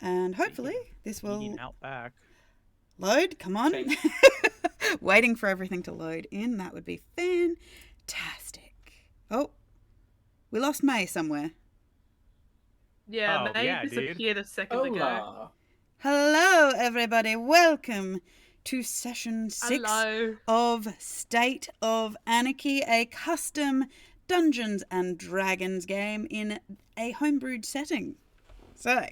And hopefully this will out back. load. Come on. Waiting for everything to load in. That would be fantastic. Oh, we lost May somewhere. Yeah, May disappeared a second ago. Hello, everybody. Welcome to session 6 of State of Anarchy, a custom Dungeons and Dragons game in a homebrewed setting. So,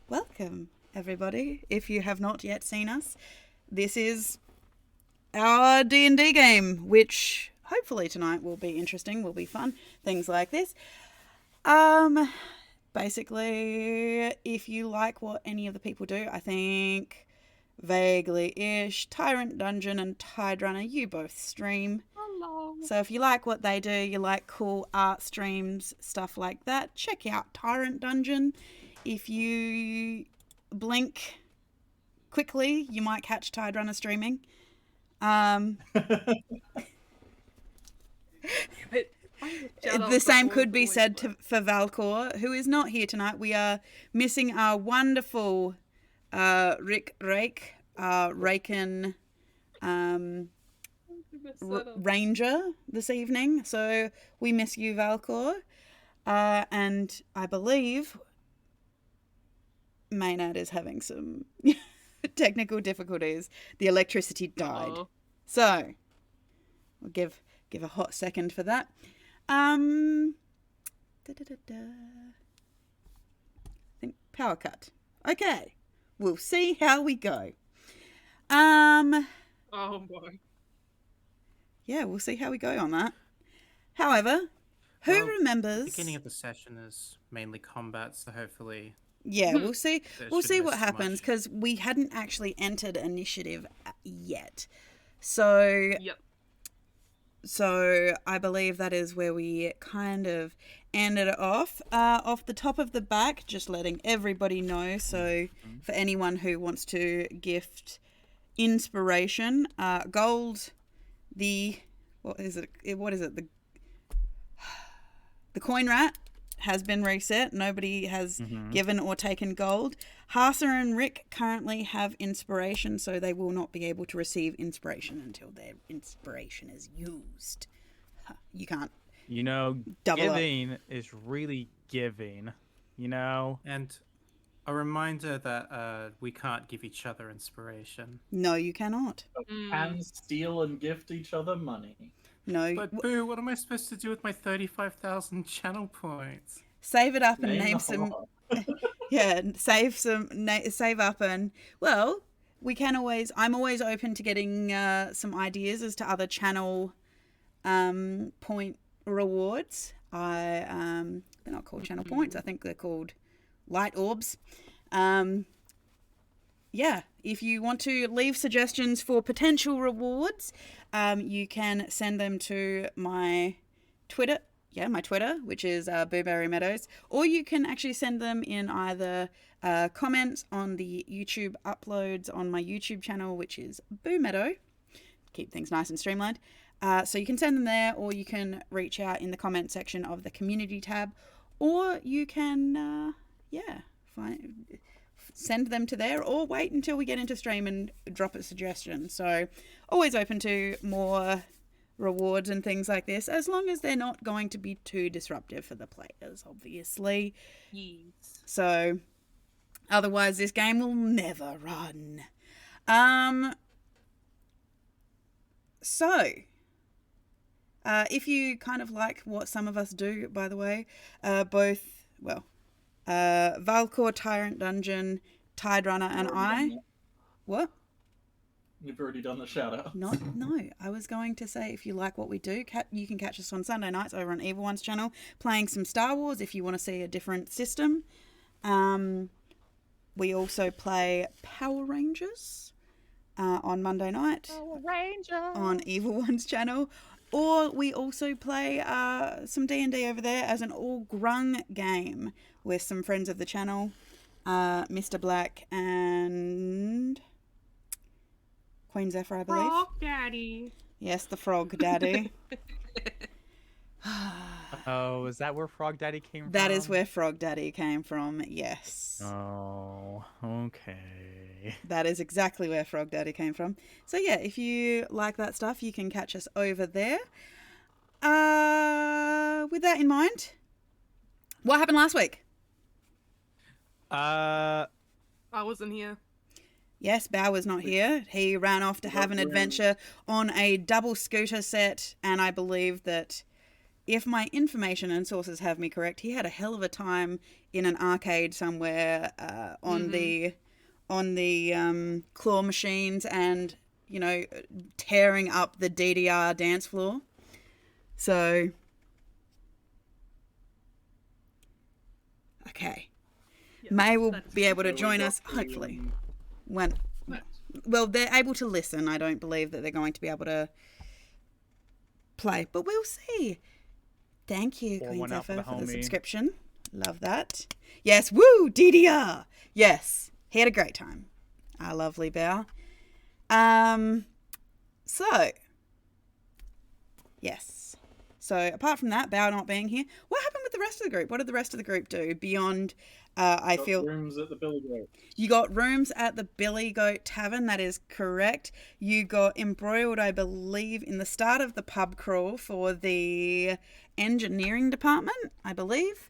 welcome, everybody. If you have not yet seen us, this is our D&D game, which hopefully tonight will be interesting, will be fun, things like this. Basically, if you like what any of the people do, I think vaguely-ish, Tyrant Dungeon and Tide Runner, you both stream. Hello. So if you like what they do, you like cool art streams, stuff like that, check out Tyrant Dungeon. If you blink quickly, you might catch Tide Runner streaming. The same could be said for Valcor, who is not here tonight. We are missing our wonderful Rick Rake, Raken Ranger this evening. So we miss you, Valcor. And I believe Maynard is having some technical difficulties. The electricity died. Uh-oh. So we'll give a hot second for that. I think power cut. Okay. We'll see how we go. Oh boy. Yeah, we'll see how we go on that. However, who remembers? The beginning of the session is mainly combat, so hopefully. Yeah, we'll see. We'll see what happens because we hadn't actually entered initiative yet. So. Yep. So I believe that is where we kind of ended it off. Off the top of the back, just letting everybody know. So for anyone who wants to gift inspiration, gold, what is it? The coin rat has been reset. Nobody has given or taken gold. Harser and Rick currently have inspiration, so they will not be able to receive inspiration until their inspiration is used. You can't. Giving is really giving, And a reminder that we can't give each other inspiration. No, you cannot. But we can steal and gift each other money. No. But Boo, what am I supposed to do with my 35,000 channel points? Save it up and name some. Yeah, save up and we can always. I'm always open to getting some ideas as to other channel point rewards. They're not called channel points. I think they're called light orbs. Yeah, if you want to leave suggestions for potential rewards, you can send them to my Twitter. Yeah, my Twitter, which is Boomeadow Meadows, or you can actually send them in either comments on the YouTube uploads on my YouTube channel, which is Boomeadow. Keep things nice and streamlined. So you can send them there, or you can reach out in the comment section of the community tab, or you can, send them to there, or wait until we get into stream and drop a suggestion. So always open to more rewards and things like this, as long as they're not going to be too disruptive for the players, obviously. Yes. So otherwise this game will never run. If you kind of like what some of us do, by the way, Valcor, Tyrant Dungeon, Tide Runner, and I. What? You've already done the shout out. No, I was going to say, if you like what we do, you can catch us on Sunday nights over on Evil One's channel playing some Star Wars if you want to see a different system. We also play Power Rangers on Monday night on Evil One's channel. Or we also play some D&D over there as an all-grung game with some friends of the channel, Mr. Black and Queen Zephyr, I believe. Frog Daddy. Yes, the Frog Daddy. Oh, is that where Frog Daddy came from? That is where Frog Daddy came from, yes. Oh, okay. That is exactly where Frog Daddy came from. So yeah, if you like that stuff, you can catch us over there. With that in mind, what happened last week? I wasn't here. Yes, Bao was not here. He ran off to have an adventure on a double scooter set, and I believe that, if my information and sources have me correct, he had a hell of a time in an arcade somewhere on the claw machines and, you know, tearing up the DDR dance floor. So, okay. Yes, May will that is be able to So we join got us, hopefully. the- When, well, they're able to listen. I don't believe that they're going to be able to play, but we'll see. Thank you, Pour Queen one out for Zephyr, the for the homie. subscription. Love that. Yes, woo, DDR. Yes, he had a great time. Our lovely Bao. So, yes. So, apart from that, Bao not being here, what happened with the rest of the group? What did the rest of the group do beyond, I Got feel... rooms at the Billy Goat. You got rooms at the Billy Goat Tavern, that is correct. You got embroiled, I believe, in the start of the pub crawl for the engineering department, I believe.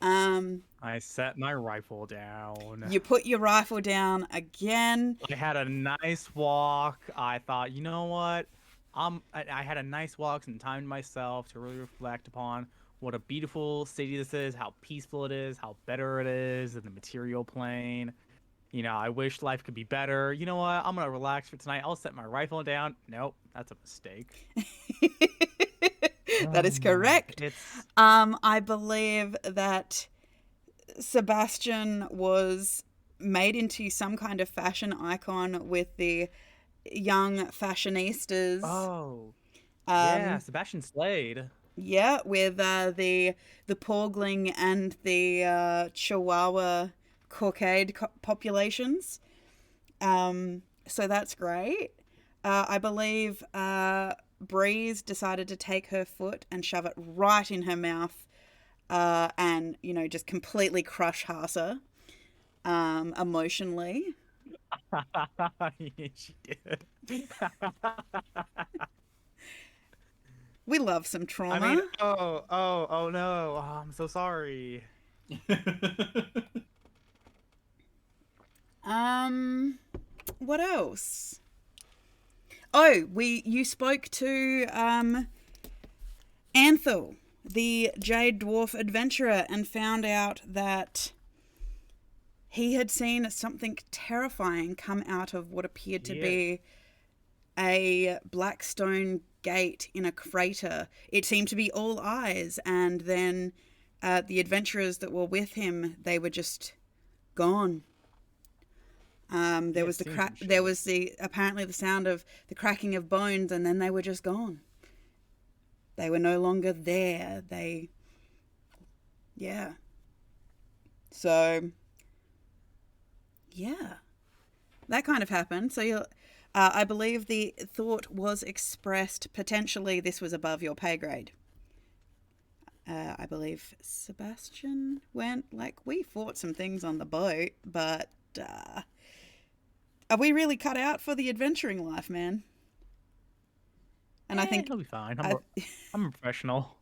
I set my rifle down. You put your rifle down again. I had a nice walk. I thought, you know what? I had a nice walk and time to myself to really reflect upon what a beautiful city this is, how peaceful it is, how better it is in the material plane. You know, I wish life could be better. You know what? I'm gonna relax for tonight. I'll set my rifle down. Nope, that's a mistake. That is correct. It's I believe that Sebastian was made into some kind of fashion icon with the young fashionistas. yeah, Sebastian Slade. Yeah, with the Porgling and the Chihuahua Cockade populations. So that's great. I believe Breeze decided to take her foot and shove it right in her mouth, and, you know, just completely crush Hasa emotionally. She did. We love some trauma. I mean, oh no. Oh, I'm so sorry. What else? Oh, you spoke to Anthel, the Jade Dwarf adventurer, and found out that he had seen something terrifying come out of what appeared to be a black stone gate in a crater. It seemed to be all eyes, and then the adventurers that were with him, they were just gone. There was apparently the sound of the cracking of bones, and then they were just gone. They were no longer there. So, yeah, that kind of happened. So I believe the thought was expressed, potentially this was above your pay grade. I believe Sebastian went, we fought some things on the boat, but are we really cut out for the adventuring life, man? And I think he'll be fine. I'm a professional.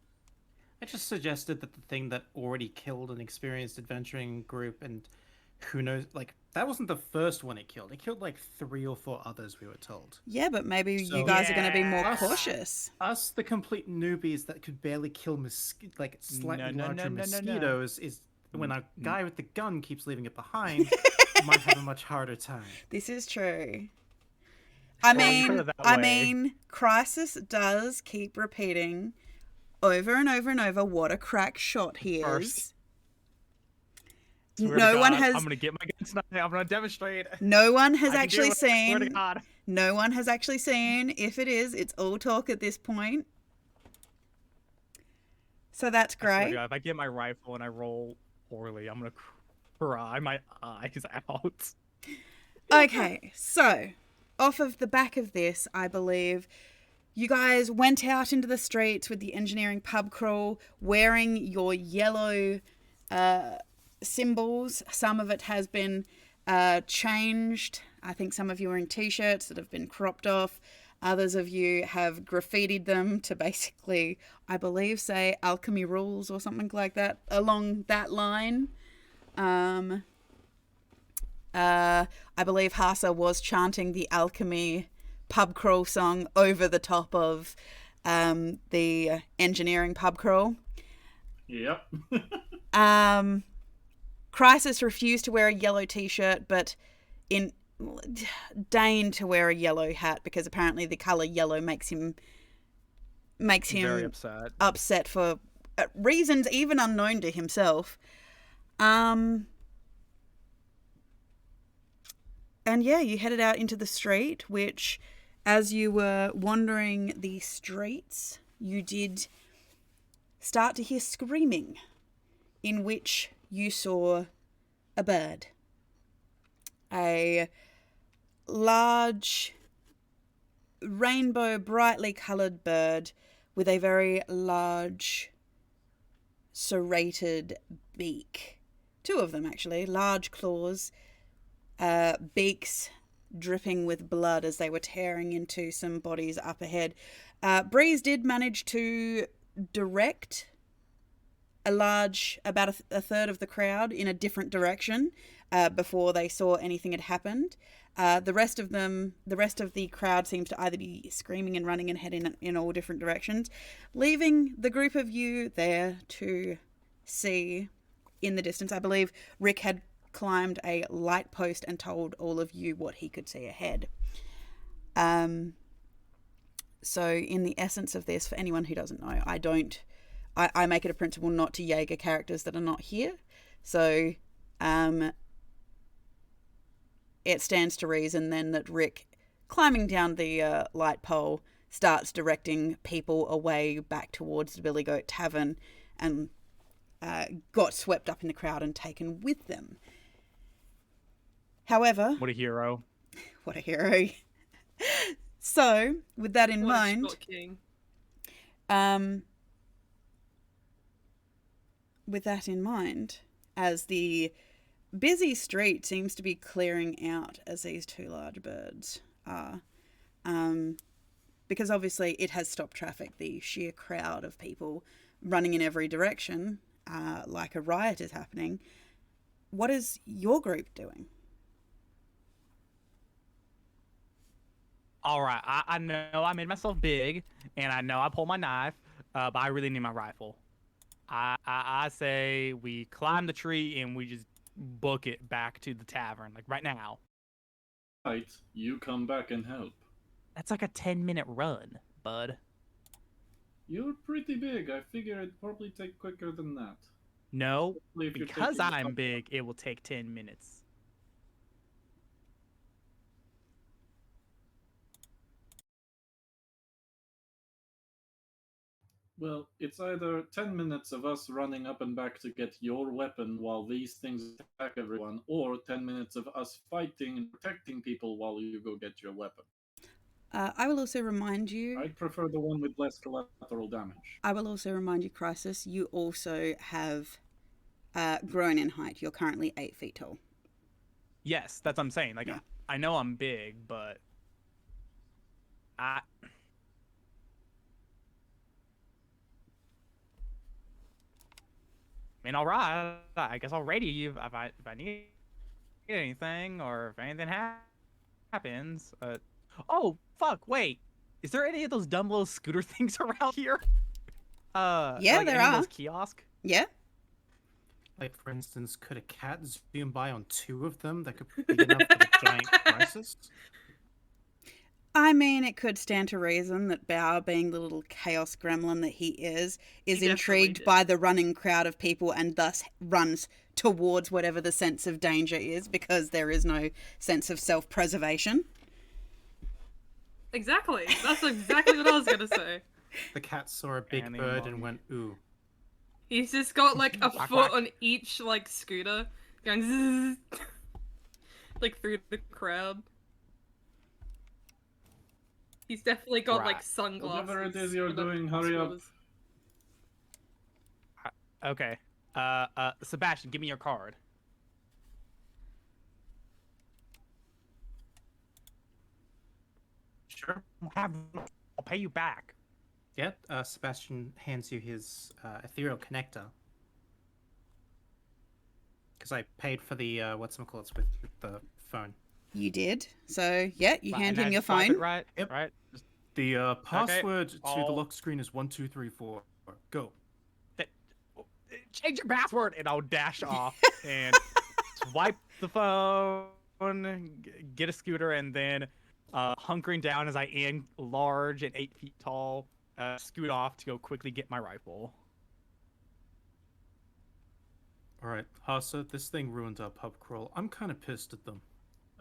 I just suggested that the thing that already killed an experienced adventuring group, and who knows, that wasn't the first one it killed. It killed 3 or 4 others, we were told. Yeah, but maybe So- you guys are going to be more Us- cautious. Us, the complete newbies that could barely kill slightly larger mosquitoes, is when a guy with the gun keeps leaving it behind, might have a much harder time. This is true. Well, you put it that way. Crisis does keep repeating over and over and over what a crack shot he is. First. I'm gonna get my gun tonight. I'm gonna demonstrate. No one has I can actually do it, I swear to seen. God. No one has actually seen. If it is, it's all talk at this point. So that's I swear to great. God, if I get my rifle and I roll poorly, I'm gonna cry my eyes out. Okay, so off of the back of this, I believe You guys went out into the streets with the engineering pub crawl wearing your yellow symbols. Some of it has been changed. I think some of you are in t-shirts that have been cropped off. Others of you have graffitied them to basically, I believe, say alchemy rules or something like that along that line. I believe Hasa was chanting the alchemy pub crawl song over the top of the engineering pub crawl. Yep. Crisis refused to wear a yellow t-shirt, but deigned to wear a yellow hat because apparently the color yellow makes him very upset for reasons even unknown to himself. And yeah, you headed out into the street, which, as you were wandering the streets, you did start to hear screaming, in which you saw a bird. A large, rainbow, brightly coloured bird with a very large, serrated beak. Two of them, actually. Large claws, beaks dripping with blood as they were tearing into some bodies up ahead. Breeze did manage to direct about a third of the crowd in a different direction before they saw anything had happened. The rest of the crowd seems to either be screaming and running and heading in all different directions, leaving the group of you there to see in the distance. I believe Rick had climbed a light post and told all of you what he could see ahead. So in the essence of this, for anyone who doesn't know, I make it a principle not to Jaeger characters that are not here. So it stands to reason then that Rick, climbing down the light pole, starts directing people away back towards the Billy Goat Tavern and got swept up in the crowd and taken with them. However... What a hero. What a hero. So, with that in mind... with that in mind, as the busy street seems to be clearing out as these two large birds are, because obviously it has stopped traffic, the sheer crowd of people running in every direction, like a riot is happening. What is your group doing? All right, I know I made myself big, and I know I pulled my knife, but I really need my rifle. I say we climb the tree and we just book it back to the tavern, like right now. Right, you come back and help. That's like a 10-minute run, bud. You're pretty big. I figure it'd probably take quicker than that. No, because I'm big, it will take 10 minutes. Well, it's either 10 minutes of us running up and back to get your weapon while these things attack everyone, or 10 minutes of us fighting and protecting people while you go get your weapon. I will also remind you... I'd prefer the one with less collateral damage. I will also remind you, Crisis, you also have grown in height. You're currently 8 feet tall. Yes, that's what I'm saying. Like, yeah. I know I'm big, but... I mean, all right. I guess I'll ready you if I need anything or if anything happens. Oh, fuck! Wait, is there any of those dumb little scooter things around here? Yeah, like there any are. of those kiosks? Yeah. Like, for instance, could a cat zoom by on 2 of them that could be enough for a giant crisis? I mean, it could stand to reason that Bao, being the little chaos gremlin that he is intrigued by the running crowd of people and thus runs towards whatever the sense of danger is because there is no sense of self-preservation. Exactly. That's exactly what I was going to say. The cat saw a big bird and went, ooh. He's just got like a foot on each like scooter going zzz, like through the crowd. He's definitely got like Right. sunglasses. Whatever it is you're for the doing, hurry up. passwords. Okay. Sebastian, give me your card. Sure. I'll pay you back. Yeah. Sebastian hands you his ethereal connector. Because I paid for the whatchamacallits with the phone. You did. So, yeah, you hand And him I your swipe phone. it right? Yep. Right? The password to the I'll- lock screen is 1234. Go. Change your password, and I'll dash off and swipe the phone, get a scooter, and then hunkering down as I am large and 8 feet tall, scoot off to go quickly get my rifle. Alright, Hasa, this thing ruined our pub crawl. I'm kind of pissed at them.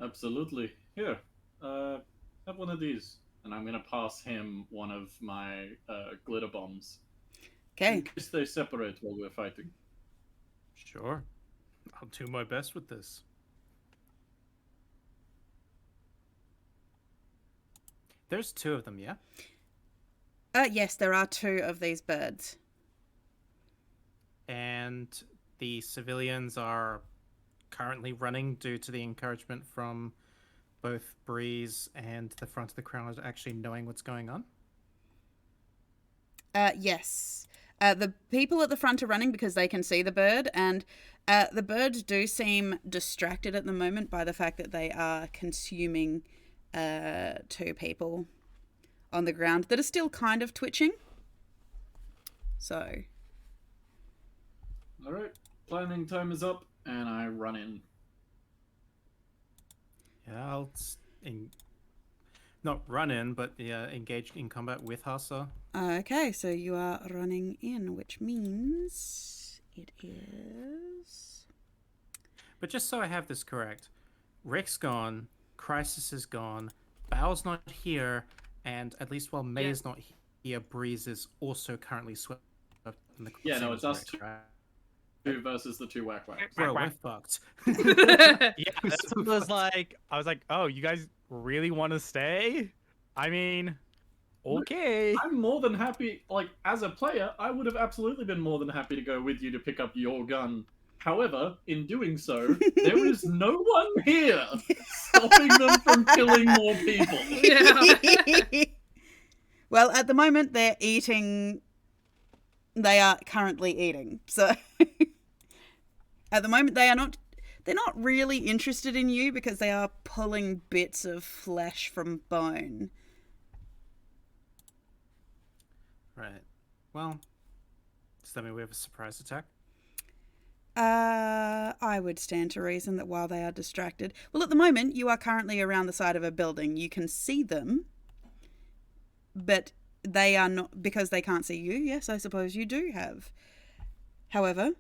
Absolutely. Here, have one of these. And I'm gonna pass him one of my glitter bombs. Okay. In case they separate while we're fighting. Sure. I'll do my best with this. There's 2 of them, yeah? Yes, there are 2 of these birds. And the civilians are currently running due to the encouragement from both Breeze and the front of the crowd actually knowing what's going on. Yes. The people at the front are running because they can see the bird, and the birds do seem distracted at the moment by the fact that they are consuming 2 people on the ground that are still kind of twitching. So. Alright, planning time is up, and I run in. Yeah, I'll not run in, but yeah, engage in combat with Hasa. Okay, so you are running in, which means it is. But just so I have this correct, Rick's gone, Crisis is gone, Bao's not here, and at least while May is not here, Breeze is also currently swept in the Yeah, no, same it's as us Rick, two. right? 2 versus the 2 Wakwaks. Bro, we're Whack. fucked. Yeah, that's what I was like, oh, you guys really want to stay? I mean, okay. I'm more than happy, like, as a player, I would have absolutely been more than happy to go with you to pick up your gun. However, in doing so, there is no one here stopping them from killing more people. Yeah. Well, at the moment, they're eating. They are currently eating. So, at the moment, they're not really interested in you because they are pulling bits of flesh from bone. Right. Well, does that mean we have a surprise attack? I would stand to reason that while they are distracted. Well, at the moment, you are currently around the side of a building. You can see them, but they are not, because they can't see you. Yes, I suppose you do have. However,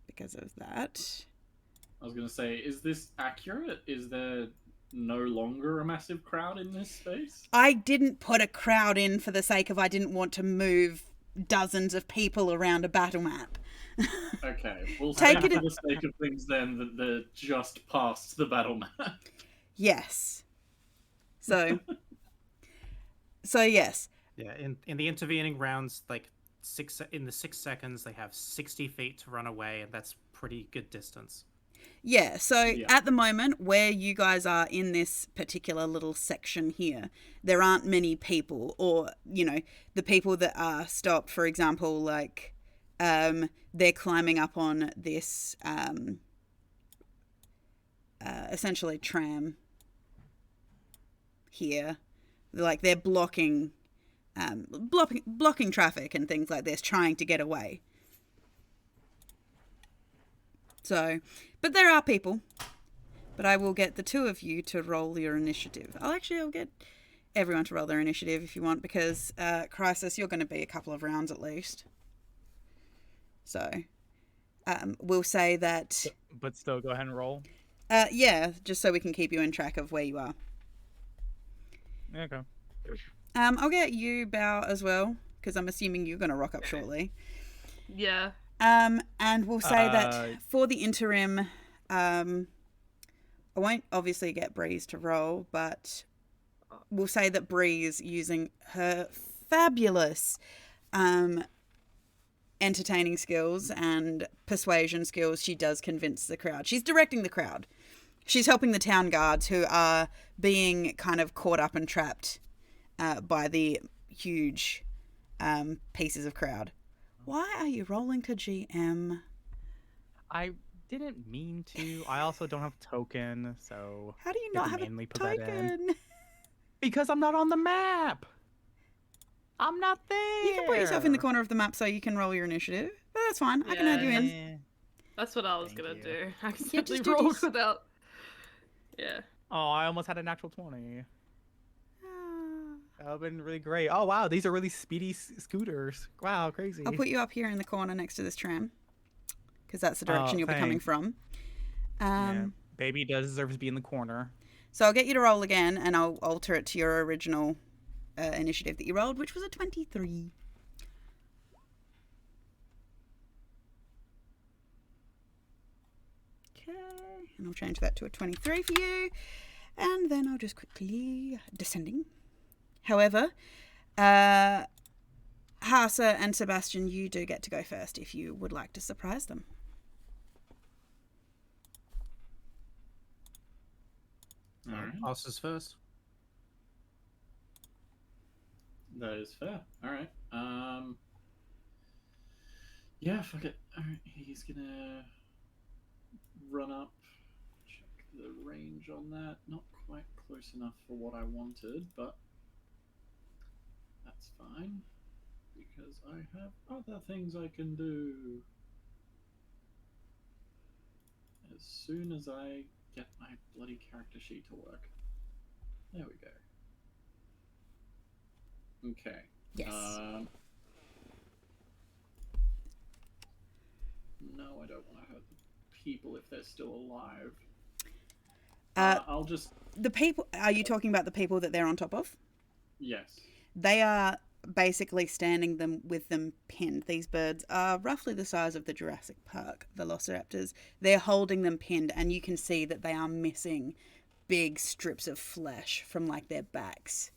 because of that. I was going to say, is this accurate? Is there no longer a massive crowd in this space? I didn't put a crowd in for the sake of I didn't want to move dozens of people around a battle map. Okay, we'll Take say it for the sake of things then that they're just past the battle map. Yes. So yes. Yeah, in the intervening rounds, like in the 6 seconds, they have 60 feet to run away, and that's pretty good distance. Yeah, so Yeah. at the moment where you guys are in this particular little section here, there aren't many people, or, you know, the people that are stopped, for example, like, they're climbing up on this, essentially tram here. Like, they're blocking traffic and things like this, trying to get away. So, but there are people. But I will get the 2 of you to roll your initiative. I'll get everyone to roll their initiative if you want, because Crisis, you're going to be a couple of rounds at least. So, we'll say that. But still, go ahead and roll. Yeah, just so we can keep you in track of where you are. Okay. I'll get you, Bao, as well, because I'm assuming you're going to rock up shortly. Yeah. And we'll say that for the interim, I won't obviously get Breeze to roll, but we'll say that Bree's using her fabulous entertaining skills and persuasion skills. She does convince the crowd. She's directing the crowd. She's helping the town guards who are being kind of caught up and trapped by the huge pieces of crowd. Why are you rolling to GM? I didn't mean to. I also don't have token, so How do you you have not to have a manually put that in. token? Because I'm not on the map. I'm not there. You can put yourself in the corner of the map so you can roll your initiative. But that's fine. I can add you in. Eh. That's what I was Thank gonna you. do. I accidentally do rolled this. without. Yeah. Oh, I almost had a natural 20. Ah. That would have been really great. Oh, wow. These are really speedy scooters. Wow, crazy. I'll put you up here in the corner next to this tram. Because that's the direction you'll be coming thanks. from. Yeah. Baby does deserve to be in the corner. So I'll get you to roll again, and I'll alter it to your original initiative that you rolled, which was a 23. Okay, and I'll change that to a 23 for you. And then I'll just quickly descending. However, Hasa and Sebastian, you do get to go first if you would like to surprise them. All right. Passes first. That is fair. All right. Yeah, fuck it. All right, he's gonna run up. Check the range on that. Not quite close enough for what I wanted, but that's fine because I have other things I can do. As soon as I get my bloody character sheet to work. There we go. Okay. Yes. No, I don't want to hurt the people if they're still alive. Uh, I'll just... The people, are you talking about the people that they're on top of? Yes. They are basically standing them with them pinned. These birds are roughly the size of the Jurassic Park velociraptors. They're holding them pinned, and you can see that they are missing big strips of flesh from like their backs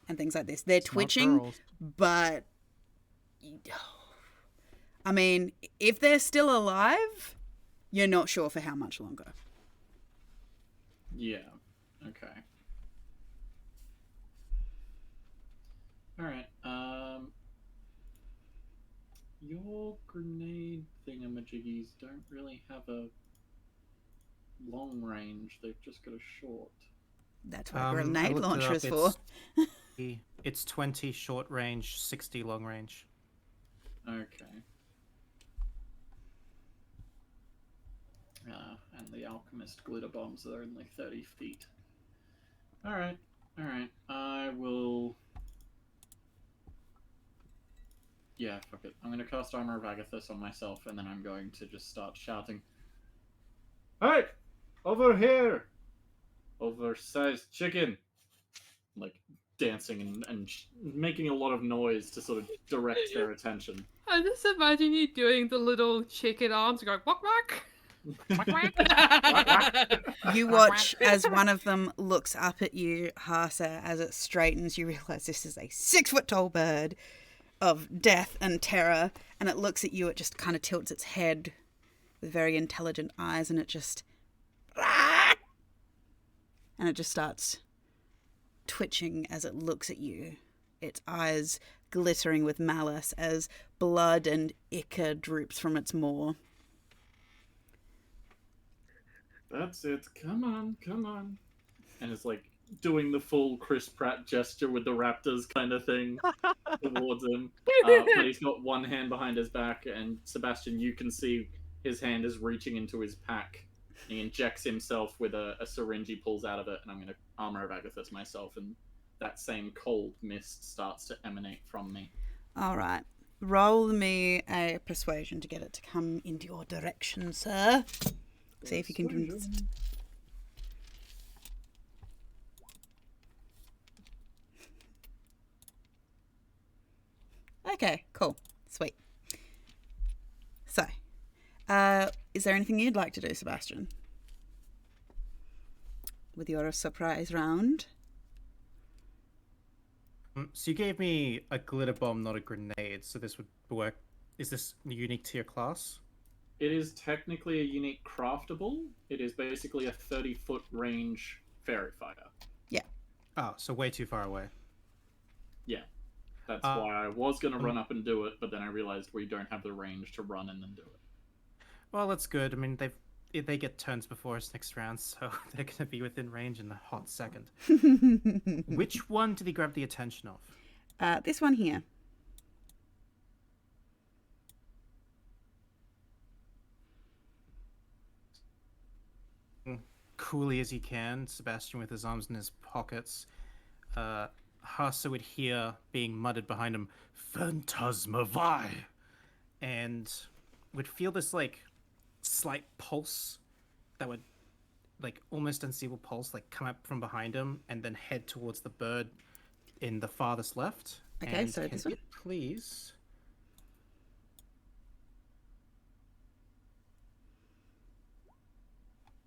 and things like this. They're Smart twitching, girls. but I mean, if they're still alive, you're not sure for how much longer. Yeah. Okay. Alright, your grenade thingamajiggies don't really have a long range, they've just got a short. That's what a I grenade looked it launcher up, is for. It's 20 short range, 60 long range. Okay. And the alchemist glitter bombs are only 30 feet. Alright, alright. I will... Yeah, fuck it. I'm gonna cast Armor of Agathis on myself, and then I'm going to just start shouting, "Hey! Over here! Oversized chicken!" Like, dancing and making a lot of noise to sort of direct their attention. I just imagine you doing the little chicken arms going whack whack. You watch as one of them looks up at you, Hasa, as it straightens. You realise this is a 6-foot-tall bird of death and terror, and it looks at you. It just kind of tilts its head with very intelligent eyes, and it just... And it just starts twitching as it looks at you, its eyes glittering with malice as blood and ichor droops from its maw. That's it. Come on, come on. And it's like doing the full Chris Pratt gesture with the raptors kind of thing towards him. But he's got one hand behind his back, and Sebastian, you can see his hand is reaching into his pack. He injects himself with a syringe he pulls out of it, and I'm going to Armor of Agathis myself, and that same cold mist starts to emanate from me. All right. Roll me a persuasion to get it to come into your direction, sir. See if you can do this. Okay, cool. Sweet. So, is there anything you'd like to do, Sebastian? With your surprise round? So you gave me a glitter bomb, not a grenade. So this would work. Is this unique to your class? It is technically a unique craftable. It is basically a 30-foot range fairy fire. Oh, so way too far away. Yeah. That's why I was going to run up and do it, but then I realized we don't have the range to run and then do it. Well, that's good. I mean, they get turns before us next round, so they're going to be within range in a hot second. Which one did he grab the attention of? This one here. Coolly as he can, Sebastian with his arms in his pockets. Hasa would hear being muttered behind him, "Phantasma Vi!" And would feel this, like, slight pulse that would, like, almost unseeable pulse, like, come up from behind him and then head towards the bird in the farthest left. Okay, and so this one? please...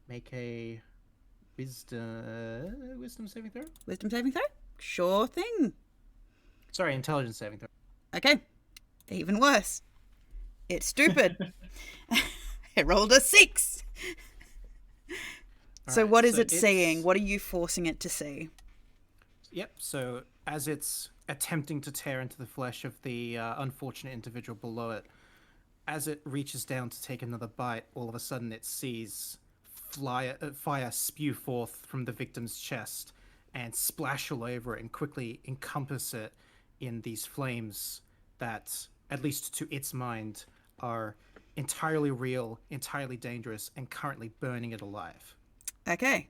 make a wisdom saving throw? Wisdom saving throw? Sure thing. Sorry, intelligence saving throw. Okay. Even worse. It's stupid. It rolled a 6. So Alright, what is so it seeing? What are you forcing it to see? Yep, so as it's attempting to tear into the flesh of the unfortunate individual below it, as it reaches down to take another bite, all of a sudden it sees fire spew forth from the victim's chest and splash all over it and quickly encompass it in these flames that, at least to its mind, are entirely real, entirely dangerous, and currently burning it alive. Okay.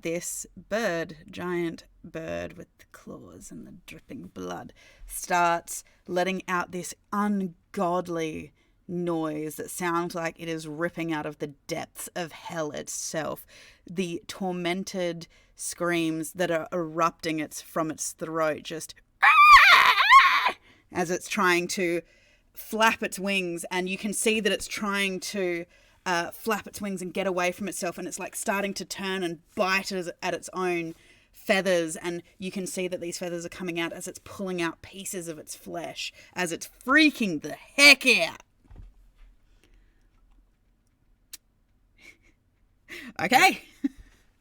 This bird, giant bird with the claws and the dripping blood, starts letting out this ungodly noise that sounds like it is ripping out of the depths of hell itself. The tormented screams that are erupting from its throat, just as it's trying to flap its wings, and you can see that it's trying to flap its wings and get away from itself, and it's like starting to turn and bite at its own feathers, and you can see that these feathers are coming out as it's pulling out pieces of its flesh, as it's freaking the heck out. Okay.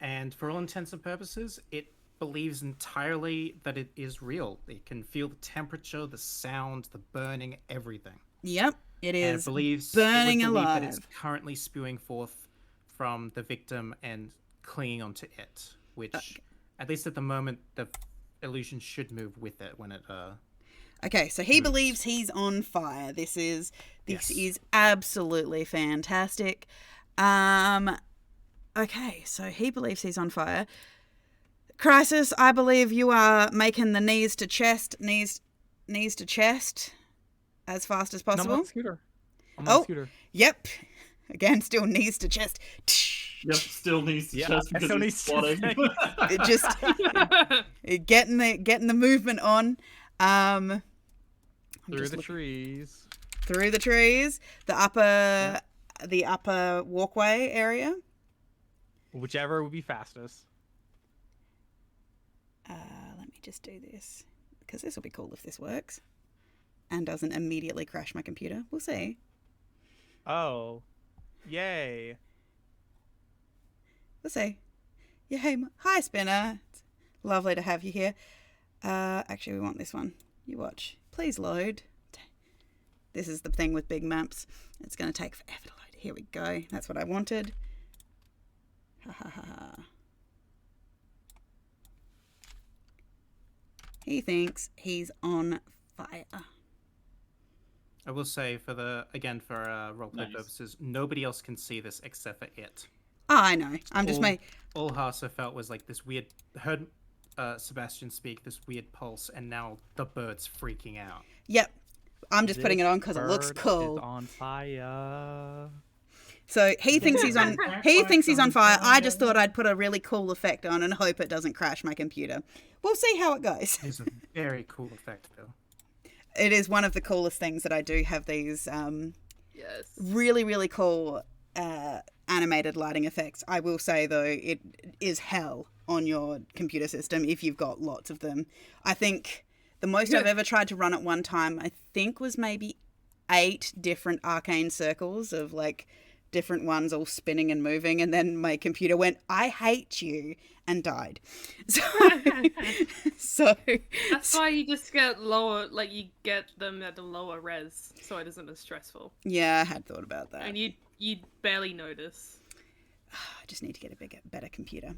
And for all intents and purposes, it believes entirely that it is real. It can feel the temperature, the sound, the burning, everything. Yep, it And is it believes burning it would believe alive. that it's currently spewing forth from the victim and clinging onto it, which, at least at the moment, the illusion should move with it when it Okay, so he believes he's on fire. This is Yes. absolutely fantastic. Okay, so he believes he's on fire. Crisis, I believe you are making the knees to chest as fast as No, I'm possible. on the scooter. I'm on the scooter. Yep. Again, still knees to chest. Yep, still needs to Yeah, chest I because still he's needs to squatting. It just getting the movement on. I'm Through just the looking- trees. through the trees, the upper walkway area. Whichever would be fastest. Let me just do this, because this will be cool if this works and doesn't immediately crash my computer. We'll see. Oh. Yay. We'll see. Yeah, hey, hi, Spinner. It's lovely to have you here. Actually, we want this one. You watch. Please load. This is the thing with big maps. It's going to take forever to load. Here we go. That's what I wanted. Ha ha ha ha. He thinks he's on fire. I will say, for roleplay Nice. purposes, nobody else can see this except for it. Oh, I know. I'm just All Hasa felt was like this weird, heard Sebastian speak, this weird pulse, and now the bird's freaking out. Yep. I'm just putting it This on because it looks bird cool. Is on fire. So he thinks he's on. He thinks he's on fire. I just thought I'd put a really cool effect on and hope it doesn't crash my computer. We'll see how it goes. It's a very cool effect, Bill. It is one of the coolest things that I do have these Yes. really, really cool animated lighting effects. I will say though, it is hell on your computer system if you've got lots of them. I think the most I've ever tried to run at one time, I think, was maybe 8 different arcane circles of like different ones all spinning and moving, and then my computer went, I hate you, and died. So That's why you just get lower, like you get them at the lower res, so it isn't as stressful. yeah, I had thought about that. And you barely notice. I just need to get a better computer.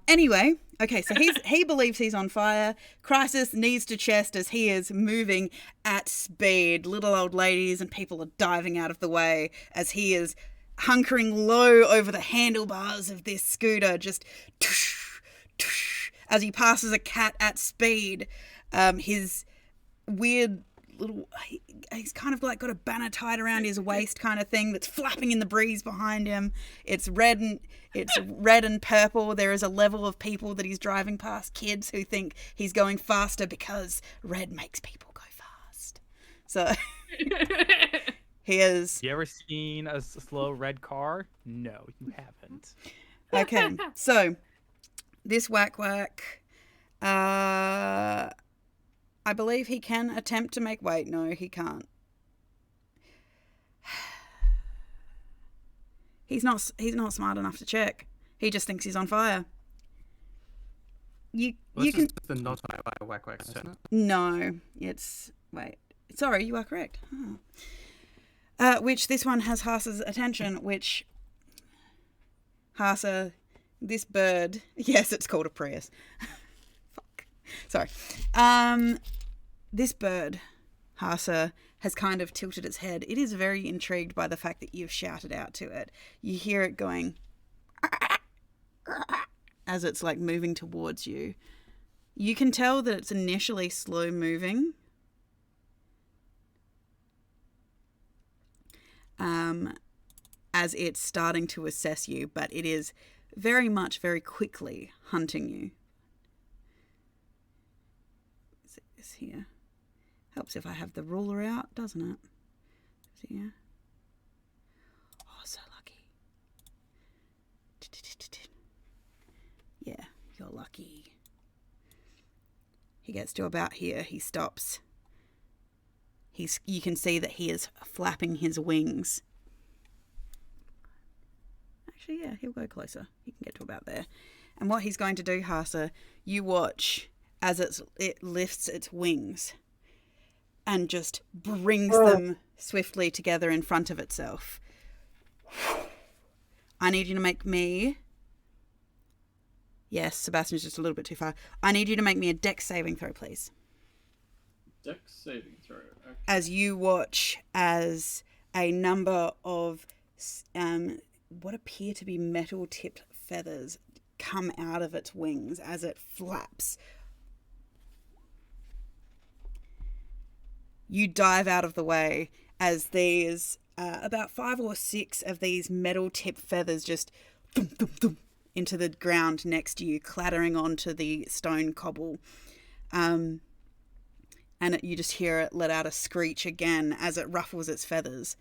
Anyway, okay, so he believes he's on fire. Crisis knees to chest as he is moving at speed. Little old ladies and people are diving out of the way as he is hunkering low over the handlebars of this scooter, just tush, tush, as he passes a cat at speed. His weird little, he's kind of like got a banner tied around his waist kind of thing that's flapping in the breeze behind him. It's red and purple. There is a level of people that he's driving past, kids who think he's going faster because red makes people go fast. So he is. You ever seen a slow red car? No, you haven't. Okay, so this Wakwak, I believe he can attempt to make... Wait, no, he can't. He's not smart enough to check. He just thinks he's on fire. You can... the not on Wakwaks, isn't it? No, it's... Wait. Sorry, you are correct. Oh. Which this one has Haas's attention, which... Haasa, this bird... Yes, it's called a Prius. Fuck. Sorry. This bird, Haasa, has kind of tilted its head. It is very intrigued by the fact that you've shouted out to it. You hear it going... as it's like moving towards you. You can tell that it's initially slow moving. As it's starting to assess you, but it is very much, very quickly hunting you. Is it this here? Helps if I have the ruler out, doesn't it? Is it here? Oh, so lucky. Yeah, you're lucky. He gets to about here. He stops. You can see that he is flapping his wings. Actually, yeah, he'll go closer. He can get to about there. And what he's going to do, Haasa, you watch as it lifts its wings and just brings them swiftly together in front of itself. I need you to make me... Yes, Sebastian's just a little bit too far. I need you to make me a dex saving throw, please. Dex saving throw. Okay. As you watch as a number of what appear to be metal-tipped feathers come out of its wings as it flaps. You dive out of the way as there's about 5 or 6 of these metal-tipped feathers just thump, thump, thump, into the ground next to you, clattering onto the stone cobble. And you just hear it let out a screech again as it ruffles its feathers.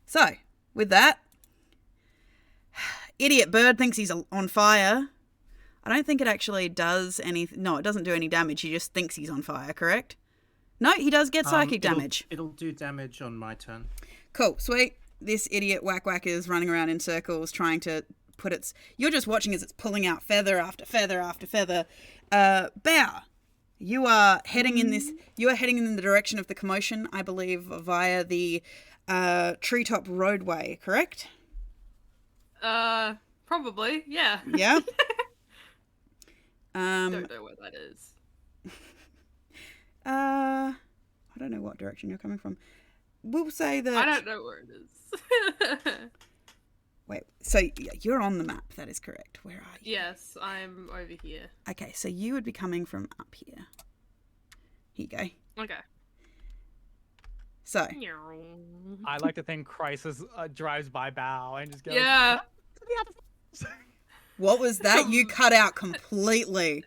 So, with that, idiot bird thinks he's on fire. I don't think it actually does anything. No, it doesn't do any damage. He just thinks he's on fire, correct? No, he does get psychic damage. It'll do damage on my turn. Cool, sweet. This idiot Wakwak is running around in circles trying to put its... You're just watching as it's pulling out feather after feather after feather. Bow, you are heading in this... You are heading in the direction of the commotion, I believe, via the treetop roadway, correct? Probably, yeah. Yeah? Don't know where that is. I don't know what direction you're coming from. We'll say that... I don't know where it is. Wait, so you're on the map, that is correct. Where are you? Yes, I'm over here. Okay, so you would be coming from up here. Here you go. Okay. So, I like to think Crisis drives by Bow and just goes, Yeah. what was that? You cut out completely.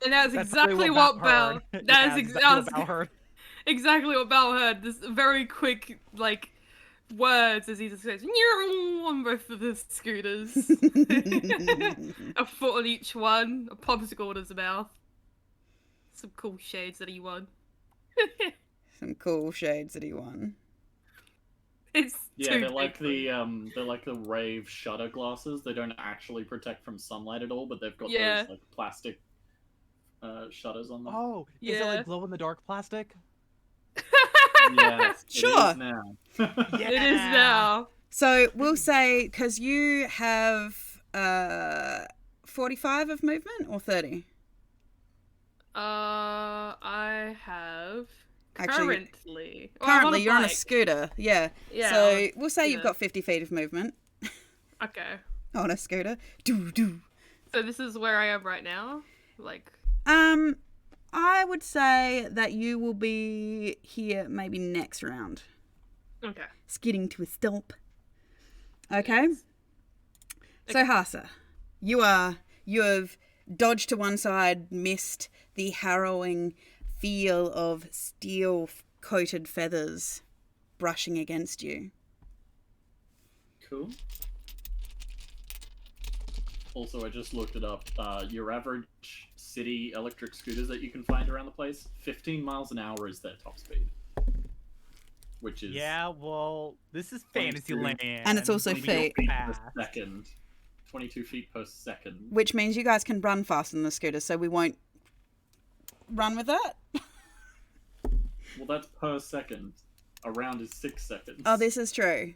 And that's exactly what Belle. heard. That is Yeah, exactly what Belle heard. exactly what Belle heard. This very quick, like, words as he just goes on both of the scooters. A foot on each one, a popsicle in his mouth. Some cool shades that he won. Some cool shades that he won. It's Yeah, too they're like big. the Rave shutter glasses. They don't actually protect from sunlight at all, but they've got Yeah. those like plastic shutters on them. Oh, is it Yeah. like glow in the dark plastic? Yes, Sure. It is now. It is now. So we'll say, because you have 45 of movement or 30? I have Actually, currently. Well, I'm Currently, you're on a bike. scooter. Yeah. Yeah. So we'll say you've yeah. got 50 feet of movement Okay. on a scooter. Doo doo. So this is where I am right now. Like. I would say that you will be here maybe next round. Okay. Skidding to a stop. Okay. So Hasa, you have dodged to one side, missed the harrowing feel of steel-coated feathers brushing against you. Cool. Also, I just looked it up. Your average city electric scooters that you can find around the place, 15 miles an hour is their top speed. Which is Yeah, well, this is 22. Fantasyland. And it's also 22 feet. feet per Fast. second. 22 feet per second. Which means you guys can run faster than the scooter, so we won't run with that. Well, that's per second. A round is 6 seconds. Oh, this is true.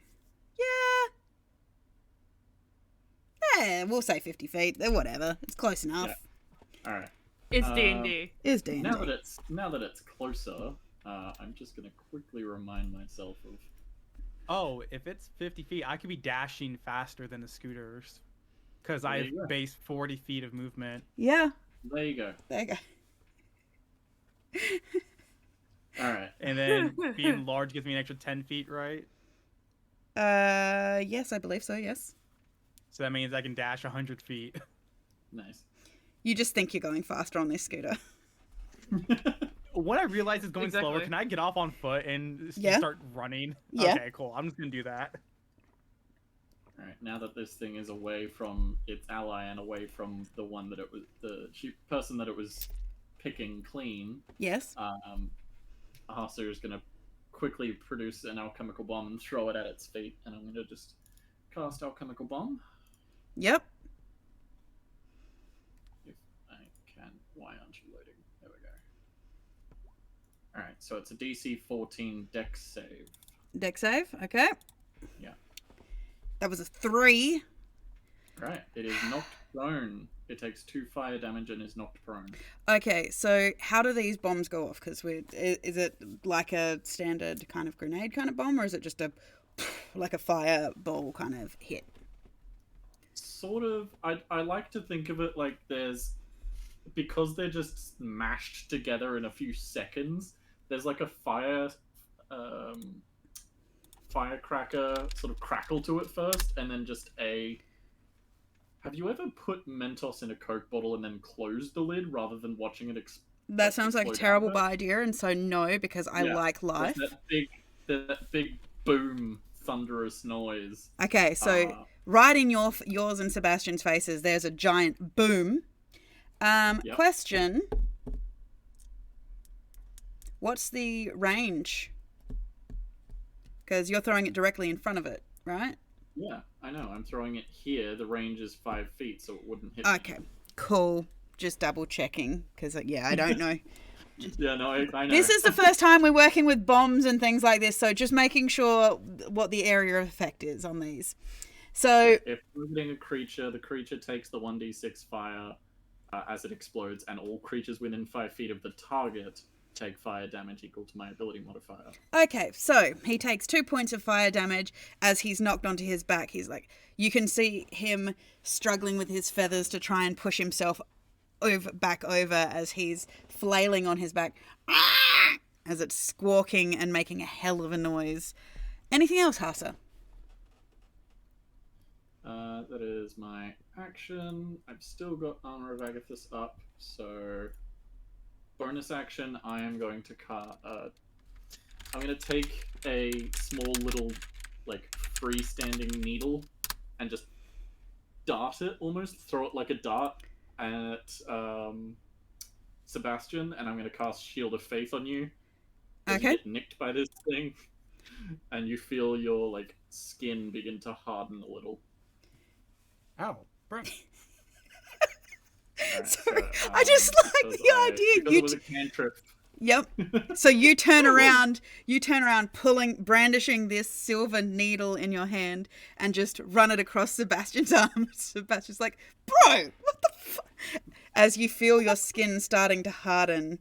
Yeah, we'll say 50 feet. Whatever. It's close enough. All right. It's D&D. Is D&D. Now that it's closer, I'm just gonna quickly remind myself of. Oh, if it's 50 feet, I could be dashing faster than the scooters. Because I There you go. have base 40 feet of movement. Yeah, There you go. there you go. All right. And then being large gives me an extra 10 feet, right? Yes, I believe so, yes. So that means I can dash 100 feet. Nice. You just think you're going faster on this scooter. When I realize it's going slower, Exactly. can I get off on foot and just Yeah. start running? Yeah. Okay, cool. I'm just going to do that. All right. Now that this thing is away from its ally and away from the one that it was, the person that it was picking clean, Yes. Ahasa is gonna quickly produce an alchemical bomb and throw it at its feet, and I'm gonna just cast alchemical bomb. Yep. If I can. Why aren't you loading? There we go. Alright, so it's a DC 14 dex save. Deck save. Okay. Yeah. That was a 3. Right, it is knocked prone. It takes 2 fire damage and is knocked prone. Okay, so how do these bombs go off? Because is it like a standard kind of grenade kind of bomb, or is it just a like a fireball kind of hit? Sort of. I like to think of it like there's, because they're just mashed together in a few seconds, there's like a firecracker sort of crackle to it first, and then just a. Have you ever put Mentos in a Coke bottle and then closed the lid rather than watching it explode? That sounds like a terrible idea, and so no, because I Yeah, like life. That big boom, thunderous noise. Okay, so right in yours and Sebastian's faces, there's a giant boom. Yep. Question: what's the range? Because you're throwing it directly in front of it, right? Yeah, I know. I'm throwing it here. The range is 5 feet, so it wouldn't hit me. Okay, cool. Just double checking, because yeah, I don't know. Yeah, no, I know. This is the first time we're working with bombs and things like this, so just making sure what the area of effect is on these. So If targeting a creature, the creature takes the 1d6 fire as it explodes, and all creatures within 5 feet of the target take fire damage equal to my ability modifier. okay, so he takes 2 points of fire damage as he's knocked onto his back. He's like, you can see him struggling with his feathers to try and push himself back over as he's flailing on his back, as it's squawking and making a hell of a noise. Anything else, Hasa? That is my action. I've still got Armor of Agathis up, so bonus action, I am going to I'm going to take a small little freestanding needle and just dart it almost, throw it like a dart at Sebastian, and I'm going to cast Shield of Faith on you. As you Okay. get nicked by this thing, and you feel your like skin begin to harden a little. Ow, bro. Alright, Sorry, I just like because the idea. because it was a cantrip. Yep. So you turn around, brandishing this silver needle in your hand and just run it across Sebastian's arm. Sebastian's like, bro, what the fuck? As you feel your skin starting to harden,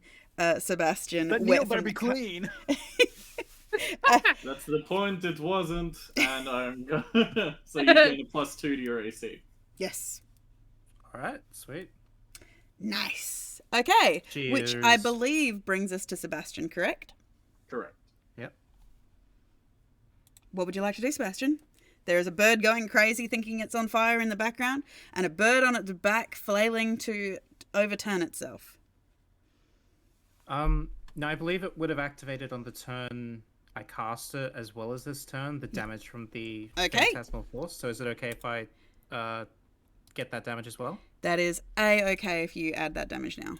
Sebastian. That needle better be clean. That's the point, it wasn't. And I'm gonna... So you gain a +2 to your AC. Yes. Alright, sweet. Nice. Okay. Which I Cheers. believe brings us to Sebastian, correct? Correct. Yep. What would you like to do, Sebastian? There is a bird going crazy thinking it's on fire in the background, and a bird on its back flailing to overturn itself. No, I believe it would have activated on the turn I cast it, as well as this turn, the damage from the Okay. Phantasmal Force. So is it okay if I get that damage as well? That is A-okay if you add that damage now.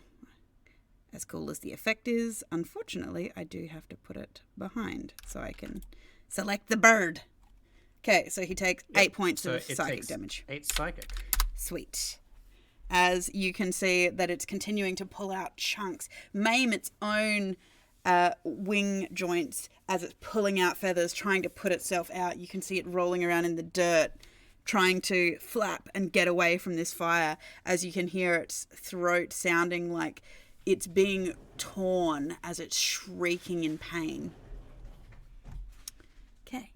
As cool as the effect is, unfortunately, I do have to put it behind so I can select the bird. Okay, so he takes 8 points So of it psychic takes damage. 8 psychic. Sweet. As you can see that it's continuing to pull out chunks, maim its own wing joints as it's pulling out feathers, trying to put itself out. You can see it rolling around in the dirt, trying to flap and get away from this fire, as you can hear its throat sounding like it's being torn as it's shrieking in pain. Okay.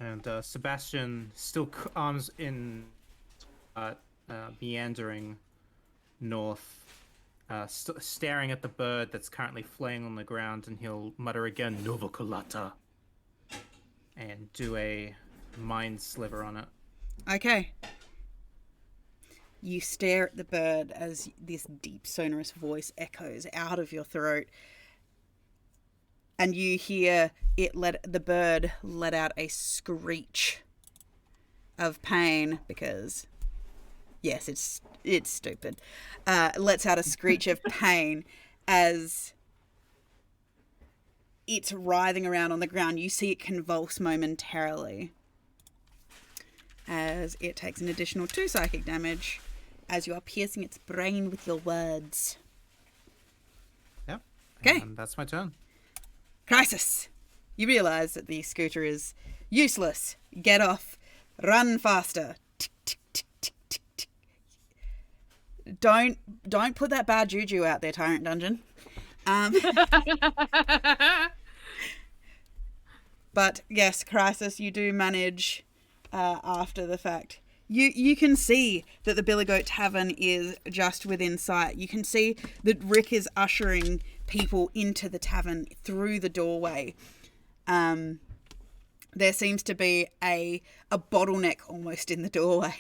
And Sebastian, still arms in, meandering north, staring at the bird that's currently flaying on the ground, and he'll mutter again, Nova Colata, and do a mind sliver on it. Okay. You stare at the bird as this deep sonorous voice echoes out of your throat, and you hear the bird let out a screech of pain because, yes, it's stupid. Lets out a screech of pain as it's writhing around on the ground. You see it convulse momentarily as it takes an additional 2 psychic damage as you are piercing its brain with your words. Yep. Okay. And that's my turn. Crisis! You realise that the scooter is useless. Get off. Run faster. Tick, tick, tick, tick, tick, tick. Don't put that bad juju out there, Tyrant Dungeon. But yes, Crisis, you do manage after the fact. You can see that the Billy Goat Tavern is just within sight. You can see that Rick is ushering people into the tavern through the doorway. There seems to be a bottleneck almost in the doorway.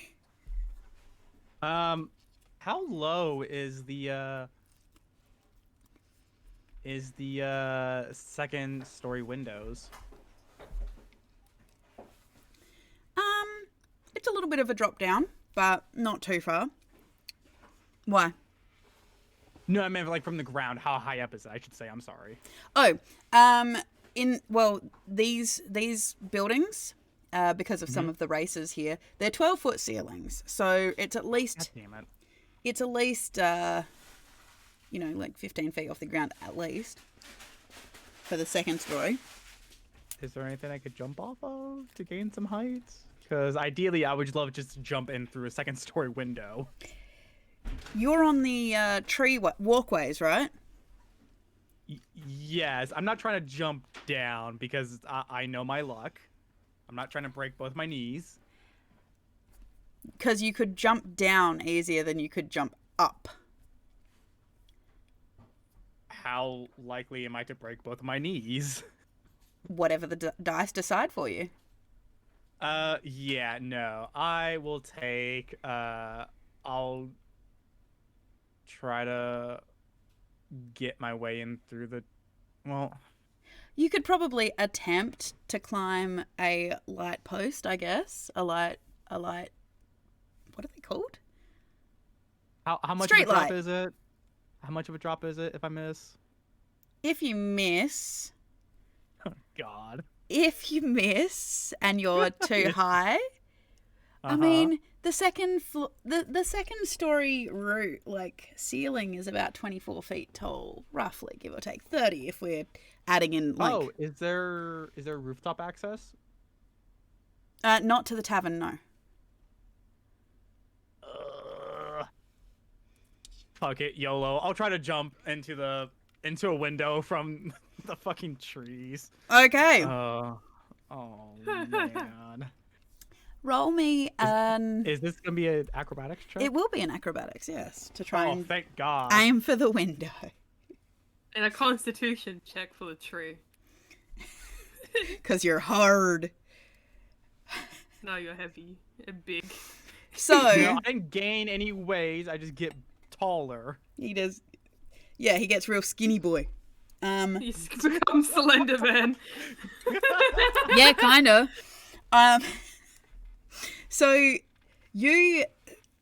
How low is the second story windows? It's a little bit of a drop down, but not too far. Why? No, I meant like from the ground. How high up is it? I should say. I'm sorry. Oh, these buildings, because of some of the races here, they're 12-foot ceilings. So it's at God least damn it. like 15 feet off the ground at least for the second story. Is there anything I could jump off of to gain some height? Because ideally, I would love just to jump in through a second story window. You're on the tree walkways, right? Yes, I'm not trying to jump down because I know my luck. I'm not trying to break both my knees. Because you could jump down easier than you could jump up. How likely am I to break both my knees? Whatever the dice decide for you. Yeah, no. I will take, I'll try to get my way in through the, well... You could probably attempt to climb a light post, I guess. A light. What are they called? How much Street of a drop light. is it? How much of a drop is it if I miss? If you miss, Oh, God. and you're too high, I mean, the second story roof, like ceiling, is about 24 feet tall, roughly, give or take 30 if we're adding in like. Oh, is there rooftop access? Not to the tavern, no. Fuck it, YOLO. I'll try to jump into a window from the fucking trees. Okay. Oh man. Roll me an. Is this gonna be an acrobatics check? It will be an acrobatics, yes, to try Oh, and thank God. aim for the window. And a constitution check for the tree. Because you're hard. No, you're heavy and big. So No, I didn't gain any ways. I just get taller. he does. Yeah, he gets real skinny boy. You become Slender Man. Yeah, kind of. So you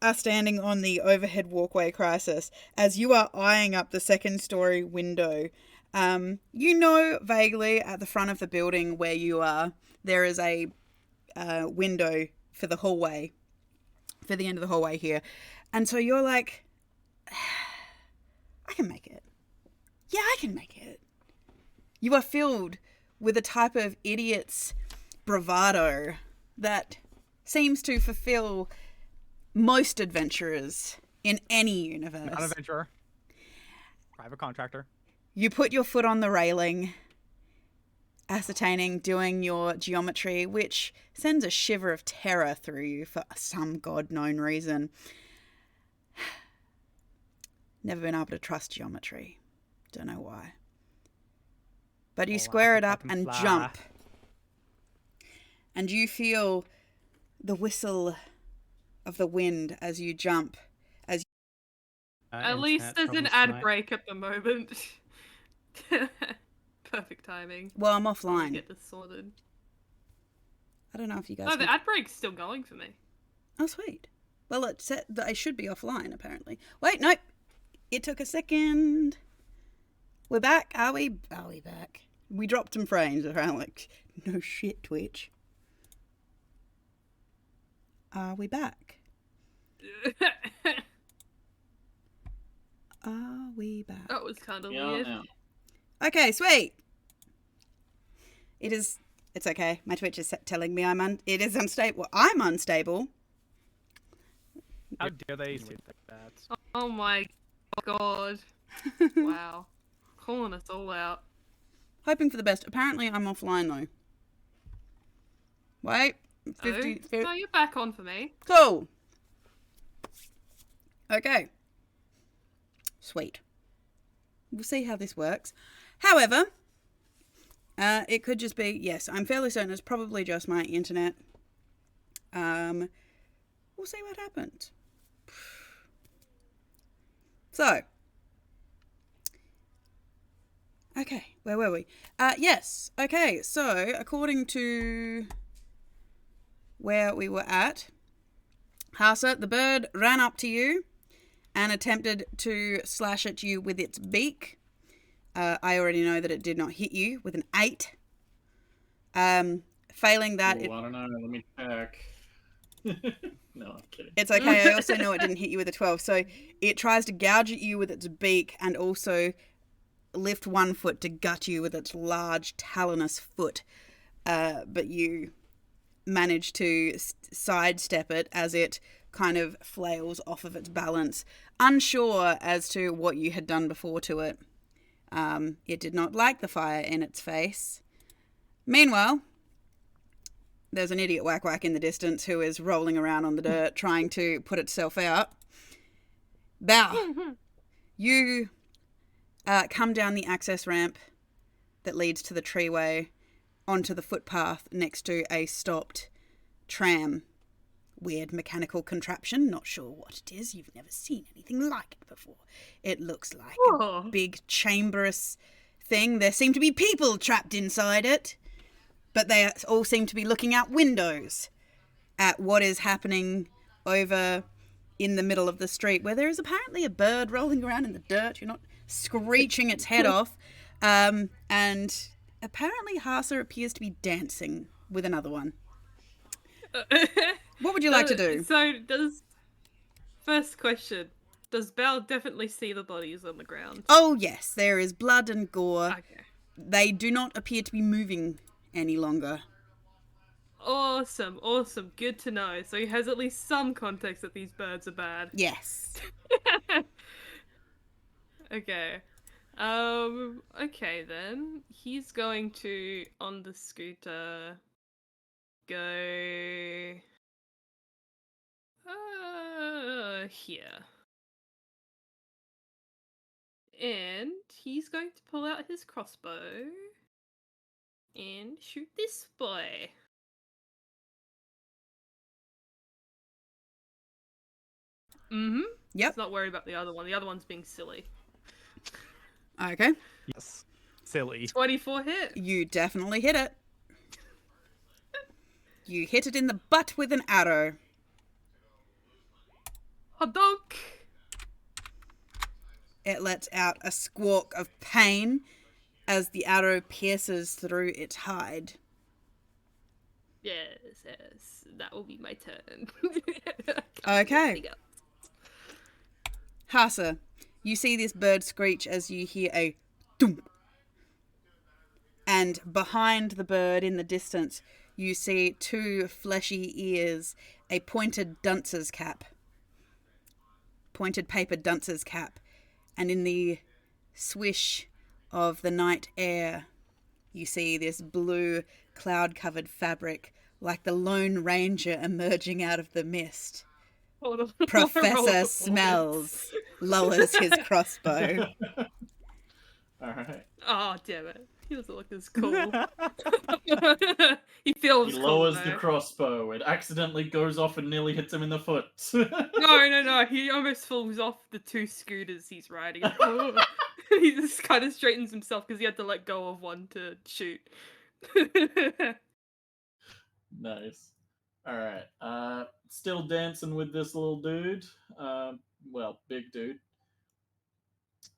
are standing on the overhead walkway, Crisis, as you are eyeing up the second story window. You know vaguely at the front of the building where you are, there is a window for the hallway, for the end of the hallway here. And so you're like, I can make it. Yeah, I can make it. You are filled with a type of idiot's bravado that seems to fulfill most adventurers in any universe. Not an adventurer. Private contractor. You put your foot on the railing, ascertaining, doing your geometry, which sends a shiver of terror through you for some god-known reason. Never been able to trust geometry. Don't know why. But you Oh, square I it can up fucking and fly. jump. And you feel the whistle of the wind as you jump. At least there's an ad break at the moment. Perfect timing. Well, I'm I'll offline. get this sorted. I don't know if you guys No, can... the ad break's still going for me. Oh, sweet. Well, it said that I should be offline, apparently. Wait, nope. It took a second. We're back. Are we back? We dropped some frames around like, no shit, Twitch. Are we back? Are we back? That was kind of Yeah, weird. now. Okay, sweet. It's okay. My Twitch is telling me it is unstable. I'm unstable. How dare they say that? Oh my god. Wow. Calling us all out. Hoping for the best. Apparently, I'm offline though. Wait. 50. No, you're back on for me. Cool. Okay. Sweet. We'll see how this works. However, it could just be, yes, I'm fairly certain it's probably just my internet. We'll see what happens. So. Okay, where were we? Yes, okay, so according to where we were at, Hasa, the bird ran up to you and attempted to slash at you with its beak. I already know that it did not hit you with an 8. Failing that, Ooh, I don't know. Let me check. No, I'm kidding. it's okay. I also know it didn't hit you with a 12. So it tries to gouge at you with its beak and also lift one foot to gut you with its large talonous foot. But you manage to sidestep it as it kind of flails off of its balance, unsure as to what you had done before to it. It did not like the fire in its face. Meanwhile, there's an idiot Wakwak in the distance who is rolling around on the dirt trying to put itself out. Bow, you come down the access ramp that leads to the treeway onto the footpath next to a stopped tram. Weird mechanical contraption, not sure what it is. You've never seen anything like it before. It looks like Whoa. a big chamberous thing. There seem to be people trapped inside it, but they all seem to be looking out windows at what is happening over in the middle of the street, where there is apparently a bird rolling around in the dirt. You're not screeching its head off. And apparently Hasa appears to be dancing with another one. What would you like to do? First question, does Belle definitely see the bodies on the ground? Oh, yes, there is blood and gore. Okay. They do not appear to be moving any longer. Awesome. Good to know. So he has at least some context that these birds are bad. Yes. Okay. Okay then. He's going to, on the scooter, go... here. And he's going to pull out his crossbow and shoot this boy. Mm-hmm. Yep. He's not worried about the other one. The other one's being silly. Okay. Yes. Silly. 24 hit. You definitely hit it. You hit it in the butt with an arrow. Hadonk! It lets out a squawk of pain as the arrow pierces through its hide. Yes. That will be my turn. Okay. Hasa, you see this bird screech as you hear a thump. And behind the bird in the distance, you see two fleshy ears, a pointed dunce's cap. Pointed paper dunce's cap. And in the swish of the night air, you see this blue cloud-covered fabric like the Lone Ranger emerging out of the mist. Hold on. Professor Smells lowers his crossbow. Alright. Oh, damn it. He doesn't look as cool. He feels He cool, lowers though. the crossbow. It accidentally goes off and nearly hits him in the foot. No. He almost falls off the two scooters he's riding. He just kind of straightens himself because he had to let go of one to shoot. Nice. Alright. Still dancing with this little dude. Well, big dude.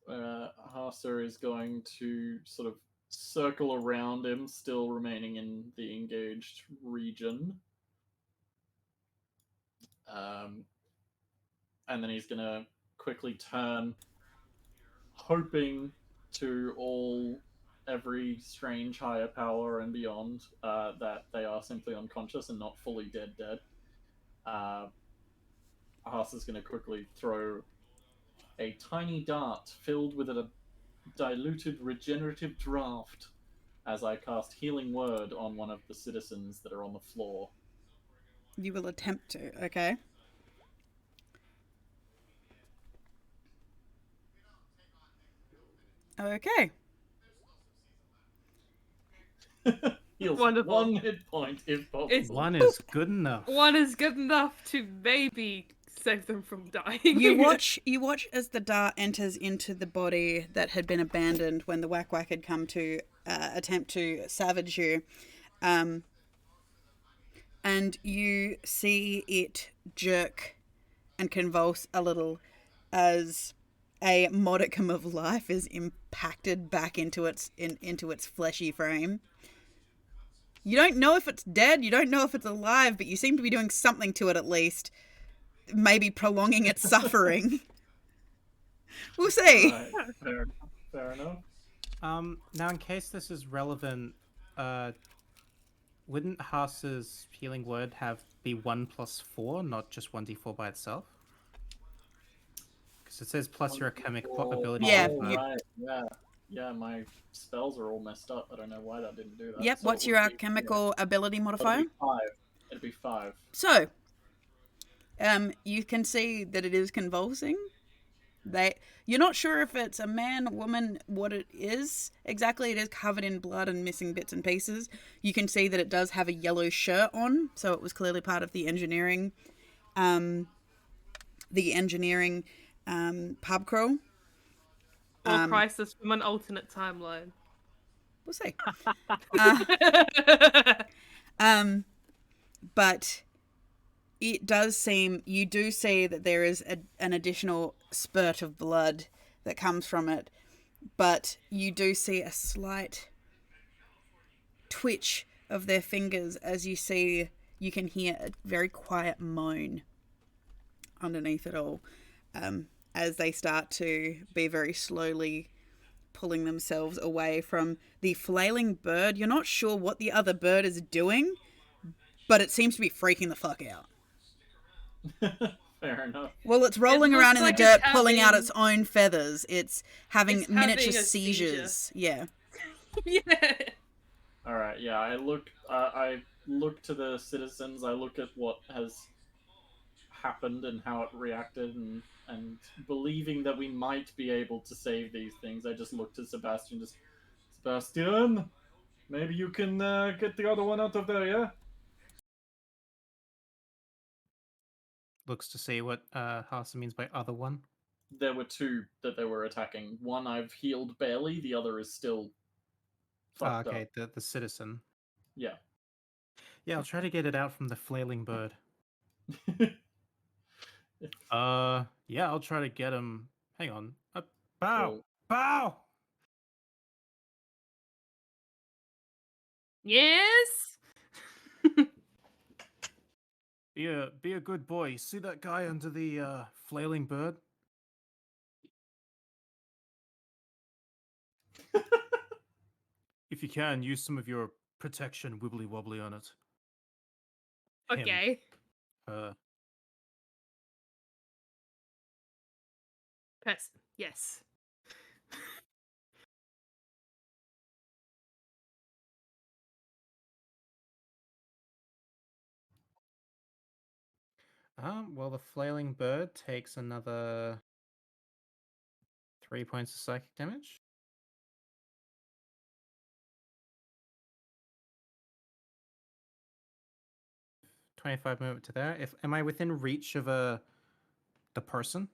Hasa is going to sort of circle around him, still remaining in the engaged region. And then he's going to quickly turn, hoping to every strange higher power and beyond that they are simply unconscious and not fully dead. Hasa's going to quickly throw a tiny dart filled with a diluted regenerative draft as I cast Healing Word on one of the citizens that are on the floor. You will attempt to, okay? Okay. Heals Wonderful. 1 hit point if possible. It's- One is good enough. One is good enough to maybe save them from dying. You watch as the dart enters into the body that had been abandoned when the Wakwak had come to attempt to savage you. And you see it jerk and convulse a little as a modicum of life is impacted back into its fleshy frame. You don't know if it's dead, you don't know if it's alive, but you seem to be doing something to it at least. Maybe prolonging its suffering. We'll see. Right. Fair enough. Now, in case this is relevant, wouldn't Hasa's Healing Word be 1+4, not just 1d4 by itself? Because it says plus your alchemic ability. Yeah, Right. Yeah, my spells are all messed up. I don't know why that didn't do that. Yep, So what's it your would be- alchemical ability yeah, modifier? It'd be 5. So, you can see that it is convulsing. You're not sure if it's a man, woman, what it is exactly. It is covered in blood and missing bits and pieces. You can see that it does have a yellow shirt on, so it was clearly part of the engineering pub crawl. Or Crisis from an alternate timeline. We'll see. But it does seem, you do see that there is an additional spurt of blood that comes from it, but you do see a slight twitch of their fingers as you can hear a very quiet moan underneath it all, as they start to be very slowly pulling themselves away from the flailing bird. You're not sure what the other bird is doing, but it seems to be freaking the fuck out. Fair enough. Well, it's rolling looks around in like the it's dirt, pulling out having- its own feathers. It's having It's having miniature a seizures. Yeah. Yeah. All right. Yeah. I look to the citizens. I look at what has happened and how it reacted, and believing that we might be able to save these things, I just look to Sebastian. Sebastian, maybe you can get the other one out of there, yeah? Looks to see what Hasa means by other one. There were two that they were attacking. One I've healed barely. The other is still fucked Okay, up. the citizen. Yeah. Yeah, I'll try to get it out from the flailing bird. Yeah, I'll try to get him. Hang on. Bow! Cool. Bow! Yes. Be a good boy. See that guy under the flailing bird? If you can, use some of your protection wibbly wobbly on it. Him. Okay. Person. Yes. Well, the flailing bird takes another 3 points of psychic damage. $25 movement to there. Am I within reach of the person?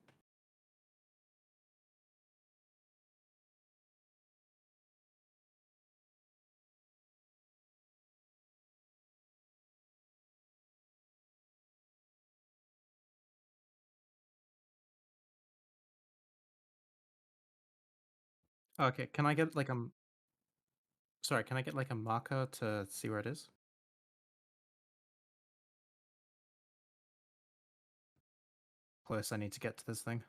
Okay, can I get like a... Sorry, can I get like a marker to see where it is? Close, I need to get to this thing.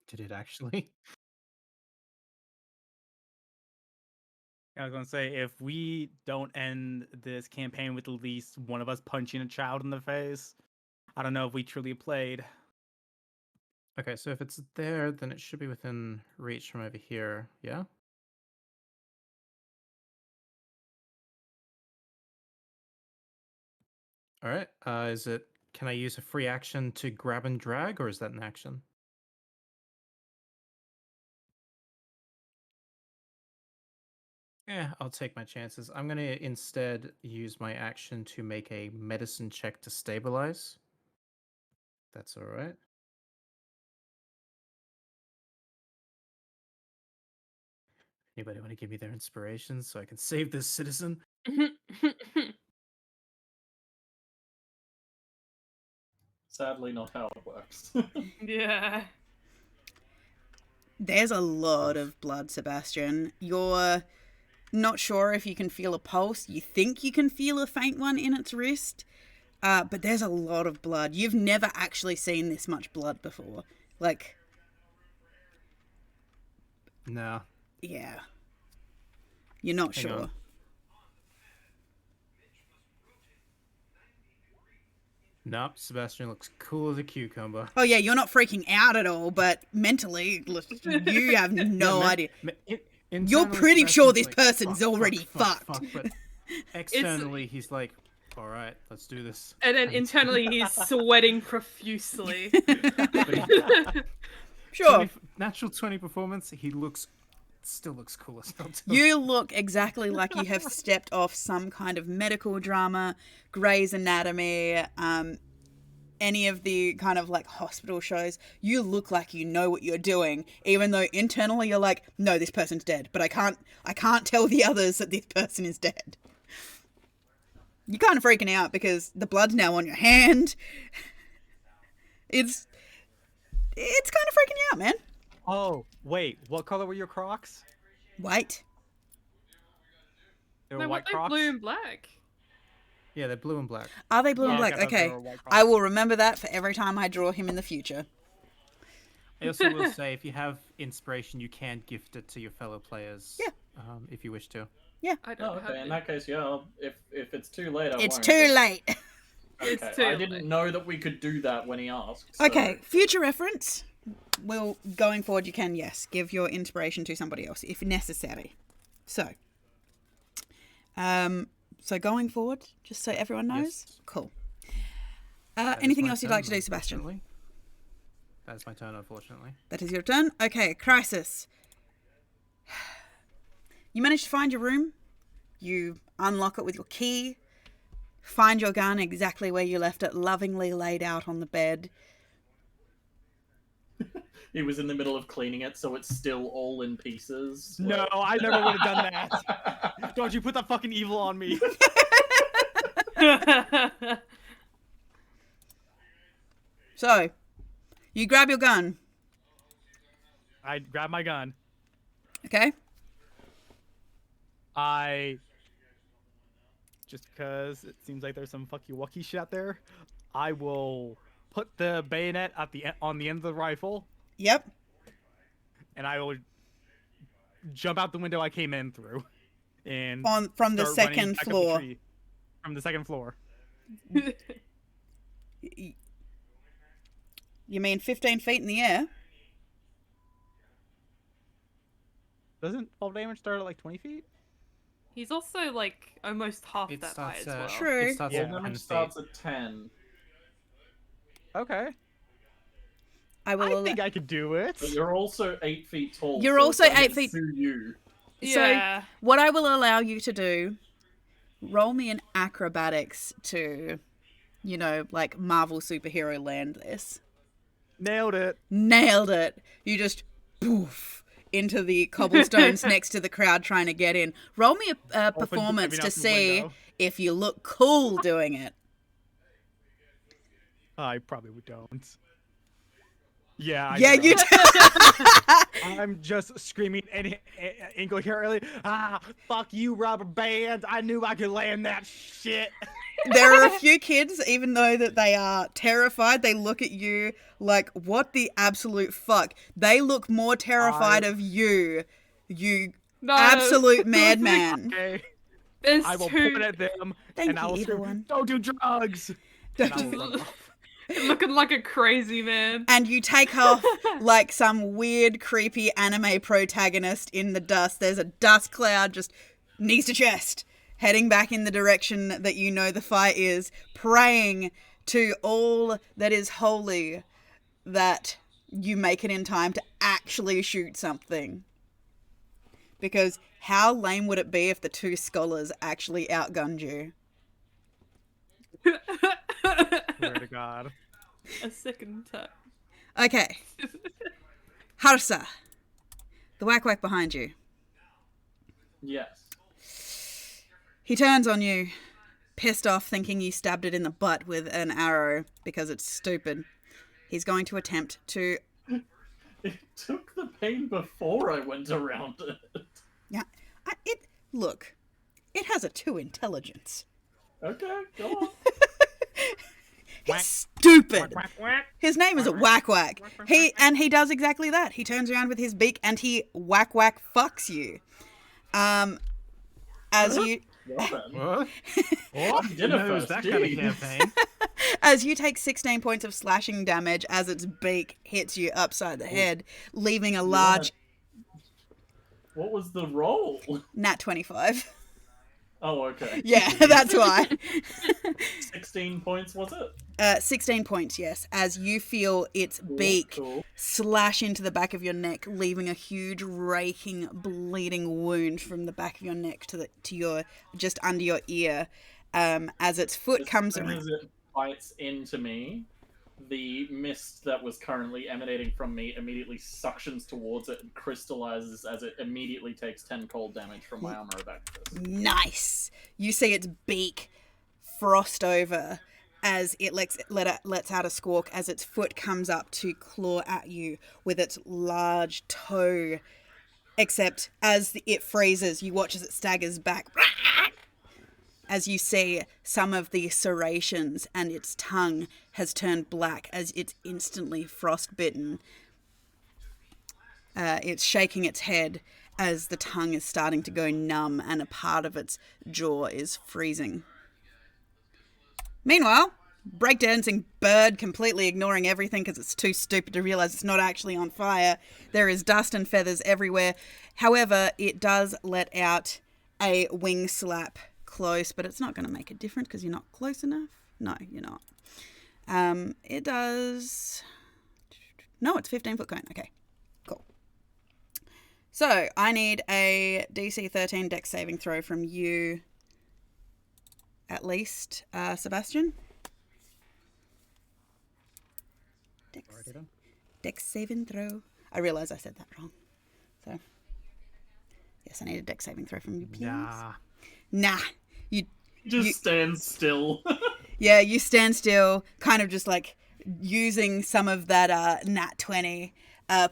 Did it actually? I was gonna say, if we don't end this campaign with at least one of us punching a child in the face, I don't know if we truly played. Okay, so if it's there, then it should be within reach from over here, yeah? Alright, can I use a free action to grab and drag, or is that an action? Yeah, I'll take my chances. I'm gonna instead use my action to make a medicine check to stabilize. That's alright. Anybody want to give me their inspirations so I can save this citizen? Sadly, not how it works. Yeah. There's a lot of blood, Sebastian. You're not sure if you can feel a pulse. You think you can feel a faint one in its wrist, but there's a lot of blood. You've never actually seen this much blood before. Like, No. yeah. You're not Hang sure. on. Nope, Sebastian looks cool as a cucumber. Oh, yeah, you're not freaking out at all, but mentally, you have no idea. You're Internally, pretty sure Sebastian's this like, person's "Fuck, already fuck, fucked. fuck," but externally, he's like, All right, let's do this. And then internally he's sweating profusely. Sure. Natural 20 performance. He still looks cool as hell. too. You look exactly like you have stepped off some kind of medical drama, Grey's Anatomy, any of the kind of like hospital shows. You look like you know what you're doing, even though internally you're like, no, this person's dead, but I can't tell the others that this person is dead. You're kind of freaking out because the blood's now on your hand. It's kind of freaking you out, man. Oh, wait. What color were your Crocs? White. They were No, white what, Crocs? blue and black. Yeah, they're blue and black. Are they blue and Yeah, black? I thought they Okay. were white Crocs. I will remember that for every time I draw him in the future. I also will say, if you have inspiration, you can gift it to your fellow players. Yeah. If you wish to. I don't Oh, have okay. In it. that case, yeah. If it's too late, I It's won't. too late. It's Okay. too I didn't late. know that we could do that when he asked. So. Okay, future reference. Going forward, you can, yes, give your inspiration to somebody else if necessary. So going forward, just so everyone knows. Yes. Cool. That is Anything my else you'd turn, like to do, Sebastian? unfortunately. That's my turn, unfortunately. That is your turn. Okay, Crisis. You manage to find your room. You unlock it with your key. Find your gun exactly where you left it, lovingly laid out on the bed. He was in the middle of cleaning it, so it's still all in pieces. No, I never would have done that. Don't you put that fucking evil on me. So, you grab your gun, I grab my gun. okay? Just because it seems like there's some fucky wucky shit out there, I will put the bayonet on the end of the rifle, Yep. and I will jump out the window I came in through, and From the start running second back up the floor. tree. From the second floor. You mean 15 feet in the air? Doesn't fall damage start at like 20 feet? He's also like almost half It that high starts as well. True. It starts Yeah. at Damage 10 feet. starts at 10. Okay. I will. I think I could do it. But you're also 8 feet tall. You're so also it's gonna 8 feet- sue you. Yeah. So, what I will allow you to do, roll me an acrobatics to, like Marvel superhero land this. Nailed it. Nailed it. You just poof into the cobblestones next to the crowd trying to get in. Roll me a performance maybe to not the see window. if you look cool doing it. I probably don't. Yeah, I Yeah, don't. you do. I'm just screaming incoherently. Fuck you, rubber band. I knew I could land that shit. There are a few kids, even though that they are terrified, they look at you like, what the absolute fuck? They look more terrified of you No. absolute madman. Okay. There's I will two point at them Thank and I you, will evil scream, one. don't do drugs. And I will run off. looking like a crazy man. And you take off like some weird, creepy anime protagonist in the dust. There's a dust cloud just knees to chest, heading back in the direction that you know the fight is, praying to all that is holy that you make it in time to actually shoot something. Because how lame would it be if the two scholars actually outgunned you? Swear to God. A second time. Okay. Harsa. The whack behind you. Yes. He turns on you, pissed off, thinking you stabbed it in the butt with an arrow because it's stupid. He's going to attempt to... It took the pain before I went around it. Yeah, look, it has a 2 intelligence. Okay, go on. He's stupid. Quack, quack. His name is a Wakwak. He does exactly that. He turns around with his beak and he Wakwak fucks you. As you Well then. What? What? Dinner Who knows first, that kind of jeez. campaign? as you take 16 points of slashing damage as its beak hits you upside the head, leaving a large What was the roll? nat 25. Oh, okay. Yeah, that's why. 16 points, was it? 16 points, yes, as you feel its Cool, beak cool. slash into the back of your neck, leaving a huge, raking, bleeding wound from the back of your neck to your just under your ear. As its foot As comes soon around. as it bites into me, the mist that was currently emanating from me immediately suctions towards it and crystallizes as it immediately takes 10 cold damage from my armor back fist. Nice. You see its beak frost over as it lets out a squawk as its foot comes up to claw at you with its large toe. Except as it freezes, you watch as it staggers back. As you see some of the serrations and its tongue has turned black as it's instantly frostbitten. It's shaking its head as the tongue is starting to go numb and a part of its jaw is freezing. Meanwhile, breakdancing bird, completely ignoring everything because it's too stupid to realize it's not actually on fire. There is dust and feathers everywhere. However, it does let out a wing slap close, but it's not going to make a difference because you're not close enough. No, you're not. It does... No, it's 15-foot cone. Okay, cool. So, I need a DC 13 dex saving throw from you, at least, Sebastian. Dex saving throw. I realise I said that wrong. So, yes, I need a dex saving throw from you, please. Nah. You Just stand still. Yeah, you stand still, kind of just like using some of that nat 20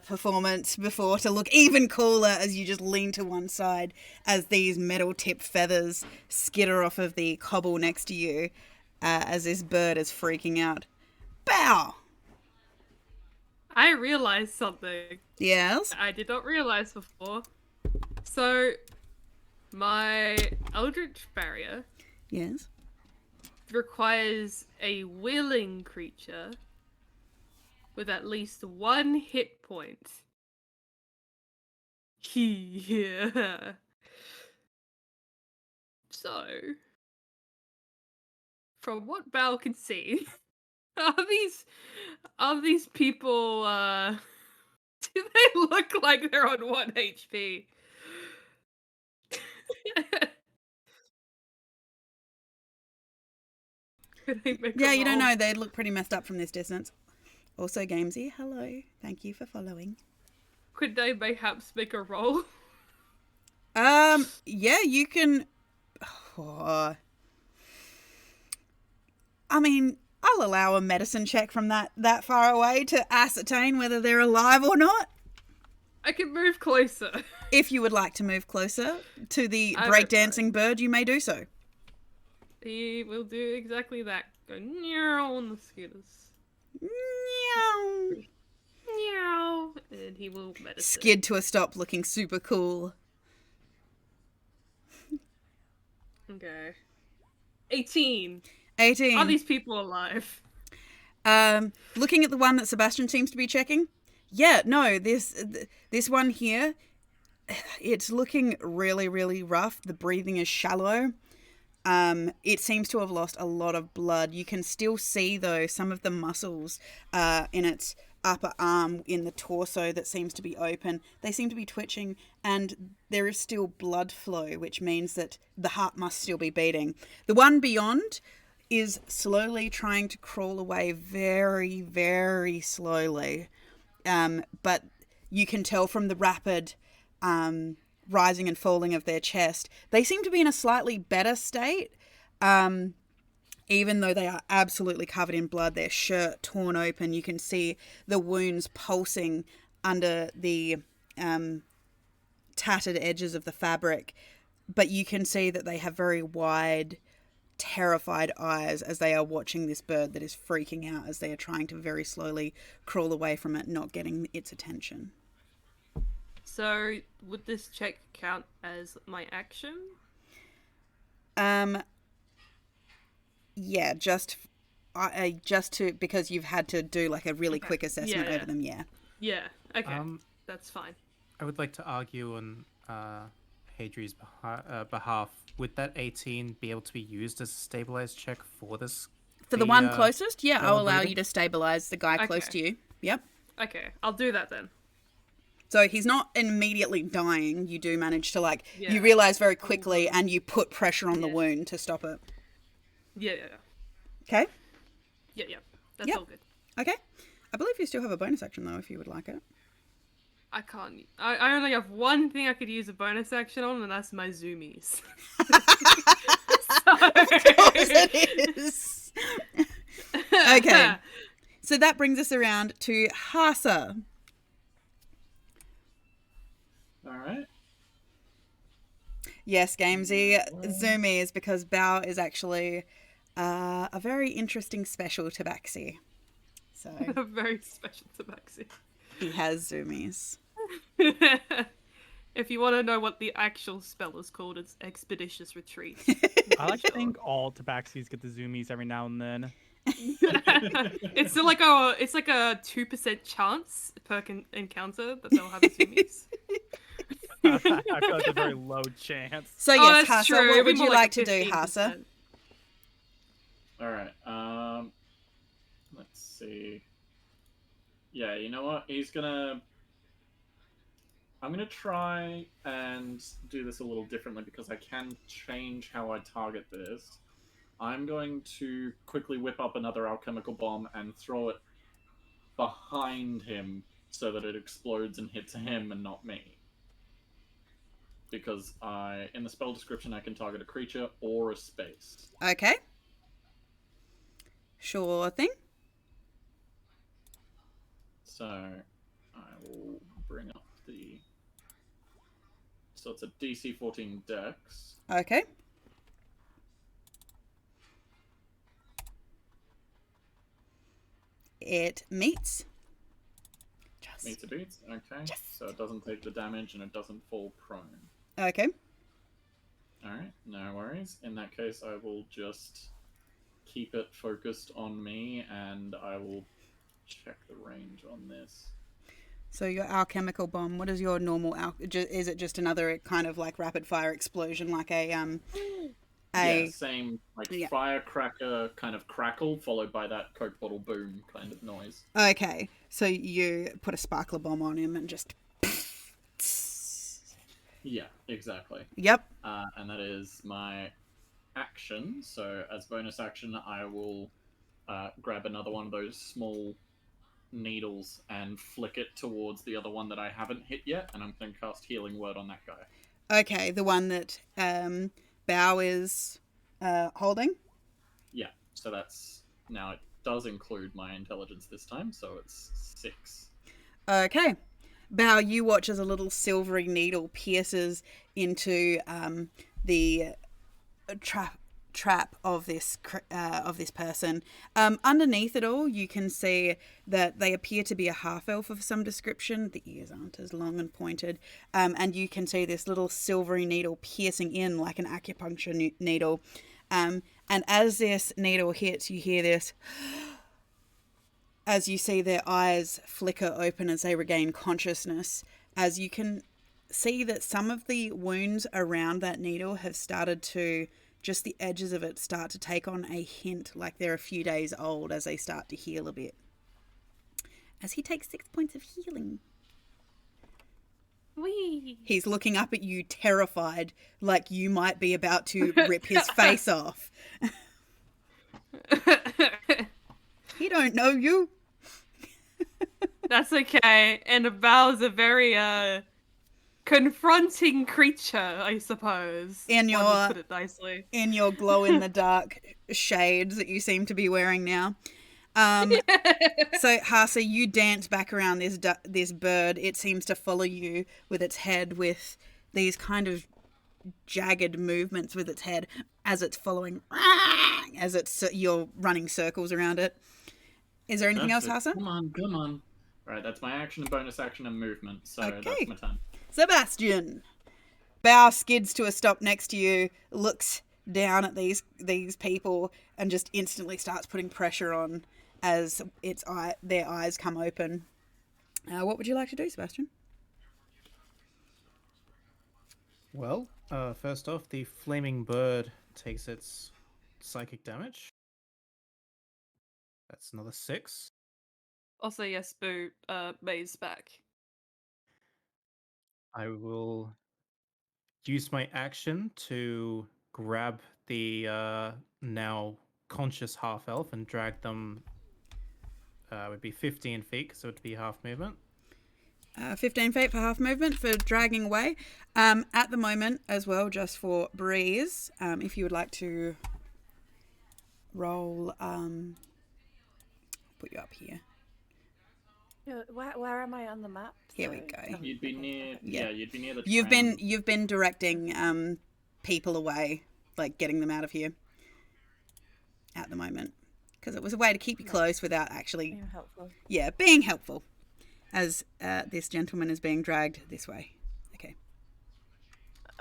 performance before to look even cooler as you just lean to one side as these metal tipped feathers skitter off of the cobble next to you as this bird is freaking out. Bow! I realized something Yes? I did not realize before. So, my Eldritch Barrier Yes? requires a willing creature with at least 1 hit point. Yeah. So, from what Bal can see, are these people do they look like they're on 1 HP? Could I make Yeah, a you don't roll? know. They look pretty messed up from this distance. Also, Gamesy, hello. Thank you for following. Could I perhaps make a roll? Yeah, you can... Oh. I mean, I'll allow a medicine check from that far away to ascertain whether they're alive or not. I can move closer. If you would like to move closer to the I don't breakdancing bird, you may do so. He will do exactly that. Go meow on the scooters. Meow. Meow. And he will medicine. Skid to a stop, looking super cool. Okay. 18. 18. Are these people alive? Looking at the one that Sebastian seems to be checking. Yeah, no, this one here, it's looking really, really rough. The breathing is shallow. It seems to have lost a lot of blood. You can still see, though, some of the muscles in its upper arm, in the torso that seems to be open. They seem to be twitching, and there is still blood flow, which means that the heart must still be beating. The one beyond is slowly trying to crawl away very, very slowly. But you can tell from the rapid rising and falling of their chest, they seem to be in a slightly better state. Even though they are absolutely covered in blood, their shirt torn open, you can see the wounds pulsing under the tattered edges of the fabric. But you can see that they have very wide, terrified eyes as they are watching this bird that is freaking out as they are trying to very slowly crawl away from it, not getting its attention. So, would this check count as my action? Yeah, just to, because you've had to do like a really quick assessment Yeah. over them, yeah. Yeah, okay. That's fine. I would like to argue on Hadri's behalf would that 18 be able to be used as a stabilized check for this? For the one closest, yeah, I'll villain allow breathing? you to stabilize the guy close Okay. to you. Yep. Okay, I'll do that then. So he's not immediately dying. You do manage to, like, Yeah. you realize very quickly and you put pressure on the Yeah. wound to stop it. Yeah. Okay? Yeah. That's Yep. all good. Okay. I believe you still have a bonus action, though, if you would like it. I can't. I only have one thing I could use a bonus action on, and that's my zoomies. Of course it is. Okay. So that brings us around to Hasa. All right. Yes, Gamesy. Zoomies, because Bao is actually a very interesting special tabaxi. So A very special tabaxi. he has zoomies. If you want to know what the actual spell is called, it's Expeditious Retreat. I like to think all tabaxis get the zoomies every now and then. It's like a 2% chance per encounter that they'll have the zoomies. I feel like it's a very low chance. So Oh, yes, that's Hasa, true. what It'd be would more you like like a to do, Hasa? 15%. All right. Let's see. Yeah, you know what? I'm gonna try and do this a little differently because I can change how I target this. I'm going to quickly whip up another alchemical bomb and throw it behind him so that it explodes and hits him and not me. Because in the spell description, I can target a creature or a space. Okay. Sure thing. So I will bring up the. So it's a DC 14 Dex. Okay. It meets. Meets a beats. Okay. So it doesn't take the damage and it doesn't fall prone. Okay. Alright, no worries. In that case, I will just keep it focused on me and I will check the range on this. So your alchemical bomb, what is your normal is it just another kind of like rapid fire explosion, like Yeah, same Yeah. firecracker kind of crackle followed by that Coke bottle boom kind of noise. Okay, so you put a sparkler bomb on him and just. Yeah, exactly. Yep. And that is my action. So as bonus action, I will grab another one of those small needles and flick it towards the other one that I haven't hit yet, and I'm going to cast Healing Word on that guy. Okay, the one that Bao is holding. Yeah, so that's now it does include my intelligence this time, so it's 6. Okay. Bao, you watch as a little silvery needle pierces into the trap of this person. Underneath it all, you can see that they appear to be a half-elf of some description. The ears aren't as long and pointed. And you can see this little silvery needle piercing in like an acupuncture needle. And as this needle hits, you hear this... as you see their eyes flicker open as they regain consciousness, as you can see that some of the wounds around that needle have started to, just the edges of it start to take on a hint like they're a few days old as they start to heal a bit. As he takes 6 points of healing. Whee! He's looking up at you terrified, like you might be about to rip his face off. He don't know you. That's okay. And Bao is a very confronting creature, I suppose. In One would your- put it nicely. In your glow-in-the-dark shades that you seem to be wearing now. So, Hasa, you dance back around this bird. It seems to follow you with its head, with these kind of jagged movements with its head as it's following, as you're running circles around it. Is there anything else, That's it. Hasa? Come on. Right, that's my action, bonus action, and movement. So Okay. that's my turn. Sebastian. Bao skids to a stop next to you, looks down at these people, and just instantly starts putting pressure on as their eyes come open. What would you like to do, Sebastian? Well, first off, the flaming bird takes its psychic damage. That's another 6. Also, yes, Boo, May's back. I will use my action to grab the now conscious half elf and drag them. Would be 15 feet, so it would be half movement. 15 feet for half movement for dragging away. At the moment, as well, just for Breeze, if you would like to roll, put you up here. Where am I on the map? Here we go. You'd be near. Yeah. Yeah, you'd be near the. You've been directing people away, like getting them out of here. At the moment, because it was a way to keep you close without actually, Being helpful. yeah, being helpful. As this gentleman is being dragged this way. Okay.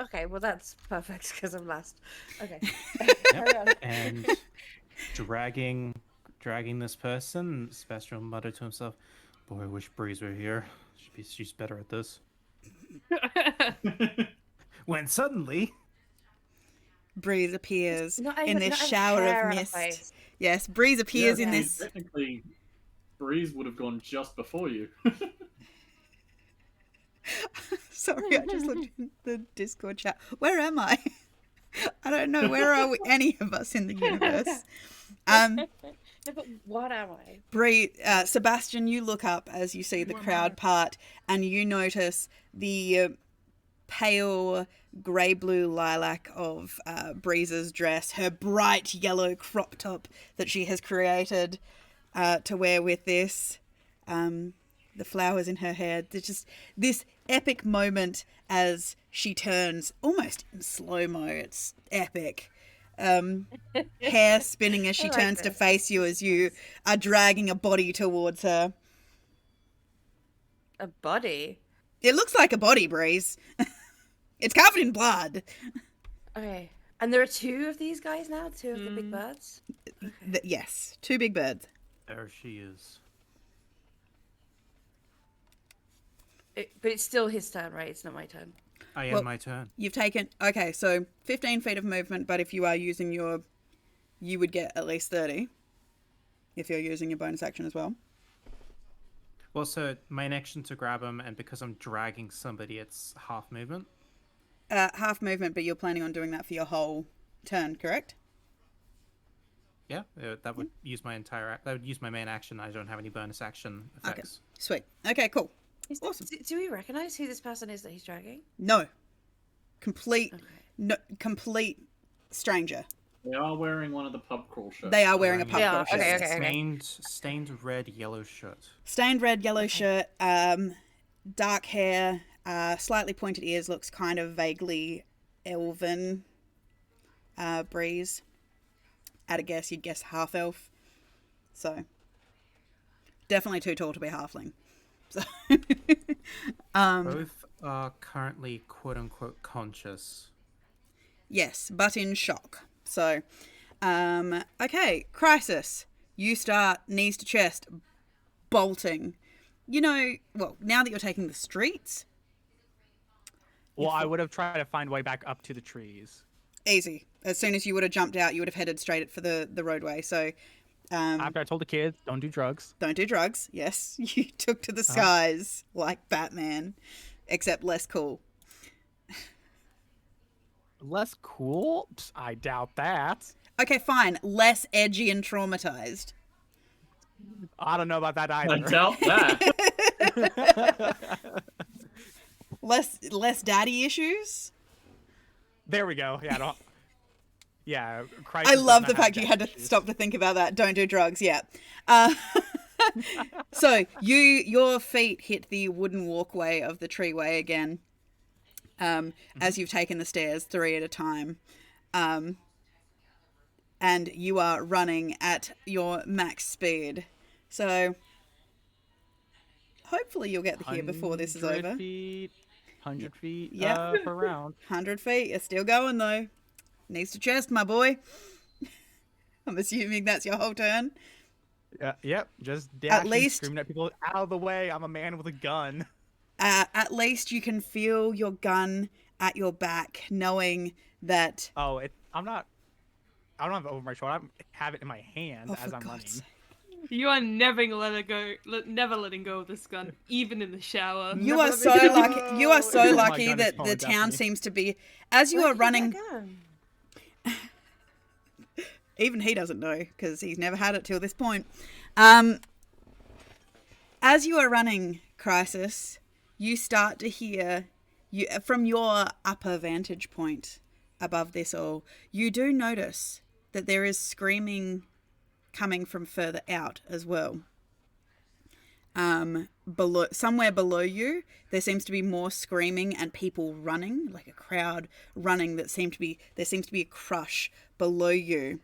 Okay, well that's perfect because I'm last. Okay. Yep. Carry on. And dragging this person, Sebastian will mutter to himself, "Boy, I wish Breeze were here. She's better at this." When suddenly, Breeze appears Not in even- this not even shower hair of on her mist. face. Yes, Breeze appears in Yeah, this. Technically, Breeze would have gone just before you. Sorry, I just looked in the Discord chat. Where am I? I don't know. Where are we? Any of us in the universe? No, but what am I? Bree, Sebastian, you look up as you see the crowd part, and you notice the pale grey-blue lilac of Breeze's dress, her bright yellow crop top that she has created to wear with this, the flowers in her hair. There's just this epic moment as she turns, almost in slow-mo. It's epic. Hair spinning as she I like turns to this. face you as you are dragging a body towards her. A body. It looks like a body, Breeze. It's covered in blood. Okay. And there are two of these guys now? Two of the big birds? Yes, two big birds. there she is. But it's still his turn, right? It's not my turn. I end Well- my turn. You've taken, okay, so 15 feet of movement, but if you are using you would get at least 30 if you're using your bonus action as well. Well, so main action to grab him, and because I'm dragging somebody, it's half movement. Half movement, but you're planning on doing that for your whole turn, correct? Yeah, that would use my entire. That would use my main action. I don't have any bonus action Okay, effects. sweet. Okay, cool. Is Awesome. Do we recognize who this person is that he's dragging? No. Complete, Okay. no, complete stranger. They are wearing one of the pub crawl shirts. They are wearing a pub Yeah, crawl shirt. okay, okay. Stained red, yellow shirt. Stained red, yellow shirt, dark hair, slightly pointed ears, looks kind of vaguely elven. Breeze. At a guess, you'd guess half elf. So, definitely too tall to be halfling. So, Both are currently quote unquote conscious. yes, but in shock. So, okay, Crisis. You start knees to chest, bolting. You know, well, now that you're taking the streets, Well, I would have tried to find way back up to the trees. easy. As soon as you would have jumped out, you would have headed straight for the roadway. So, After I told the kids, don't do drugs. don't do drugs. Yes, you took to the skies like Batman, except less cool. Less cool? Psst, I doubt that. Okay, fine. Less edgy and traumatized. I don't know about that I either. doubt that. Less daddy issues. There we go. Yeah, I don't. Yeah, Crisis I does love not the have fact you had to daddy issues. stop to think about that. Don't do drugs. Yeah. So your feet hit the wooden walkway of the treeway again. As you've taken the stairs 3 at a time. And you are running at your max speed. So hopefully you'll get here before this is 100 over. Feet, 100 feet Yeah. per round. 100 feet. You're still going though. Knees to chest, my boy. I'm assuming that's your whole turn. Yep, just dashing, least- screaming at people, out of the way, I'm a man with a gun. At least you can feel your gun at your back, knowing that. Oh, I'm not. I don't have it over my shoulder. I have it in my hand Oh, as for I'm running. God's sake. You are never never letting go of this gun, even in the shower. You Never are let so me go. lucky. You are so My lucky gun is that the falling town down me. seems to be. As you Where'd are you get running, that gun? even he doesn't know because he's never had it till this point. As you are running, Crisis, you start to hear from your upper vantage point above this all. You do notice that there is screaming coming from further out as well. Somewhere below you, there seems to be more screaming and people running, like a crowd running. There seems to be a crush below you.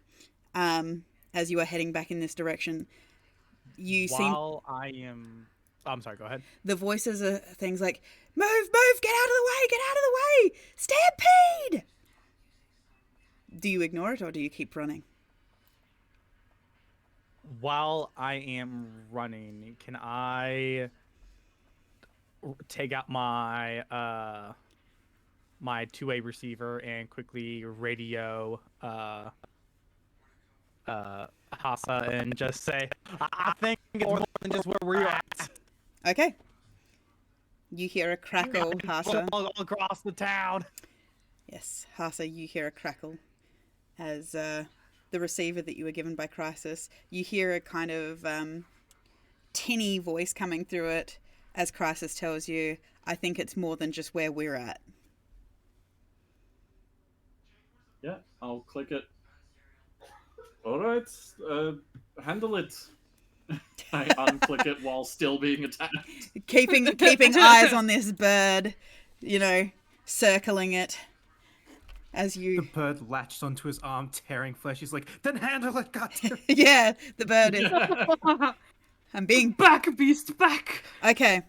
As you are heading back in this direction, While I am, I'm sorry. Go ahead. the voices are things like, "Move, move, get out of the way, get out of the way, stampede!" Do you ignore it or do you keep running? While I am running, can I take out my my two-way receiver and quickly radio Hasa and just say, I think it's more than just where we're at. Okay. You hear a crackle, Hasa. All across the town. Yes, Hasa, you hear a crackle as the receiver that you were given by Crisis. You hear a kind of tinny voice coming through it as Crisis tells you, "I think it's more than just where we're at." Yeah, I'll click it. All right, handle it. I unclick it while still being attacked. Keeping eyes on this bird, circling it as The you. bird latched onto his arm, tearing flesh. He's like, then handle it, goddamn. Yeah, the bird is. I'm being. Back, beast, back! Okay,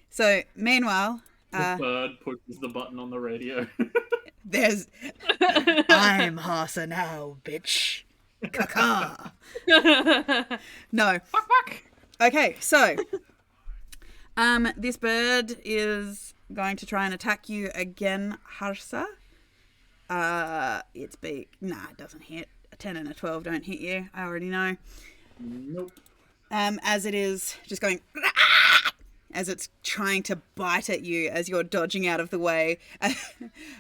so meanwhile, The bird pushes the button on the radio. there's. I'm Hasa now, bitch. Caca. No. Okay, so this bird is going to try and attack you again, Harsa. Its beak. Nah, it doesn't hit. A 10 and a 12 don't hit you. I already know. Nope. As it is just going as it's trying to bite at you as you're dodging out of the way.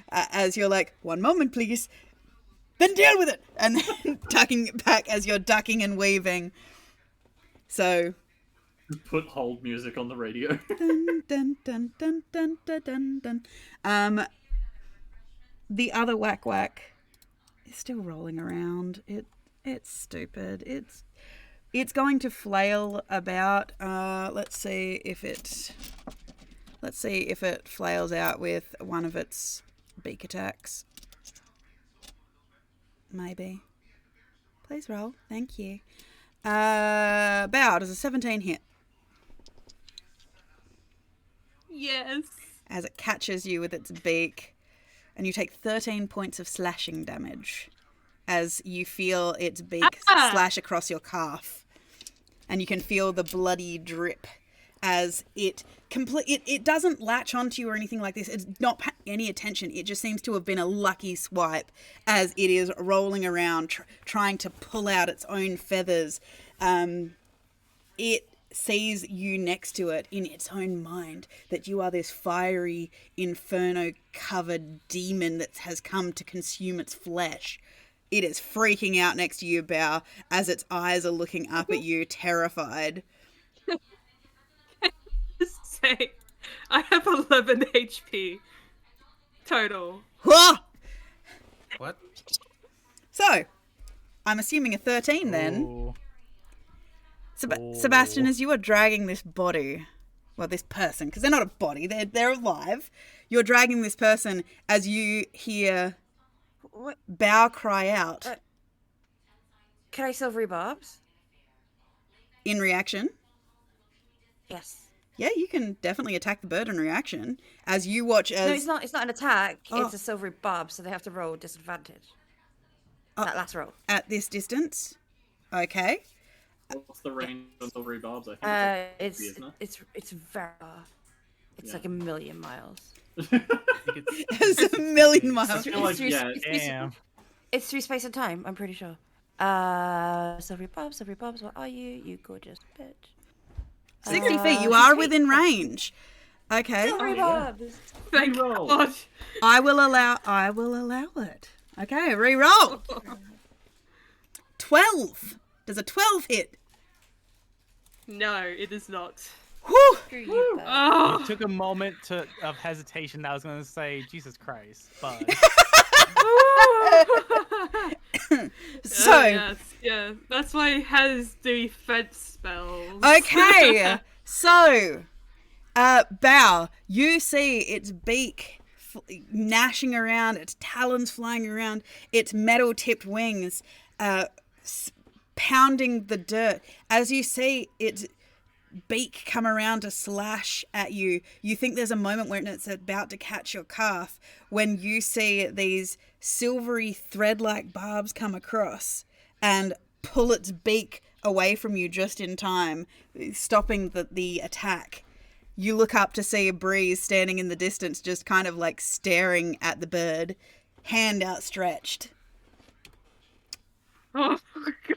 As you're like, "One moment, please." Then deal with it, and then tucking it back as you're ducking and weaving. So, Put hold music on the radio. dun, dun, dun, dun, dun, dun, dun, dun. The other Wakwak is still rolling around. It's stupid. It's going to flail about. Let's see if it flails out with one of its beak attacks. Maybe. Please roll. Thank you. Bow, does a 17 hit? Yes. As it catches you with its beak, and you take 13 points of slashing damage as you feel its beak slash across your calf. And you can feel the bloody drip as it doesn't latch onto you or anything like this. It's not paying any attention. It just seems to have been a lucky swipe as it is rolling around trying to pull out its own feathers. It sees you next to it in its own mind that you are this fiery, inferno-covered demon that has come to consume its flesh. It is freaking out next to you, Bao, as its eyes are looking up at you, terrified. Say, I have 11 HP total. Whoa! What? So, I'm assuming a 13 then. Ooh. Sebastian, as you are dragging this body, well, this person, because they're not a body, they're alive. You're dragging this person as you hear What? Bao cry out Can I silvery bobs? in reaction. Yes. Yeah, you can definitely attack the bird in reaction as you watch as... No, it's not. It's not an attack. Oh. It's a silvery bob, so they have to roll disadvantage. That last roll. At this distance. Okay. What's the range of silvery bobs? I think it's like 50, isn't it? It's very far. It's like a million miles. I think it's, It's a million I miles. feel like, through, yeah, Damn. it's through space and time, I'm pretty sure. Silvery Bobs, what are you? You gorgeous bitch. 60 feet. You 60 are feet. within range. Okay. Silvery Bobs! Thank Reroll. God. I will allow it. Okay, re-roll. 12. Does a 12 hit? No, it is not. Whew. Screw you, bud. Oh, Took a moment of hesitation that I was going to say, Jesus Christ, but So, yes, yeah, that's why it has defense spells. okay. So, Bow, you see its beak gnashing around, its talons flying around, its metal-tipped wings pounding the dirt. As you see its beak come around to slash at you, you think there's a moment when it's about to catch your calf when you see these silvery thread-like barbs come across and pull its beak away from you just in time, stopping the attack. You look up to see a breeze standing in the distance, just kind of like staring at the bird, hand outstretched. Oh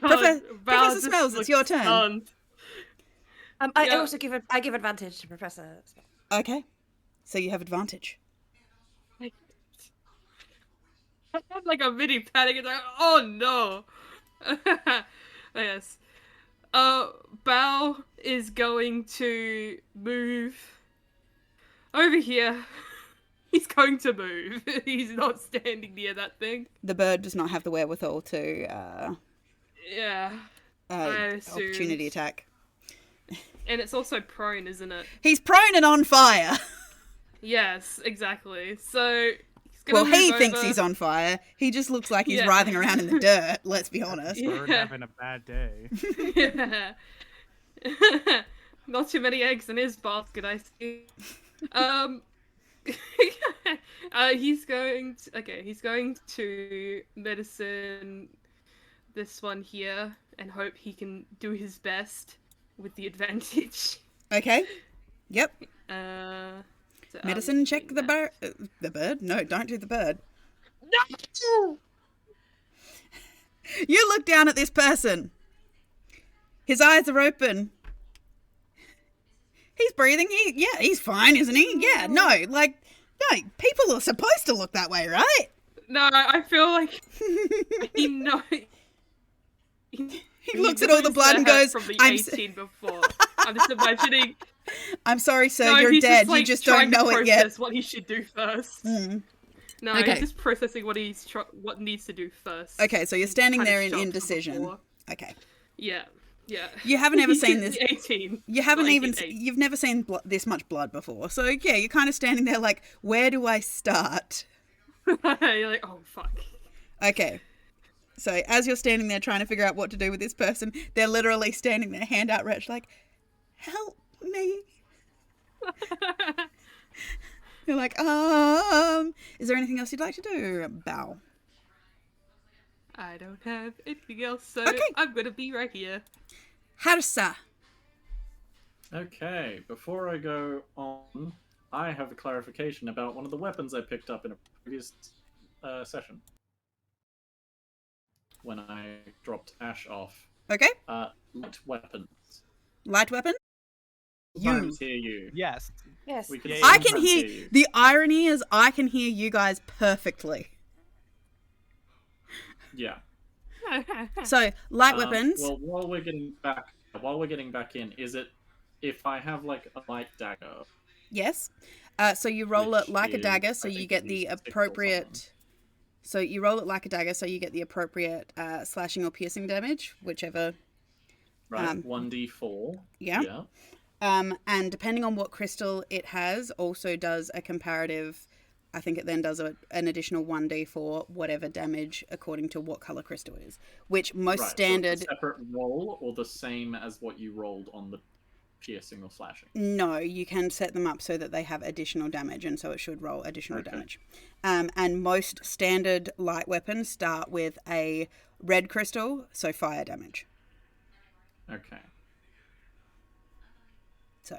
God, Professor Val just Smells, it's looks your turn. stunned. I Yeah. also give advantage to Professor. Okay, so you have advantage. I had like a mini panic attack. Oh no. Yes. Bao is going to move over here. He's going to move. He's not standing near that thing. The bird does not have the wherewithal to Yeah. I assumed. opportunity attack. And it's also prone, isn't it? He's prone and on fire. Yes, exactly. So he's Well, gonna he move thinks over. he's on fire. He just looks like he's Yeah. writhing around in the dirt, let's be honest. bird Yeah. having a bad day. Yeah. Not too many eggs in his basket, I see. He's going to medicine this one here and hope he can do his best with the advantage. Okay. Yep. So I'm Medicine check doing the that. bird. The bird? No, don't do the bird. No! You look down at this person. His eyes are open. He's breathing. He's fine, isn't he? Yeah, no, people are supposed to look that way, right? No, I feel like he knows. He looks at all the knows blood and that goes, from the I'm 18 before. I'm just imagining. I'm sorry, sir, No, you're he's dead. Just, like, You just trying don't to know it yet. process what he should do first. Mm. No, Okay. he's just processing what what needs to do first. Okay, so you're standing Kind of there in shocked from indecision. before. Okay. Yeah, yeah. You haven't ever seen this. 18. You haven't Not even. 18. You've never seen this much blood before. So yeah, you're kind of standing there like, where do I start? You're like, oh fuck. Okay. So as you're standing there trying to figure out what to do with this person, they're literally standing there, hand outstretched, like, help me. You're like, is there anything else you'd like to do? Bow. I don't have anything else, so Okay. I'm gonna be right here. Harsa. Okay, before I go on, I have a clarification about one of the weapons I picked up in a previous session. When I dropped Ash off. Okay. Light weapons. Light weapon. Sometimes hear you. Yes. Yes. We can Yeah, I can sometimes hear. you. The irony is, I can hear you guys perfectly. Yeah. So light weapons. Well, while we're getting back in, is it if I have like a light dagger? Yes. So you roll it Which like a is, dagger, so I you think, get at the least 6 or something. appropriate. So you roll it like a dagger, so you get the appropriate slashing or piercing damage, whichever. Right, 1d4. Yeah. Yeah. And depending on what crystal it has, also does a comparative. I think it then does an additional 1d4 whatever damage according to what color crystal it is, which most Right, standard. So it's a separate roll or the same as what you rolled on the piercing or slashing? No, you can set them up so that they have additional damage, and so it should roll additional Okay. damage. And most standard light weapons start with a red crystal, so fire damage. Okay. So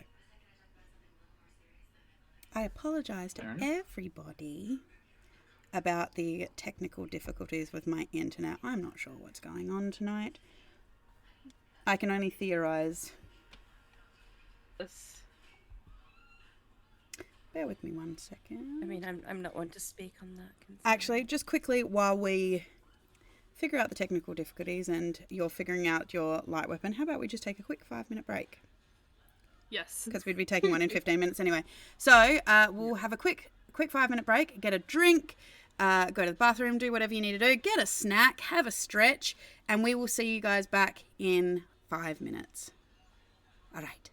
I apologise to Fair enough. everybody about the technical difficulties with my internet. I'm not sure what's going on tonight. I can only theorise. Yes. Bear with me 1 second. I mean, I'm not one to speak on that. Actually, just quickly, while we figure out the technical difficulties and you're figuring out your light weapon, how about we just take a quick 5-minute break? Yes. Because we'd be taking one in 15 minutes anyway. So we'll have a quick 5-minute break, get a drink, go to the bathroom, do whatever you need to do, get a snack, have a stretch, and we will see you guys back in 5 minutes. All right.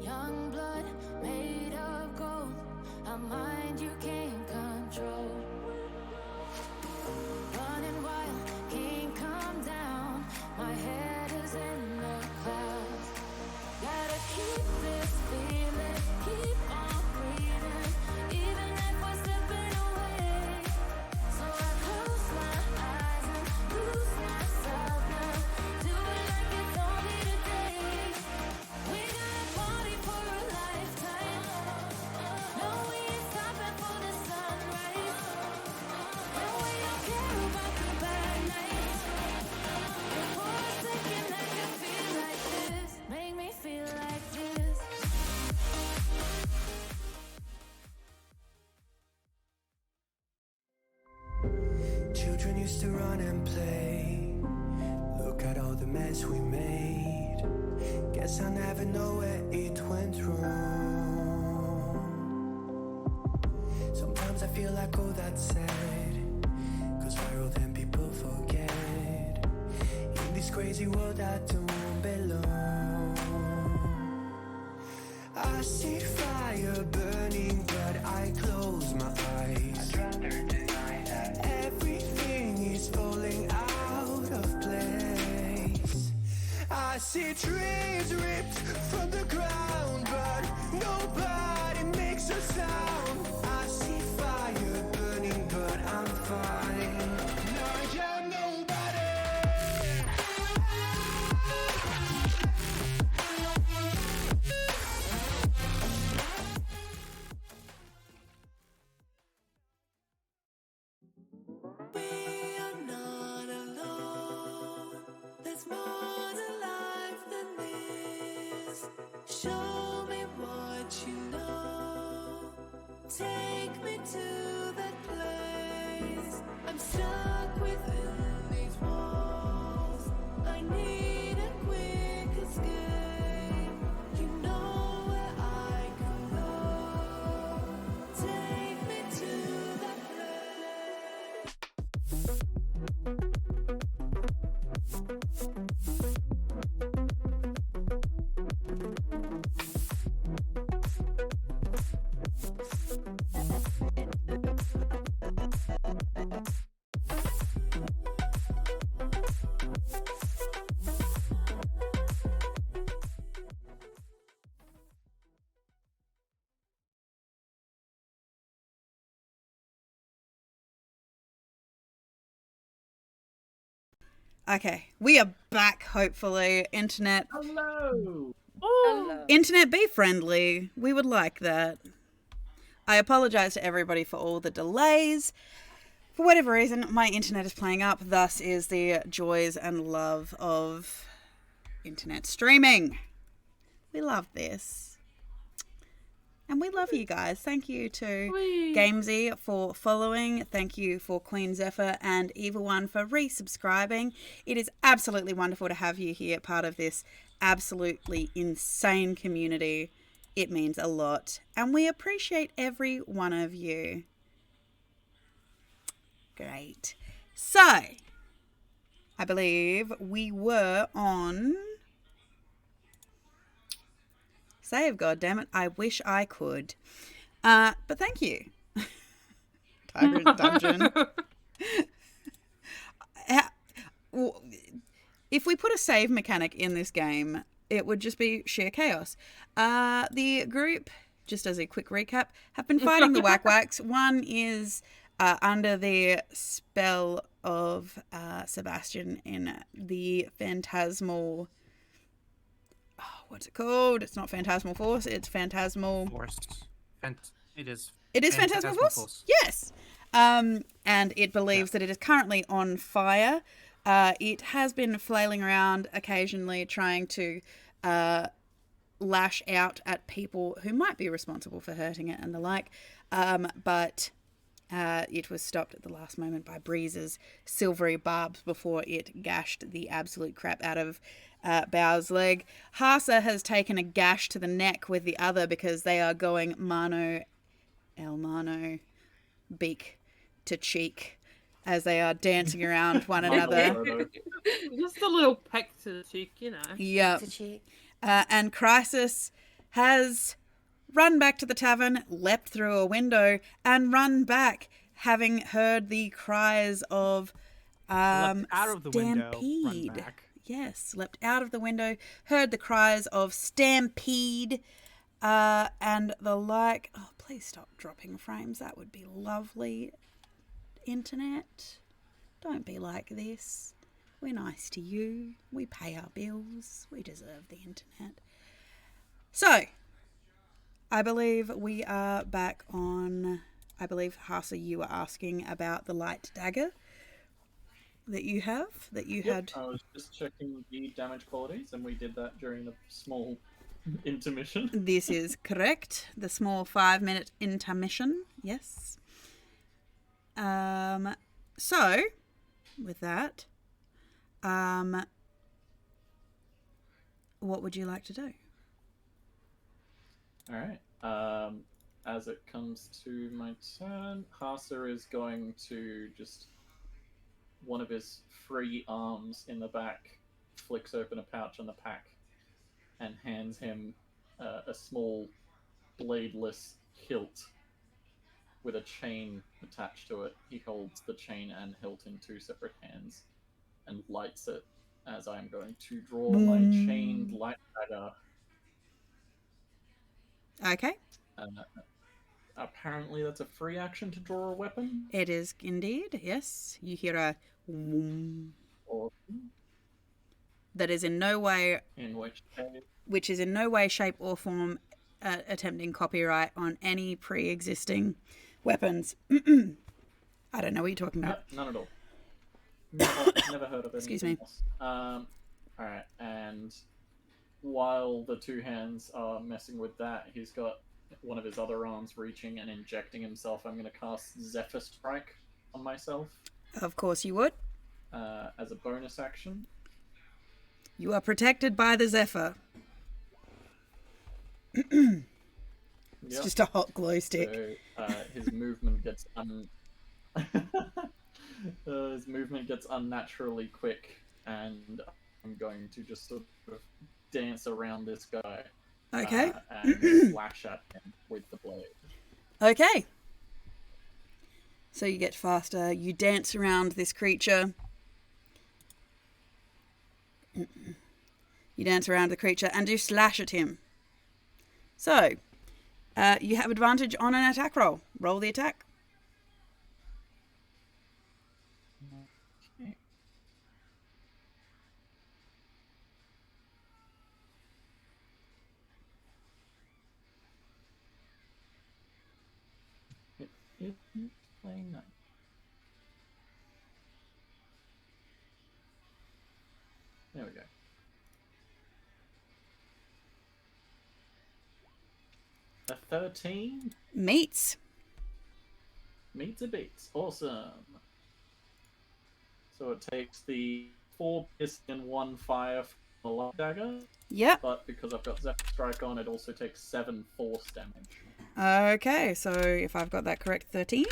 Young blood made of gold, a mind you can't control. Running wild, can't come down, my head is in the clouds. Gotta keep this feeling, keep on breathing, even if we're slipping away. So I close my eyes and lose myself now, do it like it's only today. We got a party for a lifetime. No, we ain't stopping for the sunrise. And we don't care about the bad nights. And for a second I can feel like this. Make me feel like this. Children used to run and play. Look at all the mess we made. Guess I never know where it went wrong. Sometimes I feel like all that's sad, 'cause viral then people forget. In this crazy world I don't belong. I see fire burning but I close my eyes. I'd rather deny that everything is falling out of place. I see trees ripped from the ground, but nobody makes a sound. I see fire burning, but I'm fine. Like I'm nobody. Show me what you know. Take me to that place. I'm stuck within these walls. I need a quick escape. You know where I can go. Take me to that place. Okay, we are back, hopefully. Internet, Hello. Internet, be friendly. We would like that. I apologize to everybody for all the delays. For whatever reason, my internet is playing up. Thus is the joys and love of internet streaming. We love this. And we love you guys. Thank you to Gamesy for following. Thank you for Queen Zephyr and Evil One for resubscribing. It is absolutely wonderful to have you here, part of this absolutely insane community. It means a lot. And we appreciate every one of you. Great. So, I believe we were on... Save, goddammit. I wish I could. But thank you. Tiger's Dungeon. If we put a save mechanic in this game, it would just be sheer chaos. The group, just as a quick recap, have been fighting the Wakwaks. One is under the spell of Sebastian in the phantasmal... what's it called? It's not Phantasmal Force. It's Phantasmal... Force. It is. It is Phantasmal Force? Yes. And it believes that it is currently on fire. It has been flailing around occasionally trying to lash out at people who might be responsible for hurting it and the like. But it was stopped at the last moment by Breeze's silvery barbs before it gashed the absolute crap out of Bow's leg. Hasa has taken a gash to the neck with the other because they are going mano el mano, beak to cheek, as they are dancing around one another. Just a little peck to the cheek, you know. Yeah. To cheek. And Crisis has run back to the tavern, leapt through a window, and run back, having heard the cries of Leapt out of the window, Stampede. run back. Yes, leapt out of the window, heard the cries of Stampede, and the like. Oh, please stop dropping frames. That would be lovely. Internet, don't be like this. We're nice to you. We pay our bills. We deserve the internet. So, I believe we are back on... I believe, Hasa, you were asking about the light dagger that you have, that you had... I was just checking the damage qualities, and we did that during the small intermission. This is correct. The small 5-minute intermission. Yes. So, with that, what would you like to do? All right. As it comes to my turn, Hasa is going to just... One of his free arms in the back flicks open a pouch on the pack and hands him a small bladeless hilt with a chain attached to it. He holds the chain and hilt in two separate hands and lights it as I'm going to draw my chained light dagger. Okay. Apparently that's a free action to draw a weapon. It is indeed, yes. You hear a whoom. Or That is in no way, in which case... which is in no way, shape or form attempting copyright on any pre-existing weapons. I don't know what you're talking about. Yep, none at all. Never heard of it. Excuse me. Alright, and while the two hands are messing with that, he's got one of his other arms reaching and injecting himself. I'm going to cast Zephyr Strike on myself Of course you would. as a bonus action. You are protected by the Zephyr. It's Yep. just a hot glow stick. So his movement gets his movement gets unnaturally quick, and I'm going to just sort of dance around this guy. Okay. And slash at him with the blade. Okay. So you get faster. You dance around this creature. You dance around the creature and you slash at him. So, you have advantage on an attack roll. Roll the attack. It isn't playing nice. There we go. A 13 Meets. meets a beats. Awesome. So it takes the 4 piercing and 1 fire from the light dagger, Yep. but because I've got Zephyr Strike on, it also takes 7 force damage. Okay, so if I've got that correct, 13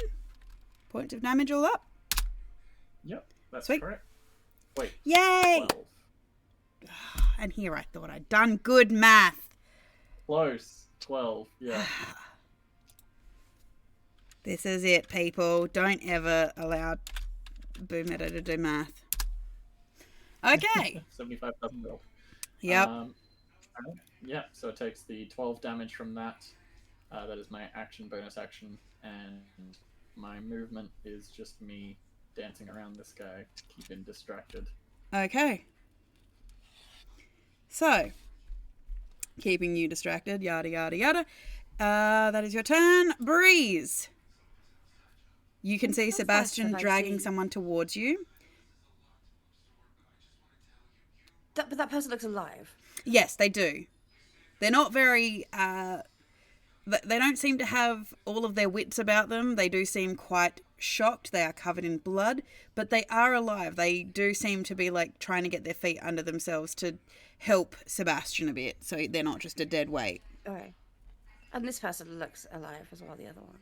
points of damage all up. Yep, that's Sweet. correct. Wait, Yay! 12. And here I thought I'd done good math. Close. 12, yeah. This is it, people. Don't ever allow Boomeadow to do math. Okay. 75,000 gold. Yep. Alright, yeah, so it takes the 12 damage from that. That is my action, bonus action, and my movement is just me dancing around this guy to keep him distracted. Okay. So, keeping you distracted, yada, yada, yada. That is your turn. Breeze. You can see How fast Sebastian have I dragging seen? someone towards you. But that person looks alive. Yes, they do. They're not very... they don't seem to have all of their wits about them. They do seem quite shocked. They are covered in blood, but they are alive. They do seem to be like trying to get their feet under themselves to help Sebastian a bit, so they're not just a dead weight. Okay. And this person looks alive as well, the other one.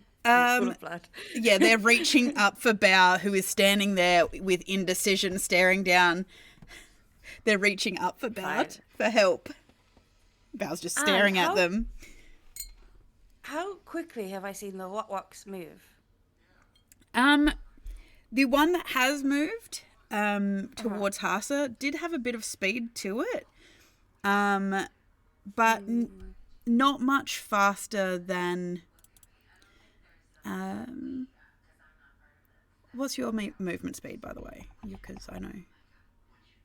Full of blood. Yeah, they're reaching up for Bao, who is standing there with indecision, staring down. They're reaching up for Bao Fine. for help. Bao's just staring at how- them. How quickly have I seen the Wakwaks move? The one that has moved towards Hasa did have a bit of speed to it, but not much faster than. What's your movement speed, by the way? Because I know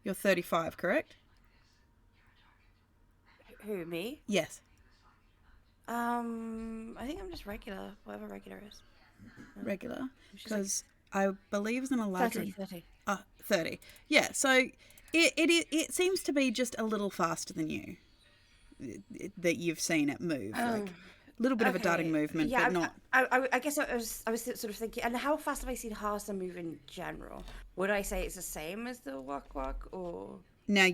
you're 35, correct? Who, me? Yes. I think I'm just regular, whatever regular is. Regular, She's like because I believe it's an 30, Elijah. 30. 30. Yeah, so it seems to be just a little faster than you that you've seen it move. Like a little bit of a darting movement, yeah, but not. I guess I was sort of thinking, and how fast have I seen Hasa move in general? Would I say it's the same as the Wakwak, or? Now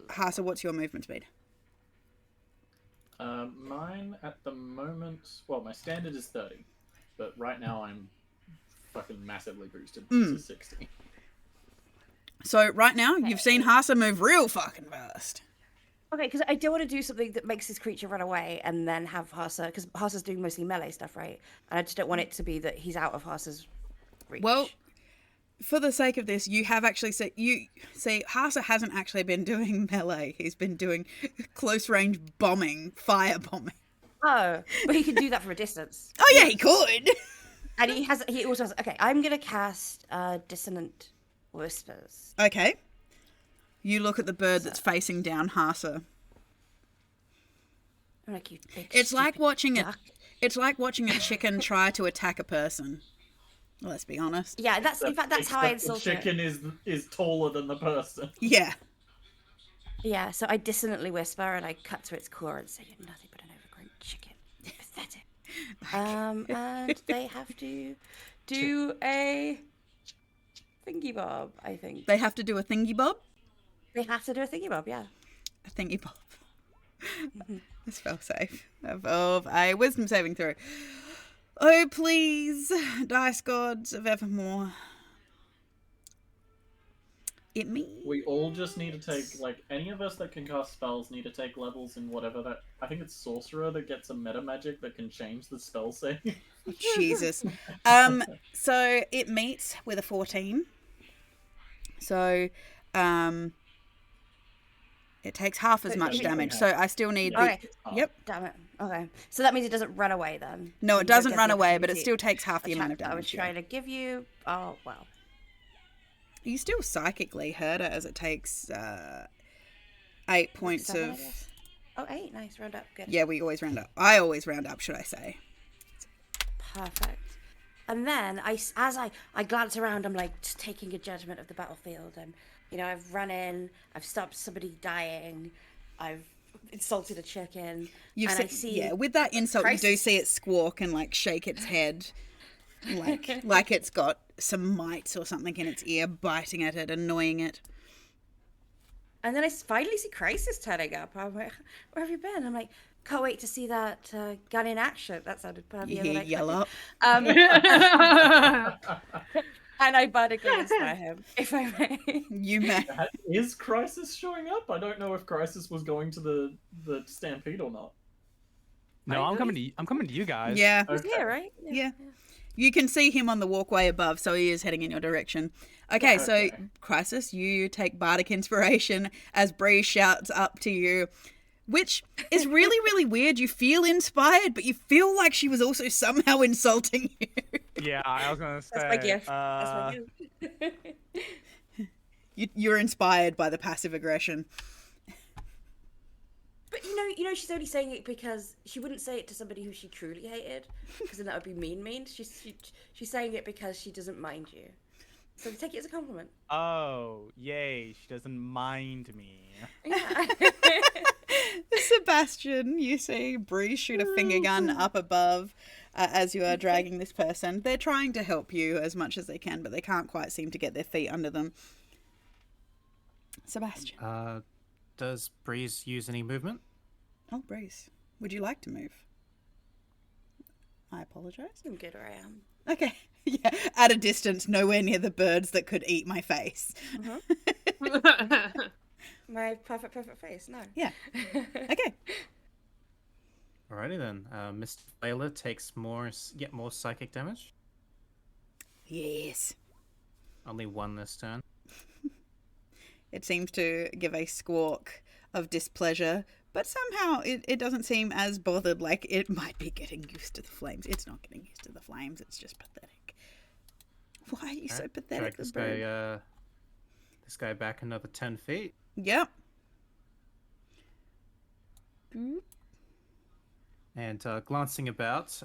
Hasa, what's your movement speed? Mine at the moment, well, my standard is 30, but right now I'm fucking massively boosted to 60. So right now you've seen Hasa move real fucking fast. Okay, because I don't want to do something that makes this creature run away and then have Hasa, because Hasa's doing mostly melee stuff, right? And I just don't want it to be that he's out of Hasa's reach. Well, for the sake of this, you have actually Hasa hasn't actually been doing melee. He's been doing close range bombing, fire bombing. Oh, but he can do that from a distance. Oh yeah, he could. And he also has, okay, I'm going to cast Dissonant Whispers. Okay. You look at the bird that's facing down Hasa. I'm like, you big It's like stupid watching duck. It's like watching a chicken try to attack a person. Let's be honest. Yeah, that's in fact that's how I Except the insult it. chicken is taller than the person. Yeah. Yeah, so I dissonantly whisper and I cut to its core and say, "You're nothing but an overgrown chicken. Pathetic." And they have to do a thingy bob, I think. They have to do a thingy bob. They have to do a thingy bob, yeah. A thingy bob. This fell safe. Of a wisdom saving throw. Oh, please, dice gods of evermore. It means We all just need to take, like, any of us that can cast spells need to take levels in whatever that. I think it's sorcerer that gets a meta magic that can change the spell save. Jesus. So it meets with a 14. So, it takes half as much damage. So I still need the. Okay. Yep. Damn it. Okay. So that means it doesn't run away then. No, You it don't doesn't get run the away, but it opportunity. still takes half the amount of I was damage. trying to give you. Oh, well. You still psychically hurt it as it takes 8 points 7, I of. guess. Oh, 8. Nice. Round up. Good. Yeah, we always round up. I always round up, should I say? Perfect. And then as I glance around, I'm like just taking a judgment of the battlefield, and I've run in, I've stopped somebody dying, I've insulted a chicken, You've and se- I see yeah, with that insult, you do Christ. see it squawk and like shake its head, like it's got some mites or something in its ear, biting at it, annoying it. And then I finally see Crisis turning up. I'm like, "Where have you been?" I'm like, "Can't wait to see that gun in action." That sounded perfect. You hear yell up. And I badly inspire him, if I may. You may. Is Crisis showing up? I don't know if Crisis was going to the Stampede or not. No, I'm coming to you guys. Yeah. He's here, right? Yeah. You can see him on the walkway above, so he is heading in your direction. Okay, so Crisis, you take Bardic Inspiration as Bree shouts up to you, which is really, really weird. You feel inspired, but you feel like she was also somehow insulting you. Yeah, I was gonna say. That's my gift. That's my gift. You're inspired by the passive aggression. But she's only saying it because she wouldn't say it to somebody who she truly hated, because then that would be mean. She's saying it because she doesn't mind you. So take it as a compliment. Oh, yay! She doesn't mind me. Yeah. Sebastian, you see Bree shoot a finger gun up above as you are dragging this person. They're trying to help you as much as they can, but they can't quite seem to get their feet under them. Sebastian. Does Breeze use any movement? Oh, Breeze. Would you like to move? I apologise. I'm good where I am. Okay. Yeah, at a distance, nowhere near the birds that could eat my face. My perfect face. No. Yeah. Okay. Alrighty then. Mr. Layla takes yet more psychic damage. Yes. Only 1 this turn. It seems to give a squawk of displeasure, but somehow it doesn't seem as bothered, like it might be getting used to the flames. It's not getting used to the flames, it's just pathetic. Why are you so pathetic? Drag this guy back another 10 feet. Yep. And glancing about,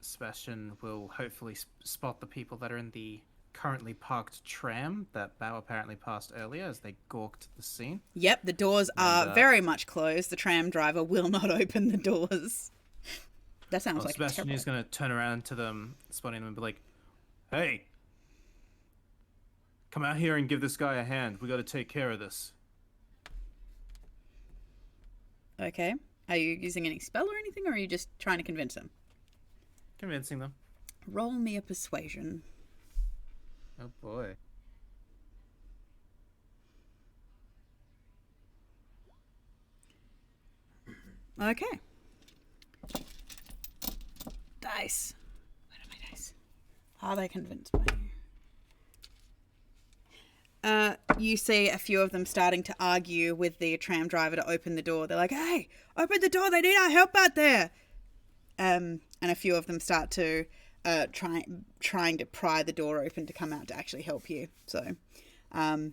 Sebastian will hopefully spot the people that are in the currently parked tram that Bao apparently passed earlier as they gawked the scene. Yep, the doors are very much closed. The tram driver will not open the doors. That sounds like Sebastian is going to turn around to them, spotting them, and be like, "Hey, come out here and give this guy a hand. We got to take care of this." Okay. Are you using any spell or anything, or are you just trying to convince him? Convincing them. Roll me a persuasion. Oh boy. Okay. Dice. Where are my dice? Are they convinced by you? You see a few of them starting to argue with the tram driver to open the door. They're like, "Hey, open the door! They need our help out there!" And a few of them start to trying to pry the door open to come out to actually help you. So, All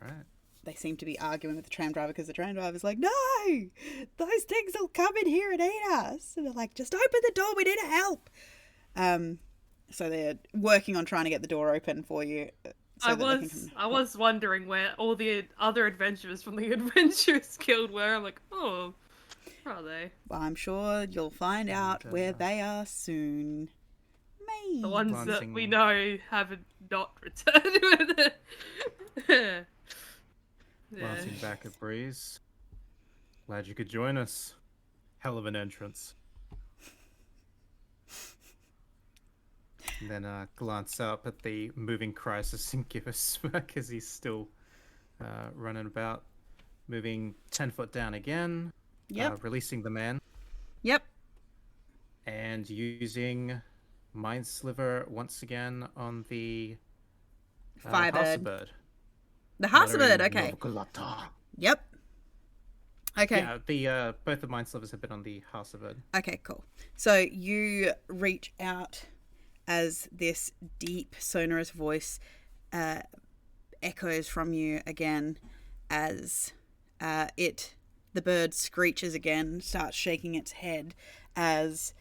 right. they seem to be arguing with the tram driver because the tram driver's like, "No, those things will come in here and eat us." And they're like, "Just open the door. We need help." So they're working on trying to get the door open for you. so that they can I was wondering where all the other adventurers from the Adventurers Guild were. I'm like, oh, where are they? Well, I'm sure you'll find out where they are soon. The ones that Glancing- we know haven't not returned with it. Yeah. Glancing back at Breeze. Glad you could join us. Hell of an entrance. And then glance up at the moving Crisis and give a smirk as he's still running about. Moving 10 foot down again. Yep. Releasing the man. Yep. And using Mind Sliver once again on the Firebird. Harsabird. The Harsabird, Muttering, okay. "Novokulata." Yep. Okay. Yeah, the both the Mind Slivers have been on the Harsabird. Okay, cool. So you reach out as this deep, sonorous voice echoes from you again as the bird screeches again, starts shaking its head as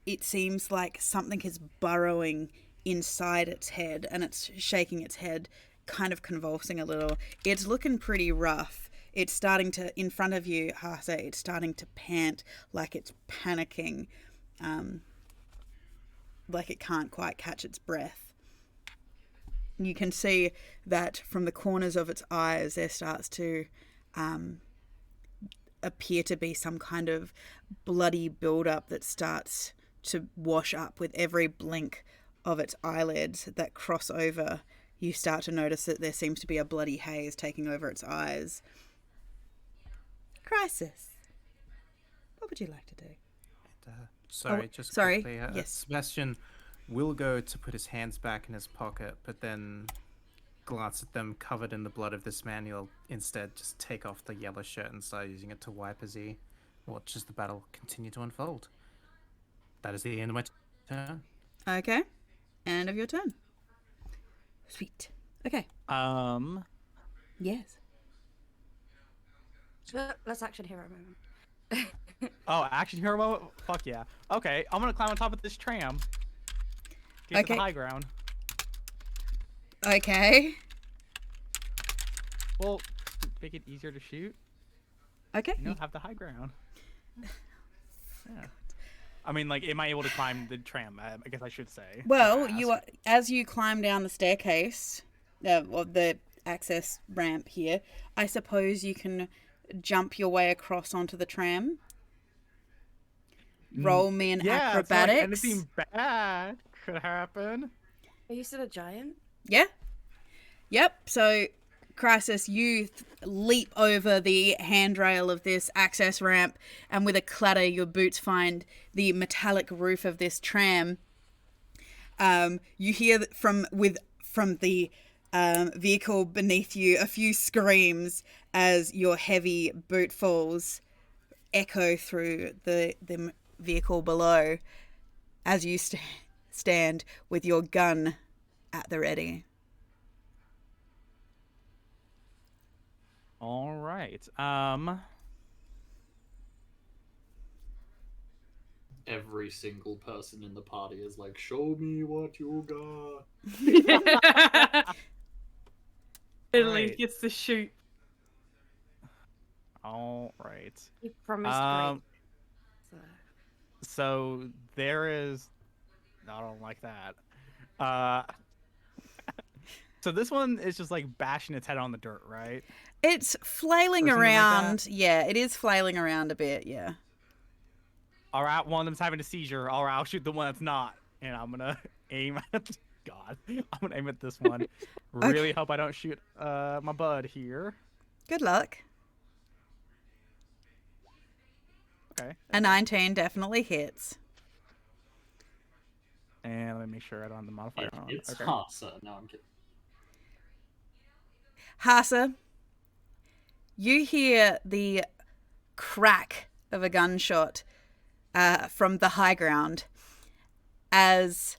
it seems like something is burrowing inside its head and it's shaking its head, kind of convulsing a little. It's looking pretty rough. It's starting to, in front of you, Hase, it's starting to pant like it's panicking, like it can't quite catch its breath. You can see that from the corners of its eyes, there starts to appear to be some kind of bloody buildup that starts to wash up with every blink of its eyelids that cross over. You start to notice that there seems to be a bloody haze taking over its eyes. Crisis, what would you like to do? Sorry, sorry, quickly. yes. Sebastian will go to put his hands back in his pocket, but then glance at them covered in the blood of this man. He'll instead just take off the yellow shirt and start using it to wipe as he watches the battle continue to unfold. That is the end of my turn. Okay, end of your turn. Sweet. Okay. Yes. Let's action hero moment. Oh, action hero mode? Fuck yeah. Okay, I'm gonna climb on top of this tram. Get to Okay. the high ground. Okay. Well, make it easier to shoot. Okay. You know, have the high ground. Yeah. I mean, like, am I able to climb the tram? I guess I should say. Well, you are, as you climb down the staircase, or the access ramp here, I suppose you can jump your way across onto the tram. Roll me an Yeah, acrobatics. so, like, anything bad could happen. Are you still a giant? Yeah. Yep. So, Crisis, you leap over the handrail of this access ramp, and with a clatter, your boots find the metallic roof of this tram. You hear from the vehicle beneath you a few screams as your heavy boot falls echo through the vehicle below as you stand with your gun at the ready. All right. Every single person in the party is like, show me what you got. Italy Right. gets to shoot. All right. You promised Um, great. So there is. I don't like that. So this one is just like bashing its head on the dirt, right? It's flailing Or something like around. that? Yeah, it is flailing around a bit, yeah. All right, one of them's having a seizure. All right, I'll shoot the one that's not, and I'm gonna aim at. God, I'm gonna aim at this one. Really hope I don't shoot my bud here. Good luck. Okay. A 19 definitely hits. And let me make sure I don't have the modifier on. It's Okay. Hasa. No, I'm kidding. Hasa, you hear the crack of a gunshot from the high ground as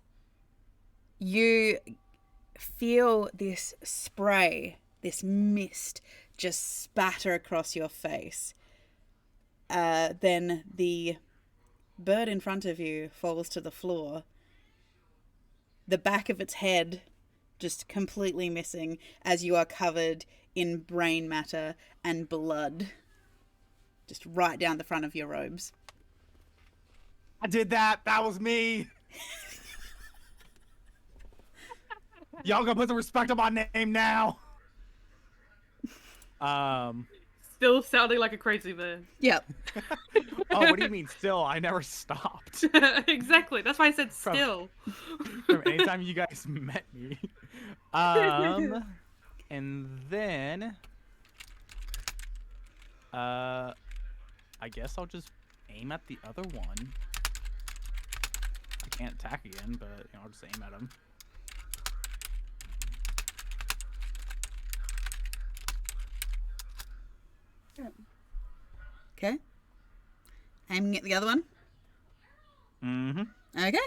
you feel this spray, this mist just spatter across your face. Then the bird in front of you falls to the floor. The back of its head just completely missing as you are covered in brain matter and blood. Just right down the front of your robes. I did that. That was me. Y'all gonna put some respect on my name now. Still sounding like a crazy man. Yep. Oh, what do you mean still? I never stopped. Exactly. That's why I said still. From anytime you guys met me. And then I guess I'll just aim at the other one. I can't attack again, but I'll just aim at him. Okay. Aiming at the other one. Mm-hmm. Okay.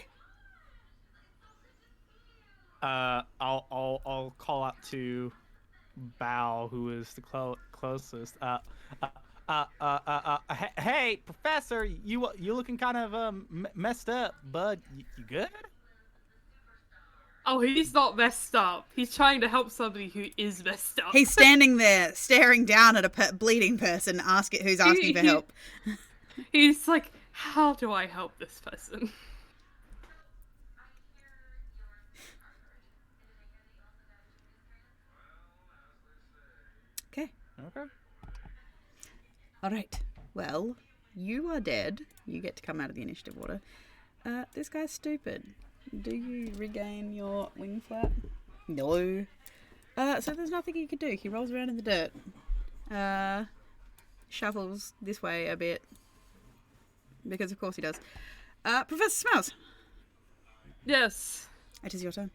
I'll call out to Bao, who is the closest. Hey, Professor, you looking kind of messed up, bud. You good? Oh, he's not messed up. He's trying to help somebody who is messed up. He's standing there, staring down at a bleeding person, who's asking for help. He's like, how do I help this person? Okay. Okay. All right. Well, you are dead. You get to come out of the initiative order. This guy's stupid. Do you regain your wing flap? No. So there's nothing you can do. He rolls around in the dirt. Shuffles this way a bit. Because of course he does. Professor Smells. Yes. It is your turn.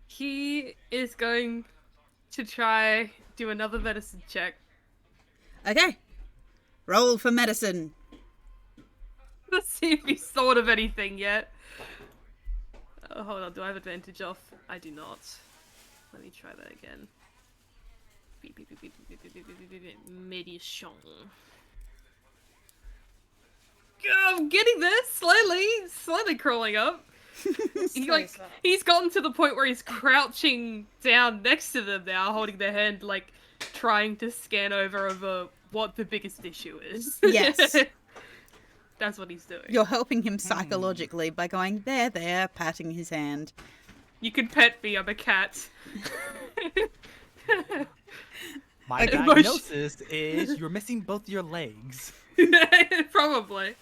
He is going to try do another medicine check. Okay. Roll for medicine. Let's see if he's thought of anything yet. Oh, hold on, do I have advantage off? I do not. Let me try that again. Medicine. I'm getting there, slowly crawling up. He's gotten to the point where he's crouching down next to them now, holding their hand, like trying to scan over what the biggest issue is. Yes. That's what he's doing. You're helping him psychologically by going, there, patting his hand. You can pet me, I'm a cat. My diagnosis is you're missing both your legs. Probably.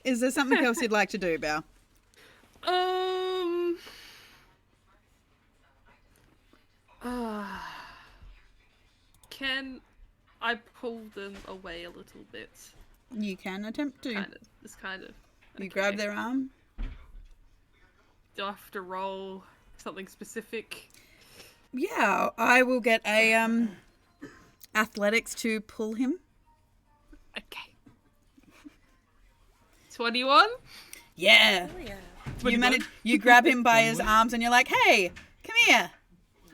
Is there something else you'd like to do, Bao? Can I pull them away a little bit? You can attempt to. Kind of. You grab their arm. Do I have to roll something specific? Yeah, I will get a athletics to pull him. Okay. 21? Yeah. Oh, yeah. You grab him by his arms and you're like, hey, come here.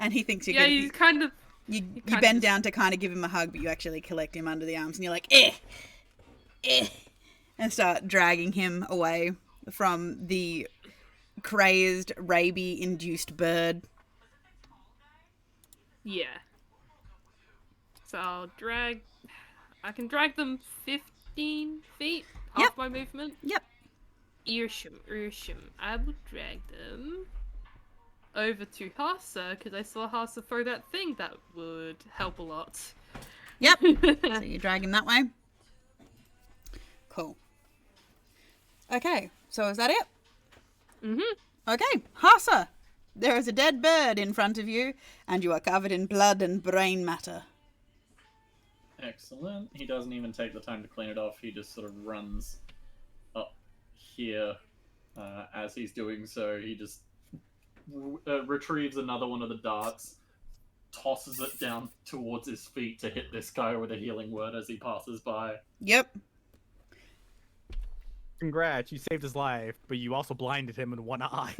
And he thinks you're Yeah, good. he's kind of... You bend down to kind of give him a hug, but you actually collect him under the arms and you're like, eh, and start dragging him away from the crazed, rabies-induced bird. Yeah. So I can drag them 15 feet, half my movement. Yep. Irsham. I will drag them over to Hasa, because I saw Hasa throw that thing that would help a lot. Yep. So you drag him that way. Cool. Okay, so is that it? Mm-hmm. Okay, Hasa. There is a dead bird in front of you, and you are covered in blood and brain matter. Excellent. He doesn't even take the time to clean it off. He just sort of runs up here. As he's doing so, he just retrieves another one of the darts, tosses it down towards his feet to hit this guy with a healing word as he passes by. Yep. Congrats, you saved his life, but you also blinded him in one eye.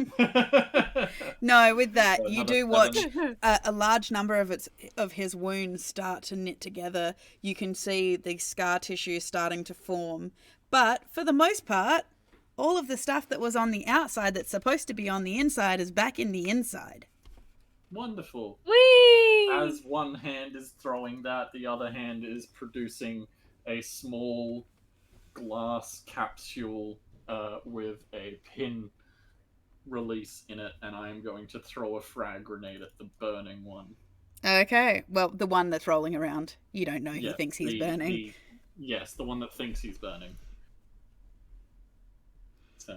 No, with that, you Another do watch 7. a large number of his wounds start to knit together. You can see the scar tissue starting to form. But for the most part, all of the stuff that was on the outside that's supposed to be on the inside is back in the inside. Wonderful. Whee! As one hand is throwing that, the other hand is producing a small glass capsule with a pin release in it, and I am going to throw a frag grenade at the burning one. Okay. Well, the one that's rolling around. You don't know he Yes, thinks he's burning. Yes, the one that thinks he's burning. So,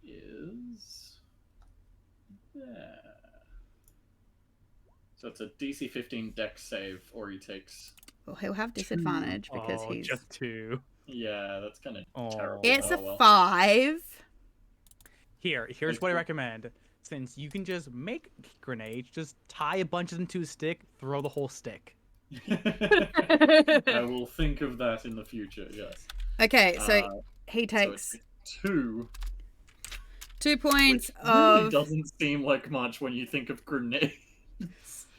is there. So it's a DC 15 dex save, or he takes. Well, he'll have disadvantage because Oh, he's. just 2. Yeah, that's kind of Oh. terrible. It's Oh, a well. 5. Here's what I recommend. Since you can just make grenades, just tie a bunch of them to a stick, throw the whole stick. I will think of that in the future. Yes. Okay, so he So takes it's 2, 2 points which really of. doesn't seem like much when you think of grenades.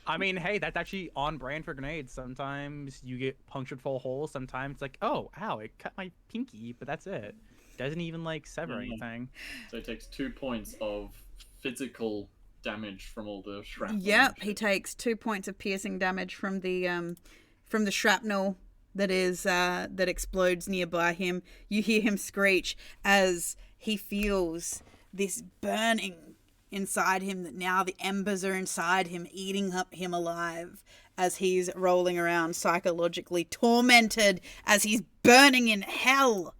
I mean, hey, that's actually on brand for grenades. Sometimes you get punctured full holes. Sometimes it's like, oh, ow, it cut my pinky, but that's it. Doesn't even like sever anything. So he takes 2 points of physical damage from all the shrapnel. Yep, and he shit. takes 2 points of piercing damage from the shrapnel that is that explodes nearby him. You hear him screech as he feels this burning inside him, that now the embers are inside him, eating up him alive as he's rolling around psychologically tormented as he's burning in hell.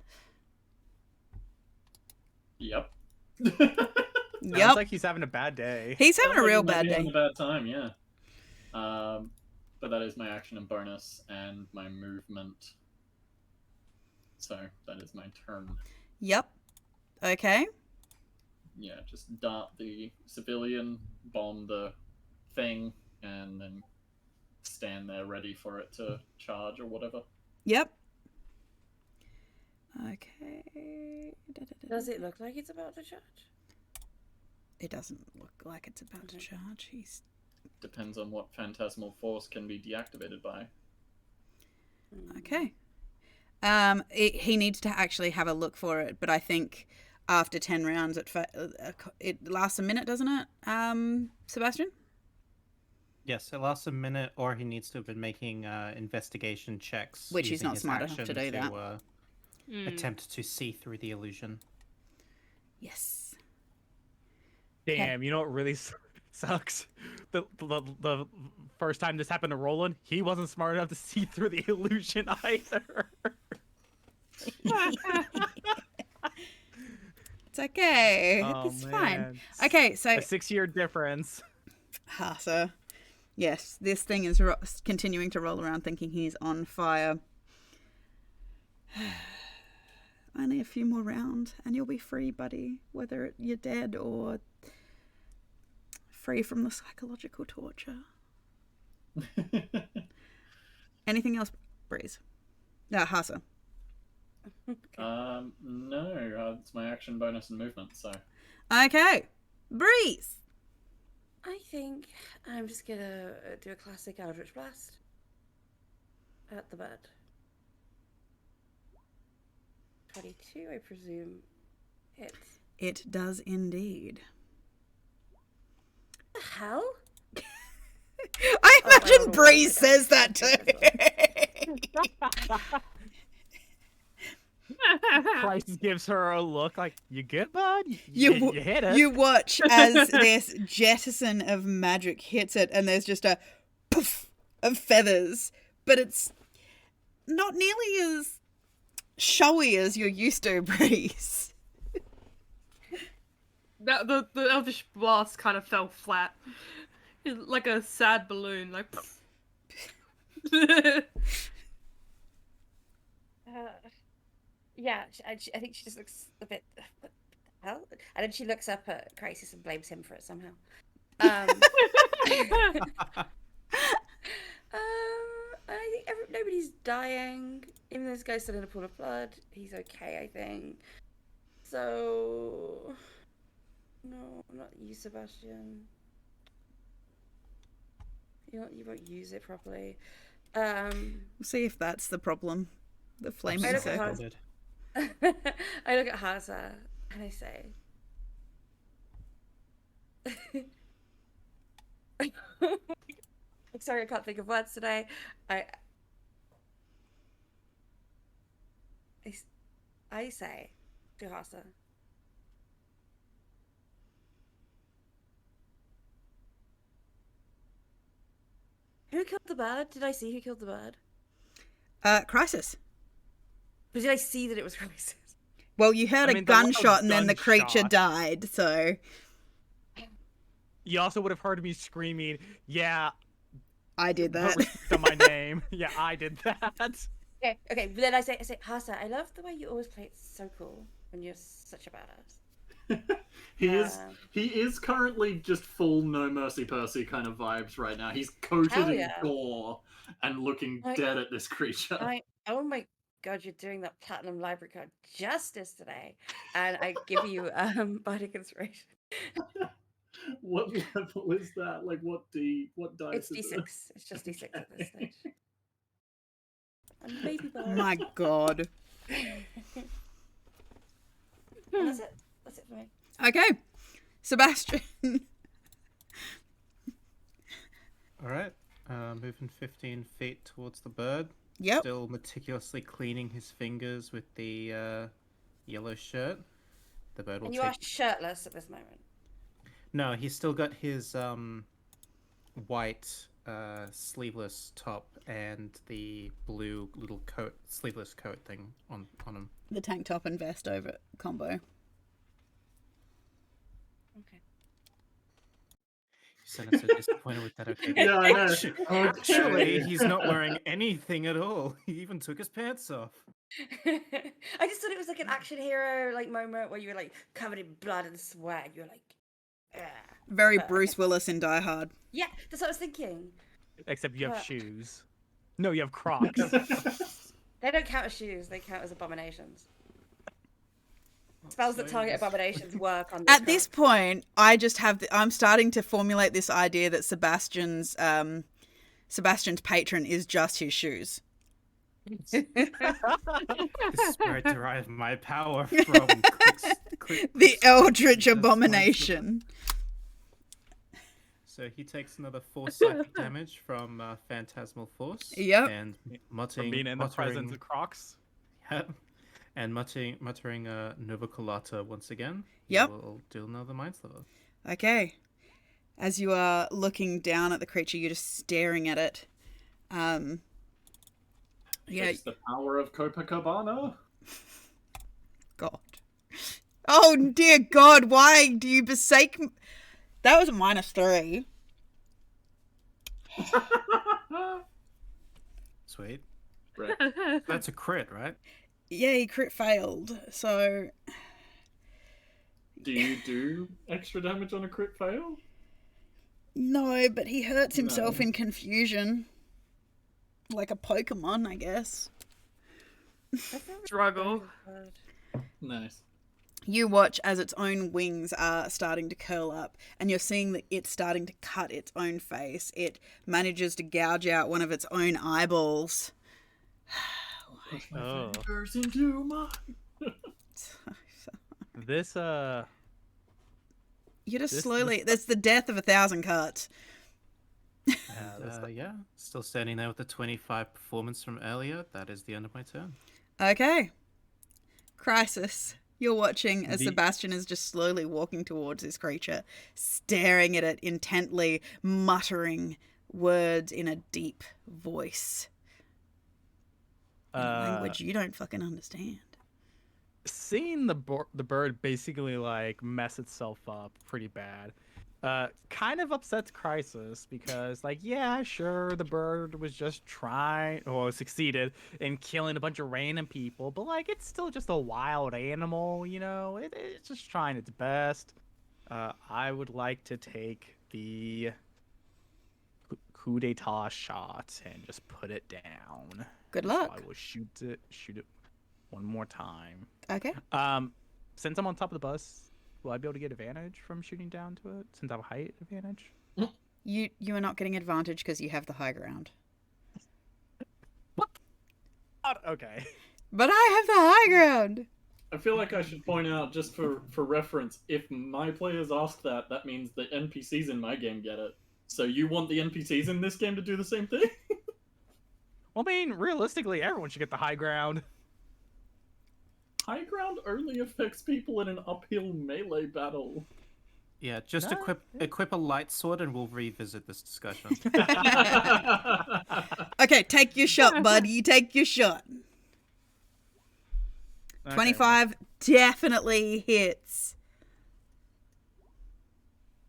Yep. Yep. Sounds like he's having a bad day. He's having a Sounds like real he might bad be having day. a bad time, yeah. But that is my action and bonus and my movement. So that is my turn. Yep. Okay. Yeah, just dart the civilian, bomb the thing, and then stand there ready for it to charge or whatever. Yep. Okay. Does it look like it's about to charge? It doesn't look like it's about to charge. He's Depends on what phantasmal force can be deactivated by. okay. He needs to actually have a look for it, but I think after 10 rounds, it lasts a minute, doesn't it, Sebastian? Yes, it lasts a minute, or he needs to have been making investigation checks. Which he's using not his smart enough action to do that. Attempt to see through the illusion. Yes. Damn, you know what really sucks? The first time this happened to Roland, he wasn't smart enough to see through the illusion either. It's okay. Oh, It's fine. man. Okay, so A 6-year difference. Hasa. Yes, this thing is continuing to roll around thinking he's on fire. Only a few more rounds and you'll be free, buddy. Whether you're dead or free from the psychological torture. Anything else, Breeze? No, Hasa. No, it's my action, bonus, and movement, so. Okay, Breeze. I think I'm just gonna do a classic Eldritch Blast at the bird. 22, I presume. Hits. It does indeed. The hell? I Oh, I imagine don't know Breeze why I says that too. Price gives her a look like, you good, bud? You You hit it. You watch as this jettison of magic hits it, and there's just a poof of feathers, but it's not nearly as showy as you're used to, Breeze. The Elvish blast kind of fell flat. Like a sad balloon, like... Yeah, I think she just looks a bit. What the hell? And then she looks up at Crisis and blames him for it somehow. I think nobody's dying. Even though this guy's still in a pool of blood, he's okay, I think. So. No, not you, Sebastian. You won't use it properly. We'll see if that's the problem. The flaming I look at circle. her. I look at Hasa and I say, Sorry, I can't think of words today. I say to Hasa. Who killed the bird? Did I see who killed the bird? Crisis. But did I see that it was Crisis? Well, you heard I a mean, there was a gunshot and then the creature gunshot. died, so... You also would have heard me screaming, "Yeah, I did put that. respect on my name." Yeah, I did that. Okay, but then I say, Hasa, I love the way you always play it so cool when you're such a badass. He is currently just full No Mercy Percy kind of vibes right now. He's coated Hell in yeah. gore and looking Like, dead at this creature. Oh my god, you're doing that platinum library card justice today. And I give you Bardic Inspiration. What level is that? Like what dice It's is D6. it? It's just D6 at this stage. I'm baby bird. My god. And that's it. That's it for me. Okay. Sebastian. Alright. Moving 15 feet towards the bird. Yep. Still meticulously cleaning his fingers with the yellow shirt. The bird will And you take... are shirtless at this moment. No, he's still got his white sleeveless top and the blue little coat, sleeveless coat thing on him. The tank top and vest over combo. Okay. You sounded so disappointed with that. Okay. Yeah, I know. Actually, he's not wearing anything at all. He even took his pants off. I just thought it was like an action hero like moment where you were like covered in blood and sweat. You're like, "Ugh." Very But- Bruce Willis in Die Hard. Yeah, that's what I was thinking. Except you have But- shoes. No, you have Crocs. They don't count as shoes. They count as abominations. Spells that target abominations work on. At this point, I just have. I'm starting to formulate this idea that Sebastian's patron is just his shoes. This is where I derive my power from. The Eldritch That's Abomination. So he takes another 4 psychic damage from Phantasmal Force. Yep. And From muttering, being in the presence of Crocs. Yep. And muttering Nova Colata once again. Yep. We'll do another Mind Sliver. Okay. As you are looking down at the creature, you're just staring at it. Yeah. It's the power of Copacabana. God. Oh dear God! Why do you forsake? That was a -3. Sweet. Right. That's a crit, right? Yeah, he crit failed. So Do you do extra damage on a crit fail? no, but he hurts himself No. in confusion, like a Pokemon, I guess. Struggle. Nice. You watch as its own wings are starting to curl up, and you're seeing that it's starting to cut its own face. It manages to gouge out one of its own eyeballs. Oh, Fingers into my... this You're just This- slowly. That's the death of 1,000 cuts. Yeah, still standing there with the 25 performance from earlier. That is the end of my turn. Okay. Crisis. You're watching as The- Sebastian is just slowly walking towards this creature, staring at it intently, muttering words in a deep voice. In a language you don't fucking understand. seeing the bird basically like mess itself up pretty bad kind of upsets Crisis because like, yeah, sure, the bird was just succeeded in killing a bunch of random people, but like it's still just a wild animal, you know. It's just trying its best. I would like to take the coup d'etat shot and just put it down. Good So luck. I will shoot it one more time. Okay. Since I'm on top of the bus, will I be able to get advantage from shooting down to it? Since I have a height advantage? You are not getting advantage because you have the high ground. Okay. But I have the high ground. I feel like I should point out, just for reference, if my players ask that, that means the NPCs in my game get it. So you want the NPCs in this game to do the same thing? Well, I mean, realistically, everyone should get the high ground. High ground only affects people in an uphill melee battle. Yeah, just equip a light sword and we'll revisit this discussion. Okay, take your shot, buddy. Take your shot. Okay, 25 definitely hits.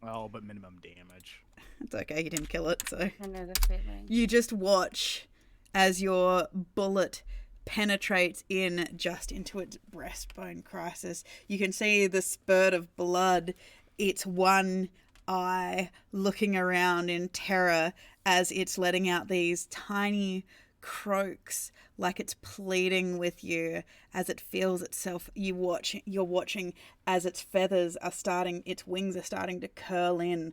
well, but minimum damage. It's okay, you didn't kill it, so. I know the feeling. You just watch as your bullet penetrates in just into its breastbone, Crisis. You can see the spurt of blood, its one eye looking around in terror as it's letting out these tiny croaks like it's pleading with you as it feels itself. You're watching as its feathers are starting, its wings are starting to curl in,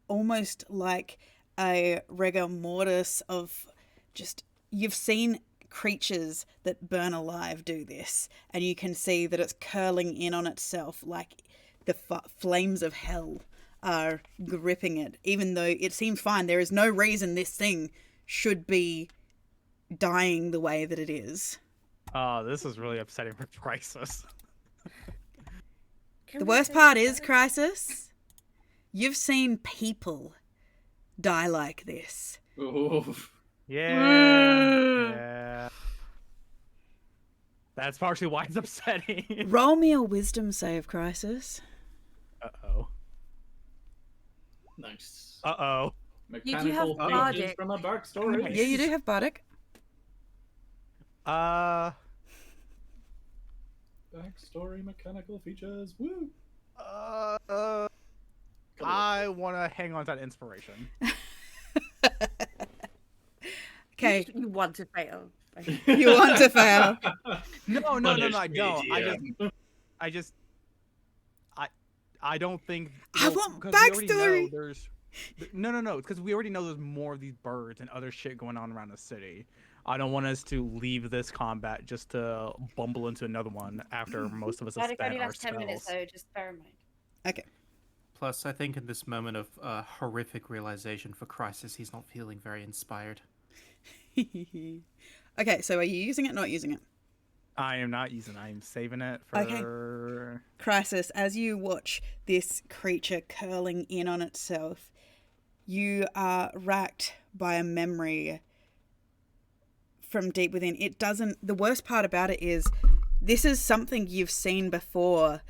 almost like a rigor mortis of just, you've seen creatures that burn alive do this, and you can see that it's curling in on itself like the flames of hell are gripping it, even though it seems fine. There is no reason this thing should be dying the way that it is. Oh, this is really upsetting for Crisis. The worst part is, Crisis, you've seen people die like this. Oof. Yeah. That's partially why it's upsetting. Roll me a wisdom save, Crisis. Uh-oh. Nice. Uh-oh. Mechanical have features Bardic. from a dark story. Yeah, you do have Bardic. Backstory, mechanical features. Woo! I want to hang on to that inspiration. Okay, You want to fail. you want to fail. No, I me, don't. DM. I don't think. I want 'cause we already know backstory. There's no. It's because we already know there's more of these birds and other shit going on around the city. I don't want us to leave this combat just to bumble into another one after most of us have Bardic spent only our lasts 10 minutes, spells. though, just bear in mind. Okay. Plus, I think in this moment of horrific realization for Crisis, he's not feeling very inspired. Okay, so are you using it, not using it? I am not using. I am saving it for. Okay. Crisis, as you watch this creature curling in on itself, you are racked by a memory from deep within. It doesn't, the worst part about it is this is something you've seen before,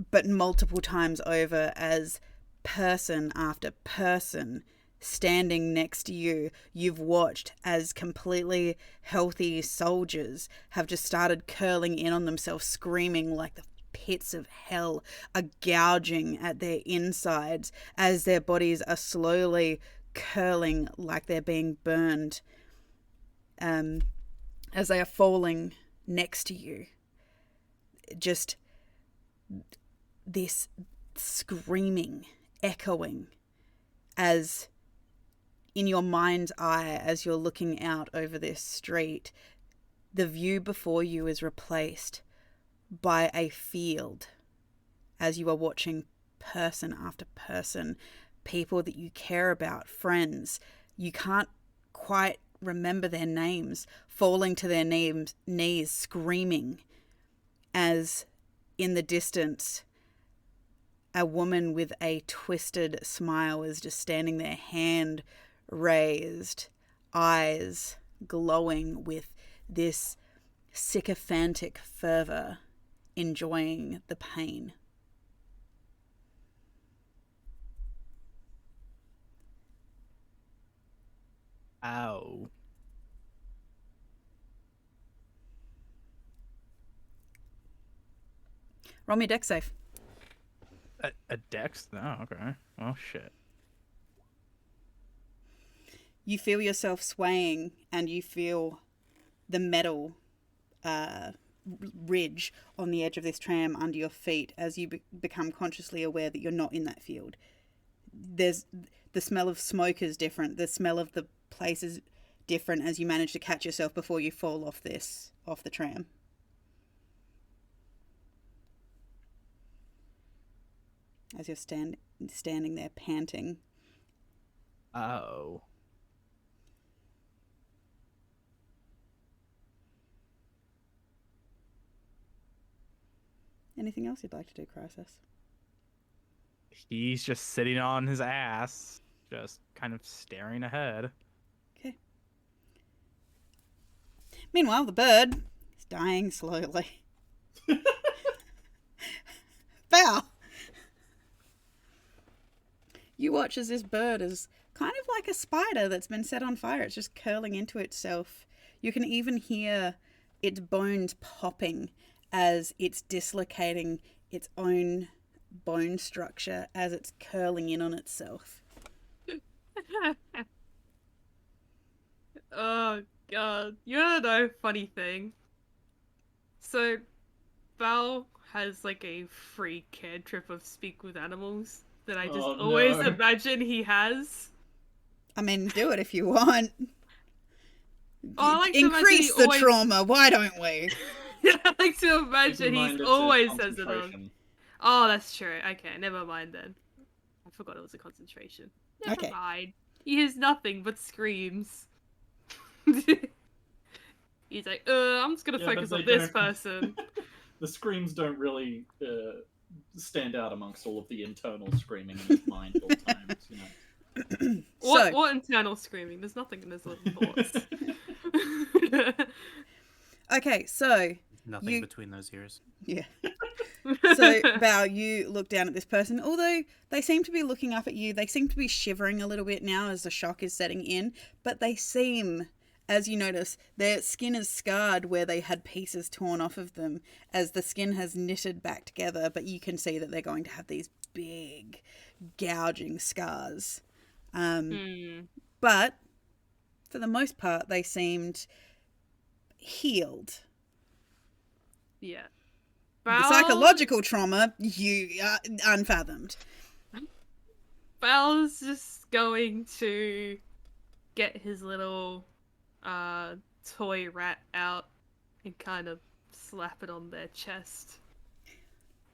but multiple times over, as person after person standing next to you, you've watched as completely healthy soldiers have just started curling in on themselves, screaming like the pits of hell are gouging at their insides as their bodies are slowly curling like they're being burned, as they are falling next to you. Just this screaming, echoing, as in your mind's eye, as you're looking out over this street, the view before you is replaced by a field as you are watching person after person, people that you care about, friends. You can't quite remember their names, falling to their knees, screaming, as in the distance a woman with a twisted smile is just standing there, hand raised, eyes glowing with this sycophantic fervor, enjoying the pain. Ow. Roll me a dex save. A dex? Oh, okay. Oh, shit. You feel yourself swaying, and you feel the metal ridge on the edge of this tram under your feet as you become consciously aware that you're not in that field. There's the smell of smoke is different. The smell of the place is different as you manage to catch yourself before you fall off the tram. as you're standing there panting. Oh. Anything else you'd like to do, Crisis? He's just sitting on his ass, just kind of staring ahead. Okay. Meanwhile, the bird is dying slowly. Bow! You watch as this bird is kind of like a spider that's been set on fire. It's just curling into itself. You can even hear its bones popping as it's dislocating its own bone structure as it's curling in on itself. Oh god. You wanna know funny thing? So Val has like a free cantrip of speak with animals that I just Oh, always no. imagine he has. I mean, do it if you want. Oh, I like to imagine Increase he the always- trauma, why don't we? I like to Keep in imagine mind he's it's a always has it on. concentration. Oh, that's true. Okay, never mind then. I forgot it was a concentration. Never Okay. mind. He hears nothing but screams. He's like, I'm just gonna Yeah, but focus they on this don't- person. The screams don't really stand out amongst all of the internal screaming in his mind at all times, you know. What internal screaming? There's nothing in his little thoughts. Okay, so Nothing You- between those ears. yeah. So, Bao, you look down at this person. Although they seem to be looking up at you, they seem to be shivering a little bit now as the shock is setting in. But they seem, as you notice, their skin is scarred where they had pieces torn off of them, as the skin has knitted back together. But you can see that they're going to have these big, gouging scars. But for the most part, they seemed healed. Yeah. The Val- psychological trauma, you unfathomed. Val's just going to get his little toy rat out and kind of slap it on their chest.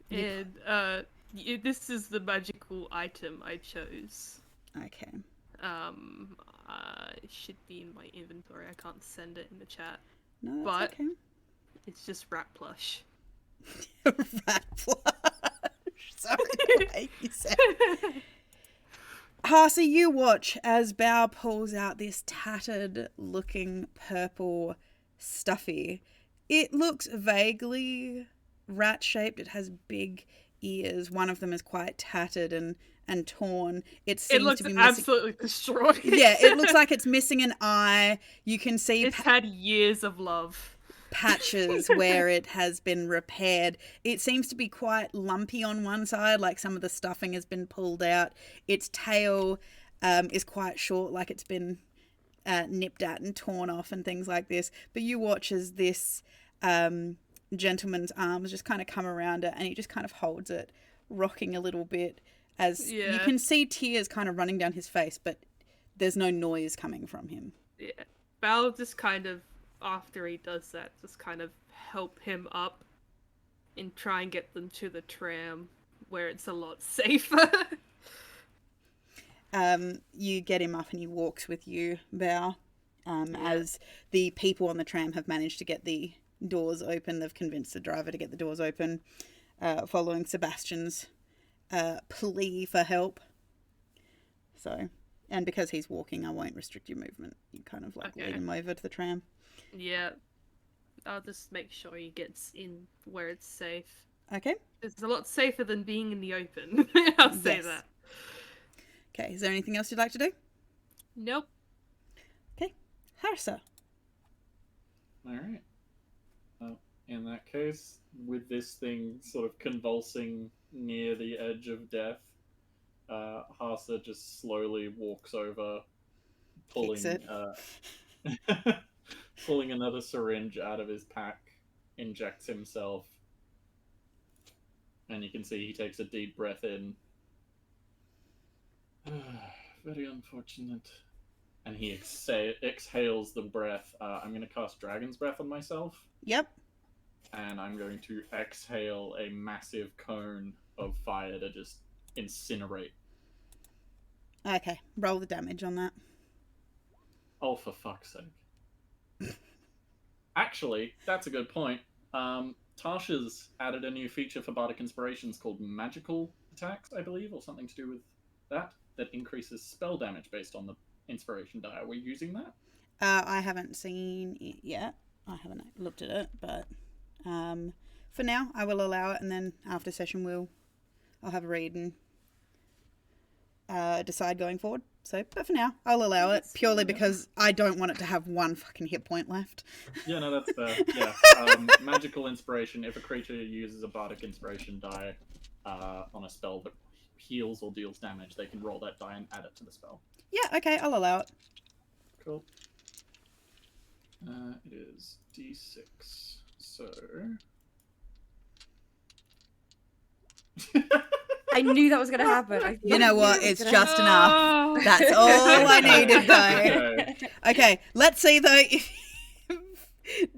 Yeah. And this is the magical item I chose. Okay. It should be in my inventory. I can't send it in the chat. No, But- that's okay. It's just rat plush. Rat flush. Sorry the way you said it. Harsey, you watch as Bao pulls out this tattered looking purple stuffy. It looks vaguely rat shaped. It has big ears. One of them is quite tattered and torn. It seems It looks to be missing. absolutely destroyed. Yeah, it looks like it's missing an eye. You can see It's had years of love. patches where it has been repaired. It seems to be quite lumpy on one side, like some of the stuffing has been pulled out. Its tail is quite short, like it's been nipped at and torn off and things like this. But you watch as this gentleman's arms just kind of come around it and he just kind of holds it, rocking a little bit as you Yeah. can see tears kind of running down his face, but there's no noise coming from him. Yeah. Val just kind of, after he does that, just kind of help him up and try and get them to the tram where it's a lot safer. You get him up and he walks with you, Bao, as the people on the tram have managed to get the doors open. They've convinced the driver to get the doors open, following Sebastian's plea for help. So, and because he's walking, I won't restrict your movement. You kind of like Okay. lead him over to the tram. Yeah. I'll just make sure he gets in where it's safe. Okay. It's a lot safer than being in the open. I'll say Yes. that. Okay, is there anything else you'd like to do? Nope. Okay. Harsa. Alright. Well, in that case, with this thing sort of convulsing near the edge of death, Harsa just slowly walks over, pulling Kicks it. pulling another syringe out of his pack, injects himself, and you can see he takes a deep breath in. Very unfortunate. And he exhales the breath. I'm going to cast Dragon's Breath on myself, Yep. and I'm going to exhale a massive cone of fire to just incinerate. Okay, roll the damage on that. Oh, for fuck's sake. Actually, that's a good point. Tasha's added a new feature for Bardic Inspirations called Magical Attacks, I believe, or something to do with that increases spell damage based on the inspiration die. Are we using that? I haven't seen it yet. I haven't looked at it, but for now, I will allow it, and then after session, I'll have a read and decide going forward. So, but for now, I'll allow it purely because I don't want it to have one fucking hit point left. Yeah, no, that's fair. Yeah. Magical Inspiration. If a creature uses a Bardic Inspiration die on a spell that heals or deals damage, they can roll that die and add it to the spell. Yeah, okay, I'll allow it. Cool. It is D6. So... I knew that was going to happen. You know what? It's just enough. That's all I needed, though. Okay, let's see, though, if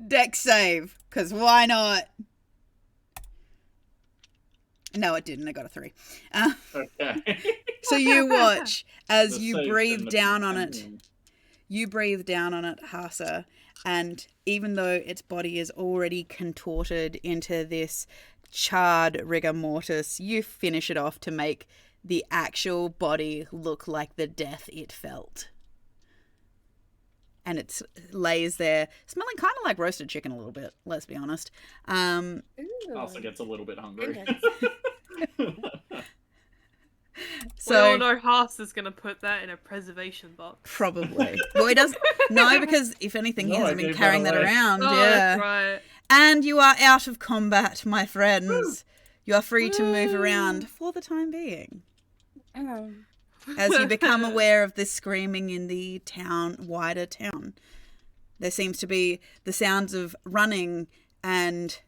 dex save, because why not? No, it didn't. I got a 3. Okay. So you watch as The you save breathe shouldn't have down been on it. pending. You breathe down on it, Hasa, and even though its body is already contorted into this charred rigor mortis, you finish it off to make the actual body look like the death it felt. And it lays there, smelling kind of like roasted chicken a little bit, let's be honest. Also gets a little bit hungry. We all know Haas is going to put that in a preservation box. Probably. Well, he does. No, because if anything, he No, hasn't I been gave carrying that that away. around. Oh, Yeah. that's right. And you are out of combat, my friends. You are free to move around for the time being. As you become aware of this screaming in the wider town. There seems to be the sounds of running and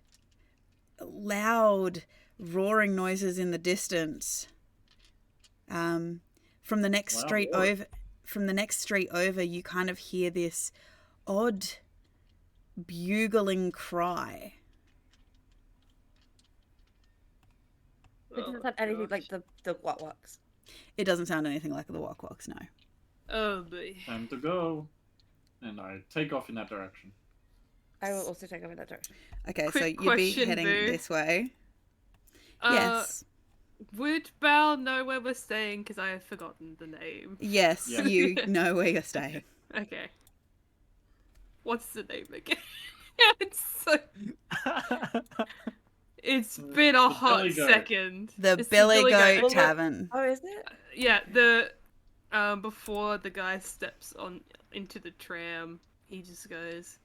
loud roaring noises in the distance. From the next street over, you kind of hear this odd bugling cry. It doesn't sound anything like the Wakwaks. It doesn't sound anything like the Wakwaks, no. Oh boy. Time to go. And I take off in that direction. I will also take over that direction. Okay, so Quick you'd be question, heading Boo. this way. Uh, Yes. Would Belle know where we're staying? Because I have forgotten the name. Yes, Yeah. you know where you're staying. Okay. What's the name again? it's so... It's been a The hot Billy Goat. second. The It's Billy Goat Goat. Tavern. Oh, is it? Yeah, before the guy steps into the tram, he just goes,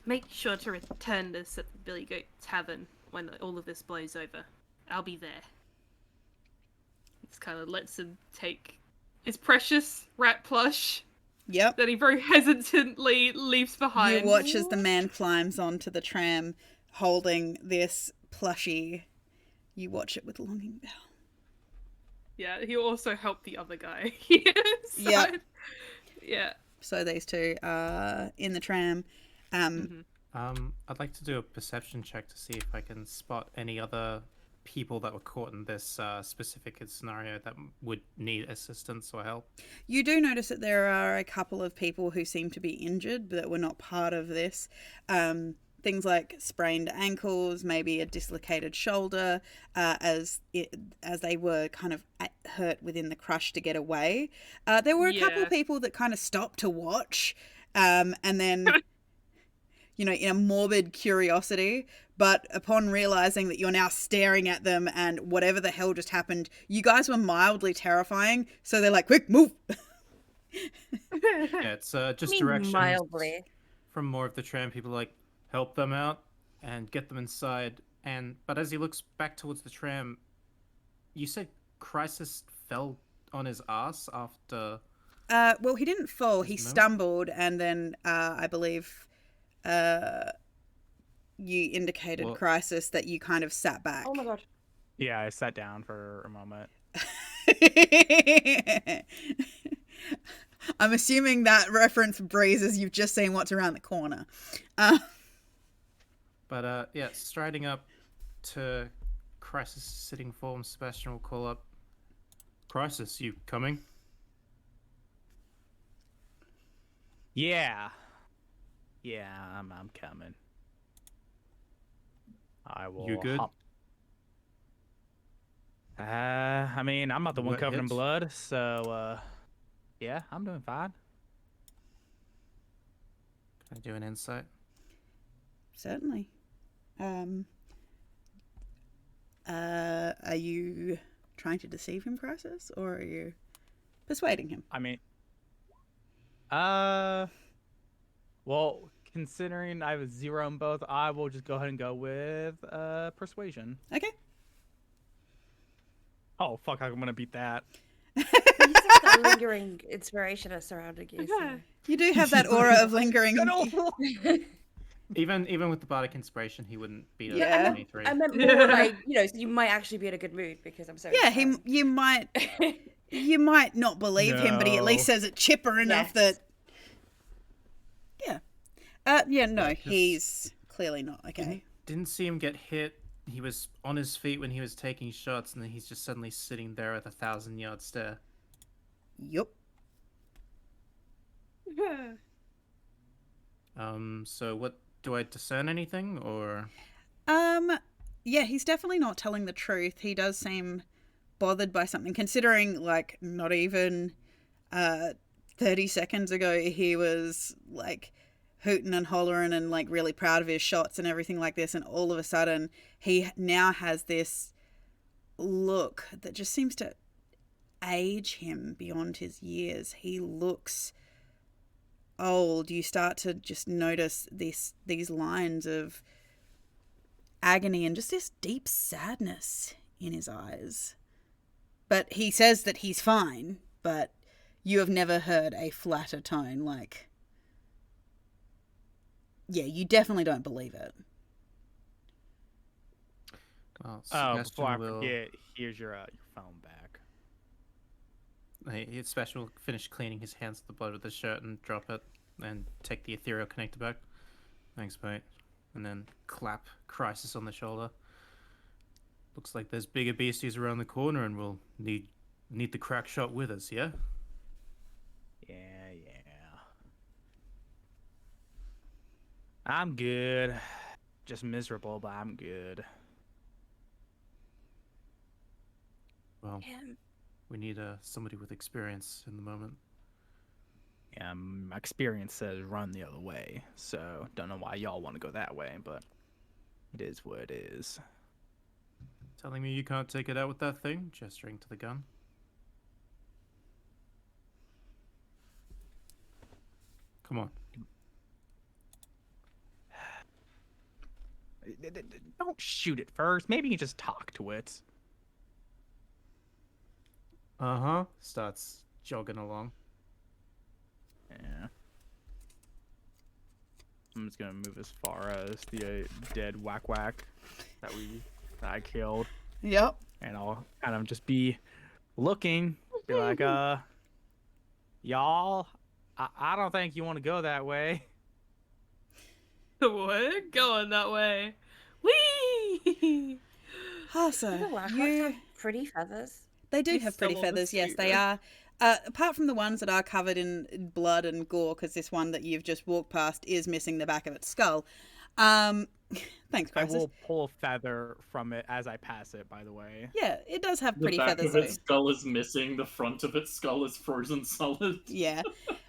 "Make sure to return this at the Billy Goat Tavern when all of this blows over. I'll be there." It's kind of lets him take his precious rat plush Yep. that he very hesitantly leaves behind. You watch as the man climbs onto the tram holding this plushie. You watch it with longing, Belle. Yeah, he also helped the other guy. Yep. Yeah. So these two are in the tram. I'd like to do a perception check to see if I can spot any other people that were caught in this specific scenario that would need assistance or help. You do notice that there are a couple of people who seem to be injured but that were not part of this. Things like sprained ankles, maybe a dislocated shoulder, as they were kind of hurt within the crush to get away. There were a couple of people that kind of stopped to watch, and then, in a morbid curiosity, but upon realizing that you're now staring at them and whatever the hell just happened, you guys were mildly terrifying, so they're like, quick, move! Yeah, it's just directions Mildly. from more of the tram people, like, help them out and get them inside. But as he looks back towards the tram, you said Crisis fell on his ass after... Well, he didn't fall. He stumbled, and then I believe you indicated, Crisis, that you kind of sat back. Oh my god. Yeah, I sat down for a moment. I'm assuming that reference breezes you've just seen what's around the corner. But yeah, striding up to Crisis is sitting form, Sebastian will call up. Crisis, you coming? Yeah. Yeah, I'm coming. I will You good? hop. I mean, I'm not the one What covered in hits? blood, so yeah, I'm doing fine. Can I do an insight? Certainly. Are you trying to deceive him, Crisis, or are you persuading him? I mean, well, considering I have 0 on both, I will just go ahead and go with persuasion. Okay. Oh fuck, I'm gonna beat that. You have that lingering inspiration surrounding you. So. You do have that aura of lingering. Even with the bardic inspiration, he wouldn't beat Yeah. a I 23. meant more like, so you might actually be in a good mood because I'm so. Yeah, inspired. you might not believe him, but he at least No. says it chipper enough Yes. that. No, he's clearly not okay. Didn't see him get hit. He was on his feet when he was taking shots, and then he's just suddenly sitting there at 1,000-yard stare. Yup. So what, do I discern anything, or? Yeah, he's definitely not telling the truth. He does seem bothered by something, considering, like, not even 30 seconds ago he was, like, hooting and hollering and, like, really proud of his shots and everything like this, and all of a sudden he now has this look that just seems to age him beyond his years. He looks old. You start to just notice these lines of agony and just this deep sadness in his eyes. But he says that he's fine, but you have never heard a flatter tone. Like, yeah, you definitely don't believe it. Well, Oh, Sebastian before I will... forget, here's your phone back. Sebastian will finish cleaning his hands of the blood with the shirt and drop it, and take the ethereal connector back. Thanks, mate. And then clap Crisis on the shoulder. Looks like there's bigger beasties around the corner, and we'll need the crack shot with us, yeah? Yeah. I'm good. Just miserable, but I'm good. Well, we need somebody with experience in the moment. Yeah, my experience says run the other way, so don't know why y'all want to go that way, but it is what it is. Telling me you can't take it out with that thing? Gesturing to the gun. Come on. Don't shoot it first. Maybe you can just talk to it. Uh-huh. Starts jogging along. Yeah. I'm just gonna move as far as the dead Wakwak that I killed, Yep. and I'll kind of just be looking, be like, y'all, I don't think you want to go that way. We're going that way. Whee! Hasa, The Wakwaks you... have pretty feathers. They do You have pretty stole the feathers, yes, they secret. are. Apart from the ones that are covered in blood and gore, because this one that you've just walked past is missing the back of its skull. Thanks, I Crisis. will pull a feather from it as I pass it, by the way. Yeah, it does have The pretty back feathers, of its though. skull is missing. The front of its skull is frozen solid. Yeah.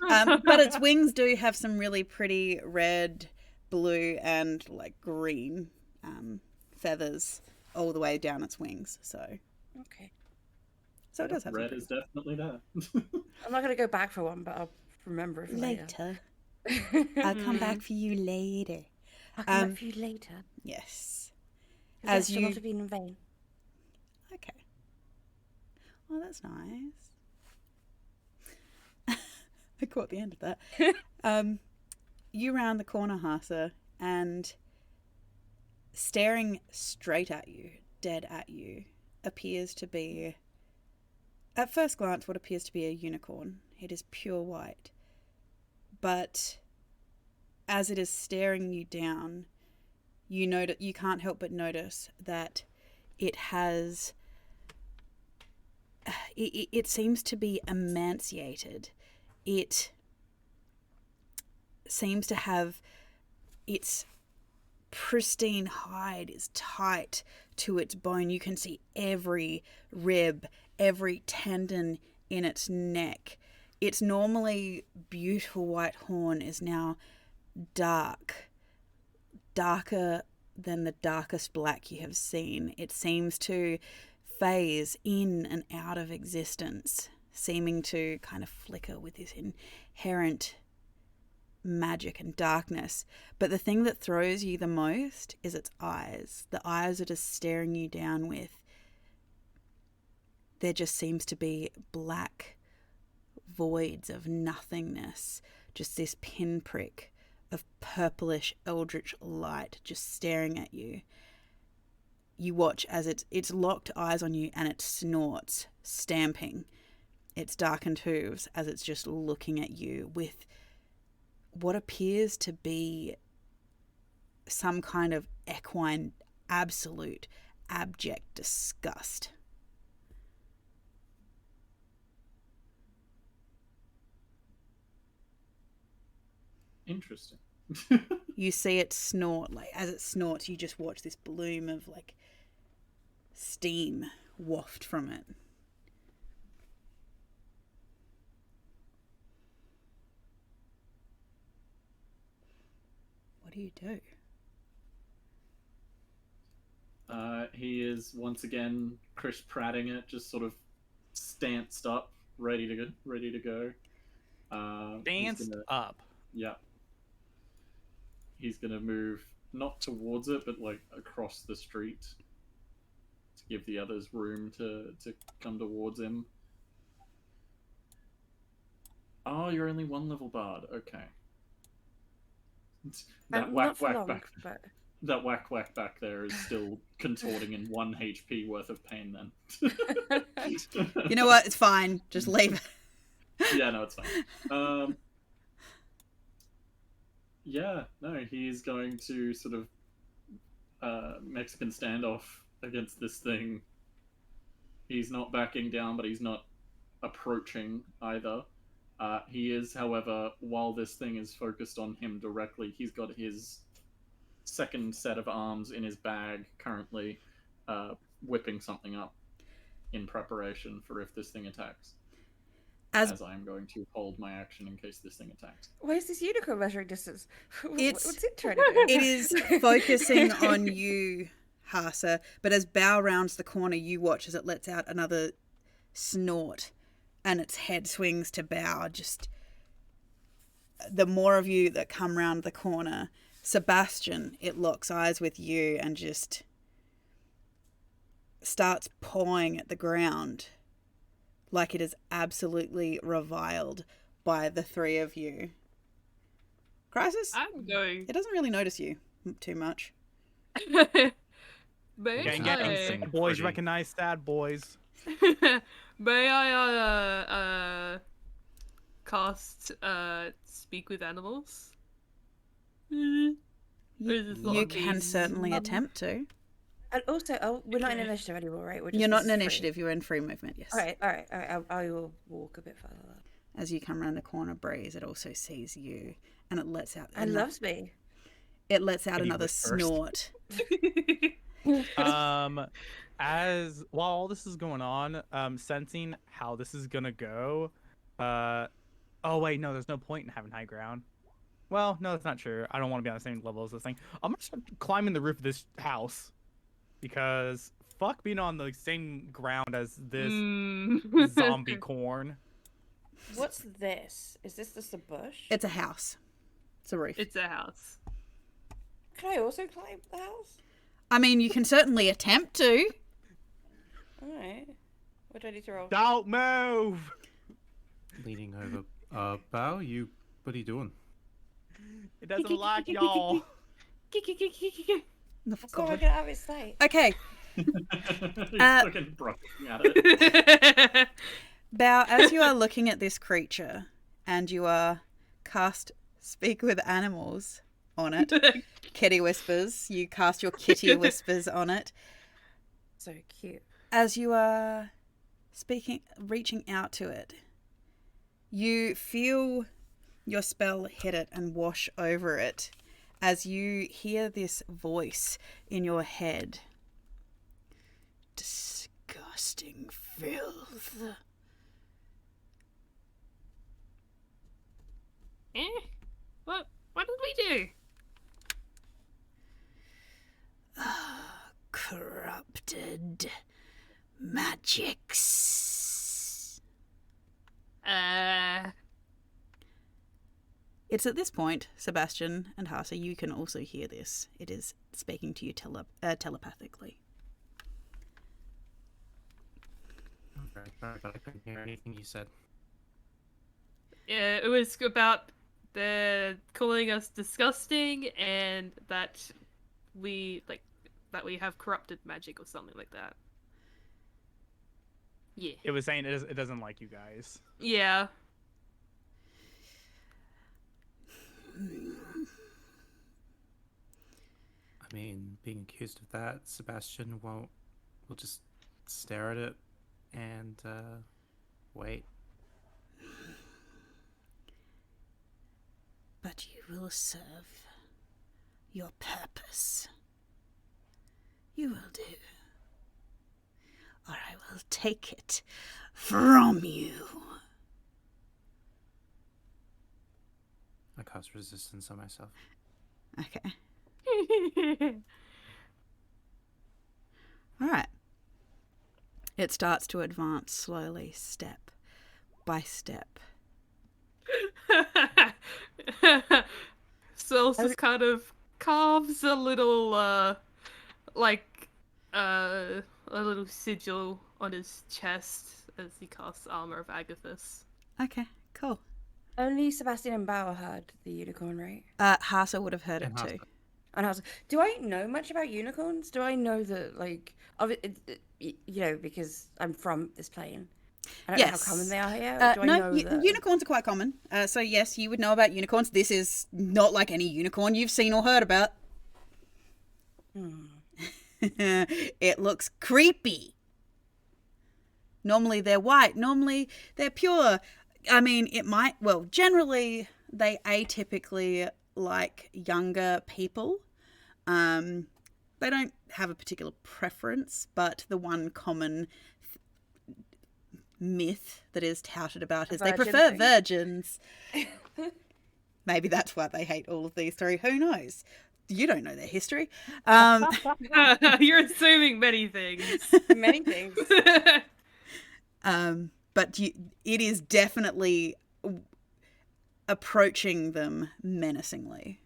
But its wings do have some really pretty red, blue, and, like, green feathers all the way down its wings, so... Okay. So it does have some Red pretty- is definitely there. I'm not gonna go back for one, but I'll remember it later. I'll come back for you later. I'll come back for you later. Yes. As As you you... not have been in vain. Okay. Well, that's nice. I caught the end of that. You round the corner, Hasa, and staring straight at you, dead at you, appears to be, at first glance, what appears to be a unicorn. It is pure white. But as it is staring you down, you can't help but notice that it has... It seems to be emaciated. It seems to have its pristine hide is tight to its bone. You can see every rib, every tendon in its neck. Its normally beautiful white horn is now darker than the darkest black you have seen. It seems to phase in and out of existence, seeming to kind of flicker with this inherent magic and darkness. But the thing that throws you the most is its eyes. The eyes are just staring you down with. There just seems to be black voids of nothingness, just this pinprick of purplish eldritch light just staring at you. You watch as it's locked eyes on you, and it snorts, stamping its darkened hooves as it's just looking at you with what appears to be some kind of equine, absolute, abject disgust. Interesting. You see it snort. Like, as it snorts, you just watch this bloom of like steam waft from it. What do you do? He is once again Chris Pratting it, just sort of stanced up, ready to go. Danced up. Yeah. He's gonna move not towards it, but like across the street to give the others room to come towards him. Oh, you're only one level bard. Okay. That Not for long, but... That whack back there is still contorting in 1 HP worth of pain then. You know what? It's fine. Just leave it. Yeah, no, it's fine. Yeah, no, he's going to sort of Mexican standoff against this thing. He's not backing down, but he's not approaching either. He is, however, while this thing is focused on him directly, he's got his second set of arms in his bag currently, whipping something up in preparation for if this thing attacks. As I'm going to hold my action in case this thing attacks. Where's this unicorn measuring distance? What's it trying to do? It is focusing on you, Hasa, but as Bao rounds the corner, you watch as it lets out another snort and its head swings to Bao. Just the more of you that come round the corner, Sebastian, it locks eyes with you and just starts pawing at the ground like it is absolutely reviled by the three of you. Crisis? I'm going. It doesn't really notice you too much. May Gang I, getting boys recognize sad boys. may I cast speak with animals? You can certainly attempt to. And also, we're not in initiative anymore, right? You're not in initiative, you're in free movement, yes. All right. I will walk a bit further. As you come around the corner, Breeze, it also sees you, and it lets out... And loves me. It lets out another snort. As while all this is going on, sensing how this is gonna go, oh wait, no, there's no point in having high ground. Well, no, that's not true. I don't want to be on the same level as this thing. I'm gonna start climbing the roof of this house because fuck being on the same ground as this zombie corn. What's this? Is this just a bush? It's a house. It's a roof. It's a house. Can I also climb the house? I mean, you can certainly attempt to. Alright. What do I need to roll? Don't move! Leaning over. Bao, what are you doing? It doesn't like y'all. Oh, That's not working out of its sight. Okay. He's fucking brushing at it. Bao, as you are looking at this creature and you are cast Speak with Animals on it, Kitty Whispers, you cast your kitty whispers on it, So cute. As you are reaching out to it, you feel your spell hit it and wash over it as you hear this voice in your head. Disgusting filth. What did we do? Corrupted magics. It's at this point, Sebastian and Hasa, you can also hear this. It is speaking to you telepathically. Okay, sorry, but I couldn't hear anything you said. Yeah, it was about the calling us disgusting and that we have corrupted magic or something like that. Yeah. It was saying it doesn't like you guys. Yeah. I mean, being accused of that, Sebastian will just stare at it and wait. But you will serve your purpose. You will do. Or I will take it from you. I cast resistance on myself. Okay. All right. It starts to advance slowly, step by step. Celsus kind of carves a little, a little sigil on his chest as he casts Armor of Agathis. Okay, cool. Only Sebastian and Bauer heard the unicorn, right? Hasa would have heard it And too. Hasa. And I was, do I know much about unicorns? Do I know that, like, because I'm from this plane? I don't know how common they are here. Or do I know that... unicorns are quite common. So yes, you would know about unicorns. This is not like any unicorn you've seen or heard about. It looks creepy. Normally they're white. Normally they're pure. I mean, generally they atypically like younger people. They don't have a particular preference, but the one common myth that is touted about is they prefer virgins. Maybe that's why they hate all of these three. Who knows? You don't know their history. You're assuming many things. Many things. But it is definitely approaching them menacingly.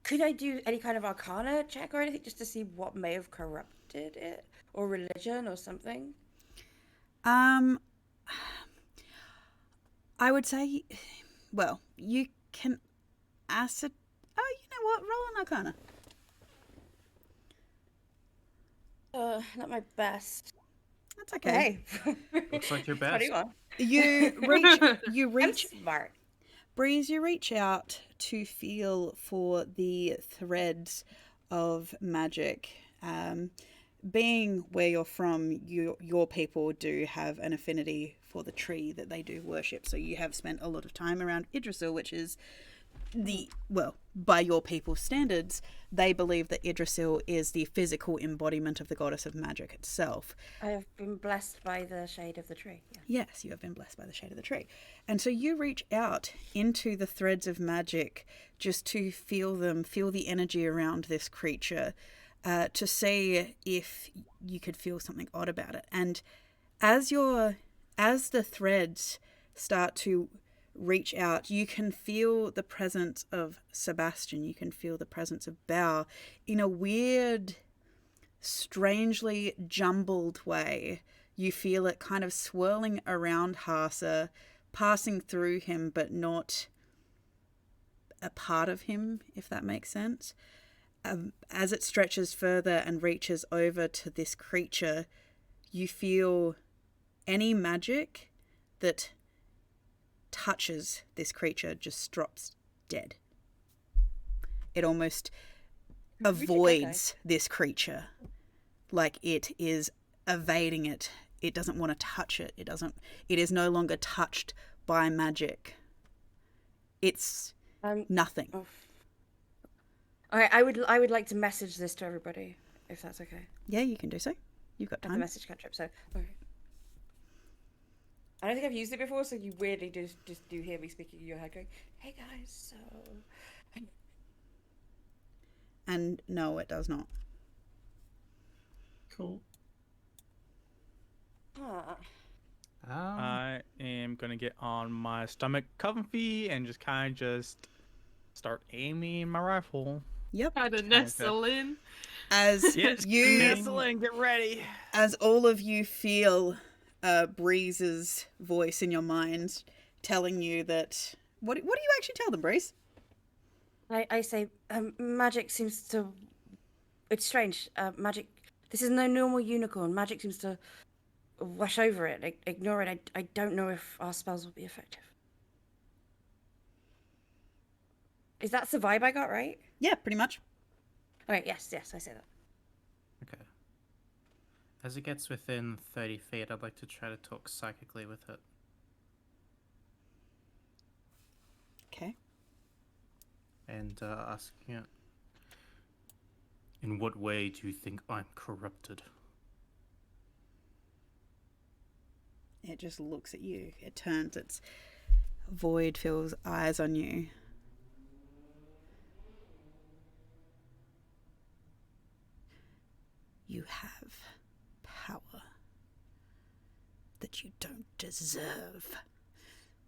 Could I do any kind of arcana check or anything just to see what may have corrupted it? Or religion or something? I would say, well, you can you know what? Roll an arcana. Not my best. That's okay. Hey. Looks like your best. 21. You I'm reach, smart. Breeze, you reach out to feel for the threads of magic. Being where you're from, your people do have an affinity for the tree that they do worship. So you have spent a lot of time around Yggdrasil, which is by your people's standards, they believe that Yggdrasil is the physical embodiment of the goddess of magic itself. I have been blessed by the shade of the tree. Yeah. Yes, you have been blessed by the shade of the tree. And so you reach out into the threads of magic just to feel the energy around this creature, to see if you could feel something odd about it. And as the threads start to reach out, you can feel the presence of Sebastian, you can feel the presence of Bao in a weird, strangely jumbled way. You feel it kind of swirling around Hasa, passing through him, but not a part of him, if that makes sense. As it stretches further and reaches over to this creature, you feel any magic that touches this creature just drops dead. It almost avoids this creature. Like it is evading it. It doesn't want to touch it. It is no longer touched by magic. It's nothing. Oh. Okay, I would like to message this to everybody, if that's okay. Yeah, you can do so. You've got The time. message cantrip, so okay. I don't think I've used it before, so you weirdly just do hear me speaking in your head going, "Hey guys, so." And no, it does not. Cool. Ah. I am gonna get on my stomach comfy and just kind of start aiming my rifle. Yep. Kind of nestle in. As you Nestling, get ready. as all of you feel Breeze's voice in your mind telling you that... What do you actually tell them, Breeze? I say, magic seems to... It's strange. Magic... This is no normal unicorn. Magic seems to wash over it, ignore it. I don't know if our spells will be effective. Is that the vibe I got, right? Yeah, pretty much. Okay, yes, I say that. Okay. As it gets within 30 feet, I'd like to try to talk psychically with it. Okay. And asking it, in what way do you think I'm corrupted? It just looks at you. It turns its void-filled eyes on you. You have power that you don't deserve.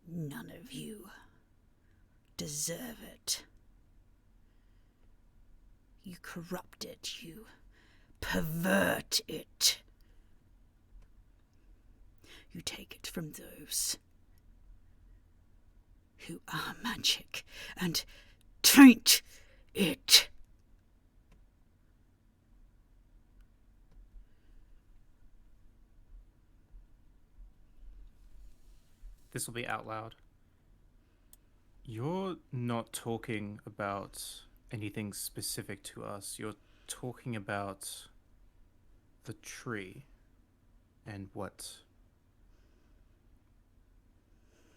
None of you deserve it. You corrupt it. You pervert it. You take it from those who are magic and taint it. This will be out loud. You're not talking about anything specific to us. You're talking about the tree and what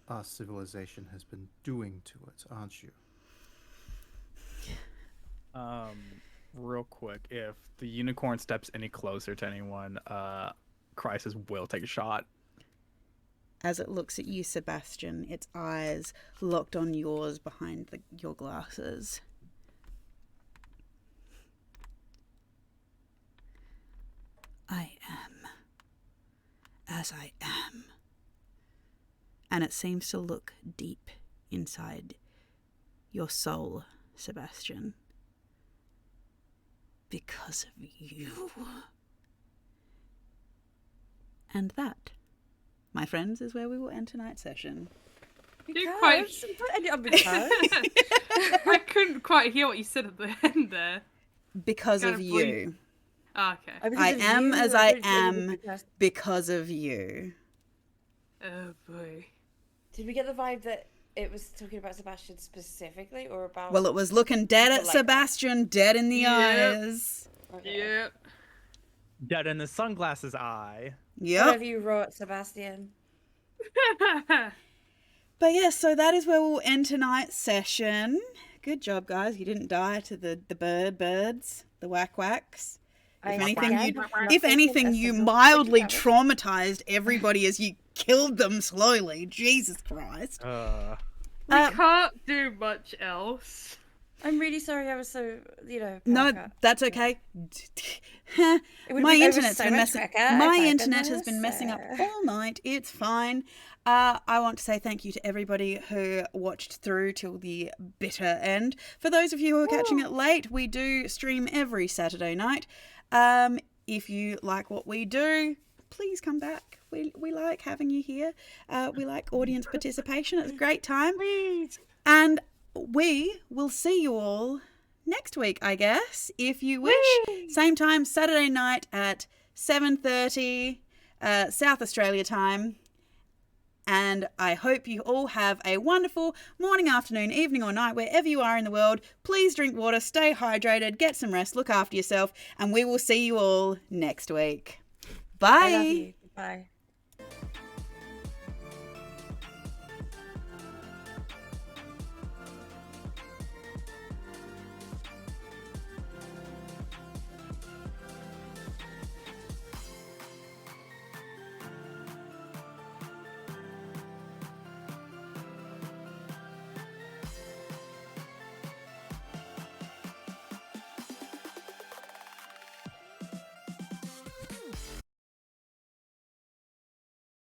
our civilization has been doing to it, aren't you? Real quick, if the unicorn steps any closer to anyone, Crisis will take a shot. As it looks at you, Sebastian, its eyes locked on yours behind your glasses. I am as I am. And it seems to look deep inside your soul, Sebastian. Because of you. And that, my friends, is where we will end tonight's session. You quite... Because. I couldn't quite hear what you said at the end there. Because Kind of of you. Ah, okay. I am as I am because of you. Oh boy. Did we get the vibe that it was talking about Sebastian specifically, or about? Well, it was looking dead at Like that. Sebastian, dead in the Yep. eyes. Okay. Yep. Dead in the sunglasses eye. What Yep. have you wrought, Sebastian? But yeah, so that is where we'll end tonight's session. Good job, guys. You didn't die to the birds, the Wakwaks. If anything, you mildly traumatized everybody as you killed them slowly. Jesus Christ. We can't do much else. I'm really sorry. I was so No, power cut. that's okay. It would've My been over internet's so been much messing. quicker if My I'd internet been has been messing up nicer. all night. It's fine. I want to say thank you to everybody who watched through till the bitter end. For those of you who are catching it late, we do stream every Saturday night. If you like what we do, please come back. We like having you here. We like audience participation. It's a great time. And we will see you all next week, I guess, if you wish. Same time, Saturday night at 7:30 South Australia time. And I hope you all have a wonderful morning, afternoon, evening, or night, wherever you are in the world. Please drink water, stay hydrated, get some rest, look after yourself, and we will see you all next week. Bye. I love you. Bye.